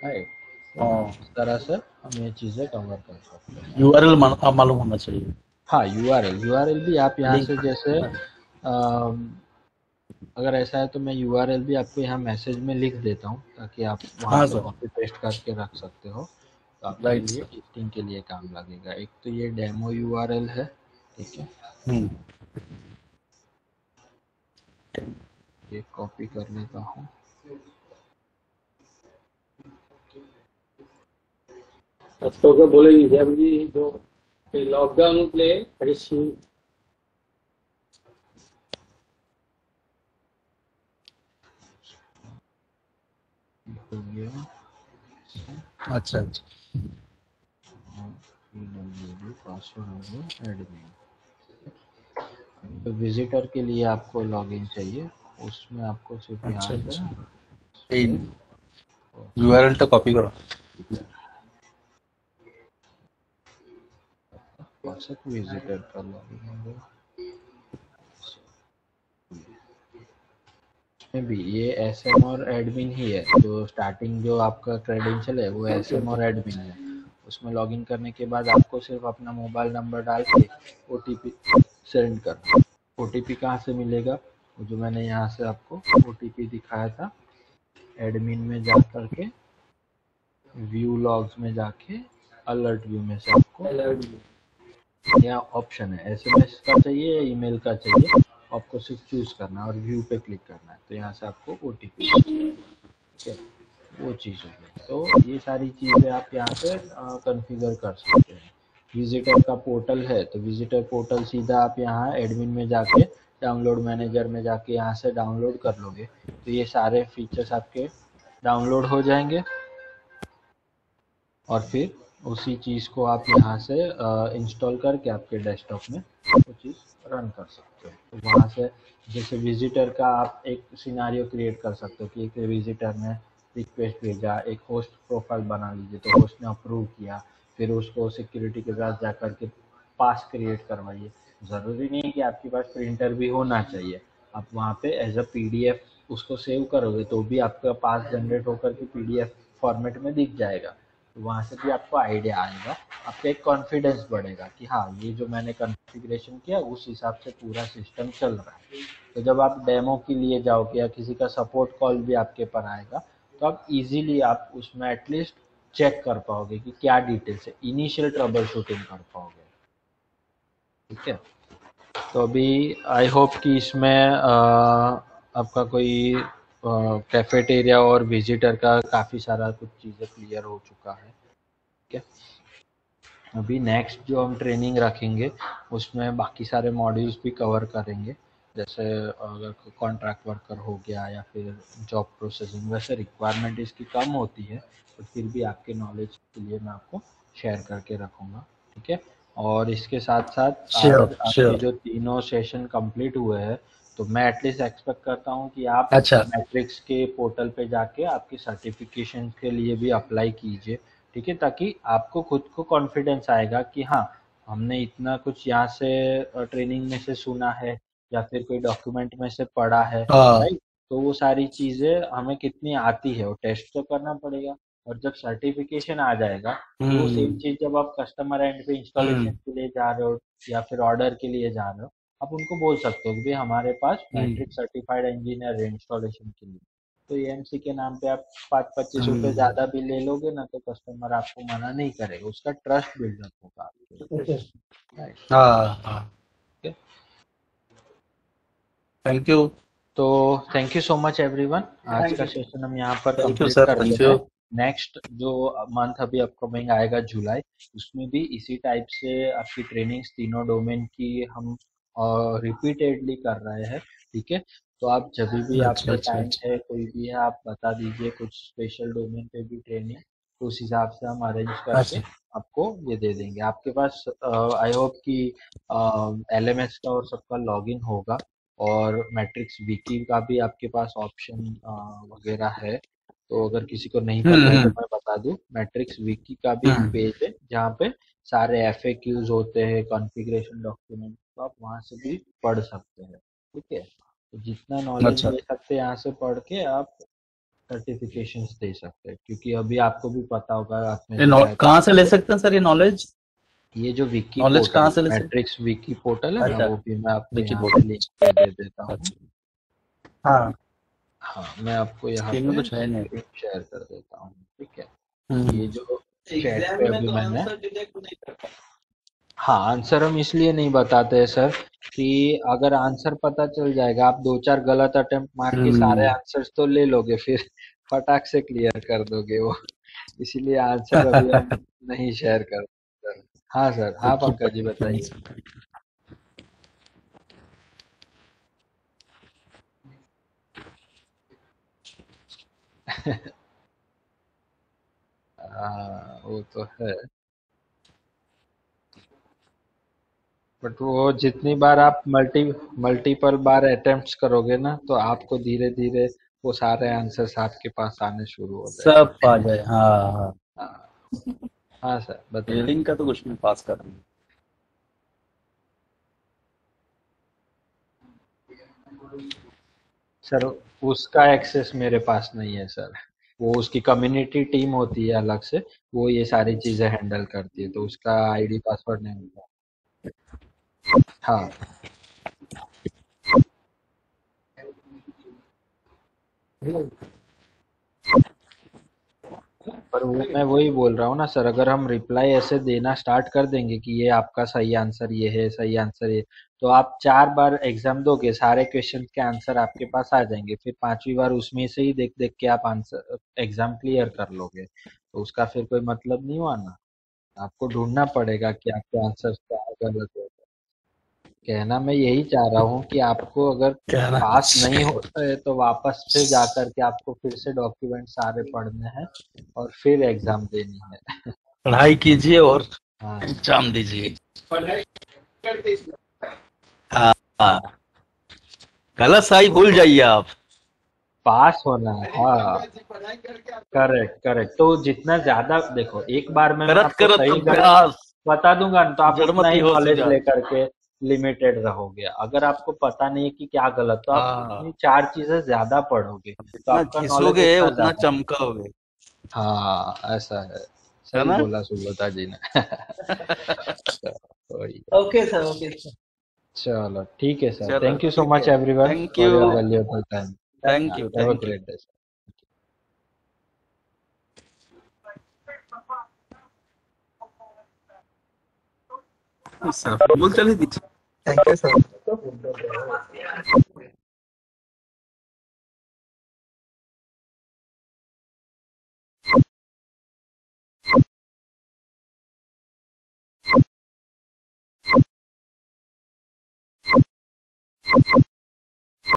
Speaker 4: राइट। तो
Speaker 2: हाँ
Speaker 4: इस तरह से हम ये चीज़ें कवर कर सकते हैं।
Speaker 2: यूआरएल मालूम होना चाहिए।
Speaker 4: हाँ, यूआरएल भी आप यहाँ से,
Speaker 2: लिंक।
Speaker 4: जैसे अगर ऐसा है तो मैं यूआरएल भी आपको यहाँ मैसेज में लिख देता हूँ ताकि आप वहाँ
Speaker 2: हाँ
Speaker 4: से
Speaker 2: सर।
Speaker 4: कॉपी पेस्ट करके रख सकते हो, तो आपके
Speaker 2: राइट
Speaker 4: लिए
Speaker 2: सर।
Speaker 4: टेस्टिंग के लिए काम लगेगा। एक तो ये डेमो यूआरएल है, ठीक है,
Speaker 2: हम्म।
Speaker 4: ये कॉपी कर लेता हूँ। Toga boleh jadi जो lockdown play hari si
Speaker 2: अच्छा अच्छा
Speaker 4: पासवर्ड एडमिन। तो विजिटर के लिए आपको लॉगिन चाहिए, उसमें आपको सिर्फ यहाँ
Speaker 2: अच्छा
Speaker 4: से
Speaker 2: अच्छा यूआरएल तो कॉपी करो।
Speaker 4: विजिटर का लॉगिन होगा इसमें भी ये एसएम और एडमिन ही है। जो स्टार्टिंग जो आपका क्रेडेंशियल है वो एसएम और एडमिन है। उसमें लॉगिन करने के बाद आपको सिर्फ अपना मोबाइल नंबर डाल के ओटीपी सेंड करना। ओटीपी कहाँ से मिलेगा? वो जो मैंने यहाँ से आपको ओटीपी दिखाया था, एडमिन में जा करके व्यू लॉग्स में जाके अलर्ट व्यू में से आपको यहाँ ऑप्शन है एसएमएस का चाहिए या ईमेल का चाहिए, आपको सिर्फ चूज करना है और व्यू पे क्लिक करना है। तो यहाँ से आपको ओटीपी ठीक है, वो चीज़ होगी। तो ये सारी चीज़ें आप यहाँ से कॉन्फ़िगर कर सकते हैं। विजिटर का पोर्टल है तो विजिटर पोर्टल सीधा आप यहाँ एडमिन में जाके डाउनलोड मैनेजर में जाके यहाँ से डाउनलोड कर लोगे तो ये सारे फीचर्स आपके डाउनलोड हो जाएंगे और फिर उसी चीज़ को आप यहाँ से इंस्टॉल करके आपके डेस्कटॉप में वो चीज़ रन कर सकते हो। तो वहाँ से जैसे विजिटर का आप एक सिनारियो क्रिएट कर सकते हो कि एक विजिटर ने रिक्वेस्ट भेजा, एक होस्ट प्रोफाइल बना लीजिए तो होस्ट ने अप्रूव किया, फिर उसको सिक्योरिटी के साथ जा करके पास क्रिएट करवाइए। ज़रूरी नहीं है कि आपके पास प्रिंटर भी होना चाहिए, आप वहाँ पे एज अ पीडीएफ उसको सेव करोगे तो भी आपका पास जनरेट होकर के पीडीएफ फॉर्मेट में दिख जाएगा। तो वहाँ से भी आपको आइडिया आएगा, आपका एक कॉन्फिडेंस बढ़ेगा कि हाँ ये जो मैंने कॉन्फ़िगरेशन किया उस हिसाब से पूरा सिस्टम चल रहा है। तो जब आप डेमो के लिए जाओगे या किसी का सपोर्ट कॉल भी आपके पर आएगा तो आप इजीली आप उसमें एटलीस्ट चेक कर पाओगे कि क्या डिटेल्स है, इनिशियल ट्रबल शूटिंग कर पाओगे। ठीक है, तो अभी आई होप कि इसमें आपका कोई कैफेटेरिया और विजिटर का काफ़ी सारा कुछ चीज़ें क्लियर हो चुका है। ठीक है, अभी नेक्स्ट जो हम ट्रेनिंग रखेंगे उसमें बाकी सारे मॉड्यूल्स भी कवर करेंगे, जैसे अगर कॉन्ट्रैक्ट वर्कर हो गया या फिर जॉब प्रोसेसिंग। वैसे रिक्वायरमेंट इसकी कम होती है तो फिर भी आपके नॉलेज के लिए मैं आपको शेयर करके रखूँगा। ठीक है, और इसके साथ साथ आज
Speaker 2: श्योर
Speaker 4: आपके
Speaker 2: श्योर।
Speaker 4: जो तीनों सेशन कंप्लीट हुए हैं तो मैं एटलीस्ट एक्सपेक्ट करता हूँ कि आप
Speaker 2: अच्छा
Speaker 4: मैट्रिक्स के पोर्टल पे जाके आपकी सर्टिफिकेशन के लिए भी अप्लाई कीजिए। ठीक है, ताकि आपको खुद को कॉन्फिडेंस आएगा कि हाँ हमने इतना कुछ यहाँ से ट्रेनिंग में से सुना है या फिर कोई डॉक्यूमेंट में से पढ़ा है,
Speaker 2: हाँ
Speaker 4: राइट। तो वो सारी चीजें हमें कितनी आती है वो टेस्ट तो करना पड़ेगा, और जब सर्टिफिकेशन आ जाएगा तो वो सेम
Speaker 2: हम्म
Speaker 4: चीज जब आप कस्टमर एंड पे इंस्टॉलेशन
Speaker 2: हम्म
Speaker 4: के लिए जा रहे हो या फिर ऑर्डर के लिए जा रहे हो, आप उनको बोल सकते हो कि भाई हमारे पास
Speaker 2: हम्म
Speaker 4: मैट्रिक सर्टिफाइड इंजीनियर है इंस्टॉलेशन के लिए। तो एएमसी के नाम पे आप 5-25 रुपए
Speaker 2: हम्म।
Speaker 4: ज्यादा भी ले लोगे ना तो कस्टमर आपको मना नहीं करेगा, उसका ट्रस्ट बिल्डअप होगा आपके ऊपर। राइट,
Speaker 2: हाँ हाँ
Speaker 4: ठीक है।
Speaker 2: थैंक यू
Speaker 4: तो thank you so much everyone, आज का सेशन हम यहाँ पर
Speaker 2: thank you
Speaker 4: complete
Speaker 2: sir thank
Speaker 4: करते
Speaker 2: यू।
Speaker 4: हैं। नेक्स्ट जो मंथ अभी अपकमिंग आएगा जुलाई, उसमें भी इसी टाइप से आपकी ट्रेनिंग्स तीनों डोमेन की हम रिपीटेडली कर रहे हैं। ठीक है, तो आप जब भी
Speaker 2: अच्छा
Speaker 4: आपको
Speaker 2: अच्छा
Speaker 4: टाइम
Speaker 2: अच्छा
Speaker 4: है कोई भी है आप बता दीजिए कुछ स्पेशल डोमेन पे भी ट्रेनिंग, तो उस हिसाब से हम अरेंज करके
Speaker 2: अच्छा
Speaker 4: आपको ये दे देंगे। आपके पास आई होप कि एलएमएस का और सबका लॉगिन होगा और मैट्रिक्स विकी का भी आपके पास ऑप्शन वगैरह है। तो अगर किसी को नहीं पता है तो
Speaker 2: हम्म
Speaker 4: मैं बता दूं, मैट्रिक्स विकी का भी एक
Speaker 2: हम्म
Speaker 4: पेज है जहाँ पे सारे एफएक्यूज होते हैं, कॉन्फ़िगरेशन डॉक्यूमेंट, तो आप वहाँ से भी पढ़ सकते हैं। ठीक है, तो जितना नॉलेज
Speaker 2: अच्छा
Speaker 4: ले सकते हैं यहाँ से पढ़ के आप सर्टिफिकेशंस दे सकते हैं, क्योंकि अभी आपको भी पता होगा आप में
Speaker 2: ये
Speaker 4: से शायद
Speaker 2: कहाँ से ले सकते हैं सर ये नॉलेज?
Speaker 4: ये जो विकी
Speaker 2: नॉलेज
Speaker 4: पोर्टल
Speaker 2: कहाँ
Speaker 4: है
Speaker 2: से ले सकते
Speaker 4: मैट्रिक्स विकी पोर्टल है
Speaker 2: हैं?
Speaker 4: ना,
Speaker 2: अच्छा
Speaker 4: वो भी मैं आपको
Speaker 2: विकी
Speaker 4: यहाँ पे
Speaker 2: बोर्ड।
Speaker 4: लिंक पे दे देता हूँ।
Speaker 2: अच्छा हाँ
Speaker 4: हाँ, मैं आपको यहाँ
Speaker 2: स्क्रीन में
Speaker 4: पे
Speaker 2: कुछ है नहीं।
Speaker 4: स्क्रीन शेयर कर देता हूँ। ठीक है, ये
Speaker 2: हम्म
Speaker 4: जो चैट पे अभी मैंने, हाँ आंसर हम इसलिए नहीं बताते हैं सर कि अगर आंसर पता चल जाएगा आप 2-4 गलत अटेम्प्ट मार के सारे
Speaker 2: हम्म
Speaker 4: आंसर्स तो ले लोगे, फिर फटाक से क्लियर कर दोगे वो। इसीलिए आंसर अभी हम नहीं शेयर कर सर। हाँ सर, हाँ पंकज जी बताइए। हाँ वो तो है, बट वो जितनी बार आप मल्टीपल बार अटेम्प्ट्स करोगे ना, तो आपको धीरे धीरे वो सारे आंसर्स आपके पास आने शुरू हो
Speaker 2: सब
Speaker 4: जाएंगे।
Speaker 2: आ जाए, हाँ हाँ।
Speaker 4: हाँ हाँ सर बताइए।
Speaker 2: फीलिंग का तो कुछ नहीं, पास कर।
Speaker 4: सर उसका एक्सेस मेरे पास नहीं है सर, वो उसकी कम्युनिटी टीम होती है अलग से, वो ये सारी चीजें हैंडल करती है, तो उसका आईडी पासवर्ड नहीं होता। हाँ पर वो मैं वही बोल रहा हूँ ना सर, अगर हम रिप्लाई ऐसे देना स्टार्ट कर देंगे कि ये आपका सही आंसर ये है, सही आंसर ये, तो आप 4 बार एग्जाम दोगे, सारे क्वेश्चन के आंसर आपके पास आ जाएंगे, फिर 5वीं बार उसमें से ही देख देख के आप आंसर एग्जाम क्लियर कर लोगे, तो उसका फिर कोई मतलब नहीं हुआ ना। आपको ढूंढना पड़ेगा कि आपके आंसर क्या गलत है। कहना मैं यही चाह रहा हूँ कि आपको अगर
Speaker 2: क्या ना,
Speaker 4: पास नहीं होता है तो वापस से जाकर के आपको फिर से डॉक्यूमेंट सारे पढ़ने हैं और फिर एग्जाम देनी है।
Speaker 2: पढ़ाई कीजिए और
Speaker 4: हाँ
Speaker 2: एग्जाम दीजिए। हाँ हाँ, गलत सही भूल जाइए आप।
Speaker 4: पास होना है, हाँ करेक्ट करेक्ट, तो जितना ज्यादा देखो, एक बार में मैं
Speaker 2: करत
Speaker 4: आपको
Speaker 2: करत
Speaker 4: सही गलत
Speaker 2: अभ्यास
Speaker 4: बता दूंगा ना, तो आप उतना
Speaker 2: जड़मति
Speaker 4: ही
Speaker 2: हो
Speaker 4: नॉलेज
Speaker 2: सुजात।
Speaker 4: लेकर के लिमिटेड रहोगे। अगर आपको पता नहीं है कि क्या गलत, तो आप
Speaker 2: हाँ,
Speaker 4: उतनी 4 चीजें ज्यादा पढ़ोगे, तो
Speaker 2: जितना
Speaker 4: आपका नॉलेज
Speaker 2: घिसोगे
Speaker 4: उतना
Speaker 2: उतना
Speaker 4: ज्यादा होगा।
Speaker 2: चमकोगे,
Speaker 4: हाँ ऐसा है,
Speaker 2: है
Speaker 4: सही
Speaker 2: ना।
Speaker 4: बोला सुब्रता जी ने। वही है।
Speaker 2: Okay sir, okay sir.
Speaker 4: चलो ठीक है सर,
Speaker 2: चलो
Speaker 4: थैंक यू सो
Speaker 2: ठीक
Speaker 4: मच
Speaker 2: है,
Speaker 4: everyone
Speaker 2: thank
Speaker 4: for
Speaker 2: you,
Speaker 4: your valuable time.
Speaker 2: Thank you,
Speaker 4: have a
Speaker 2: thank
Speaker 4: great day.
Speaker 2: You sir, बोल चले दीजिए। Thank you sir.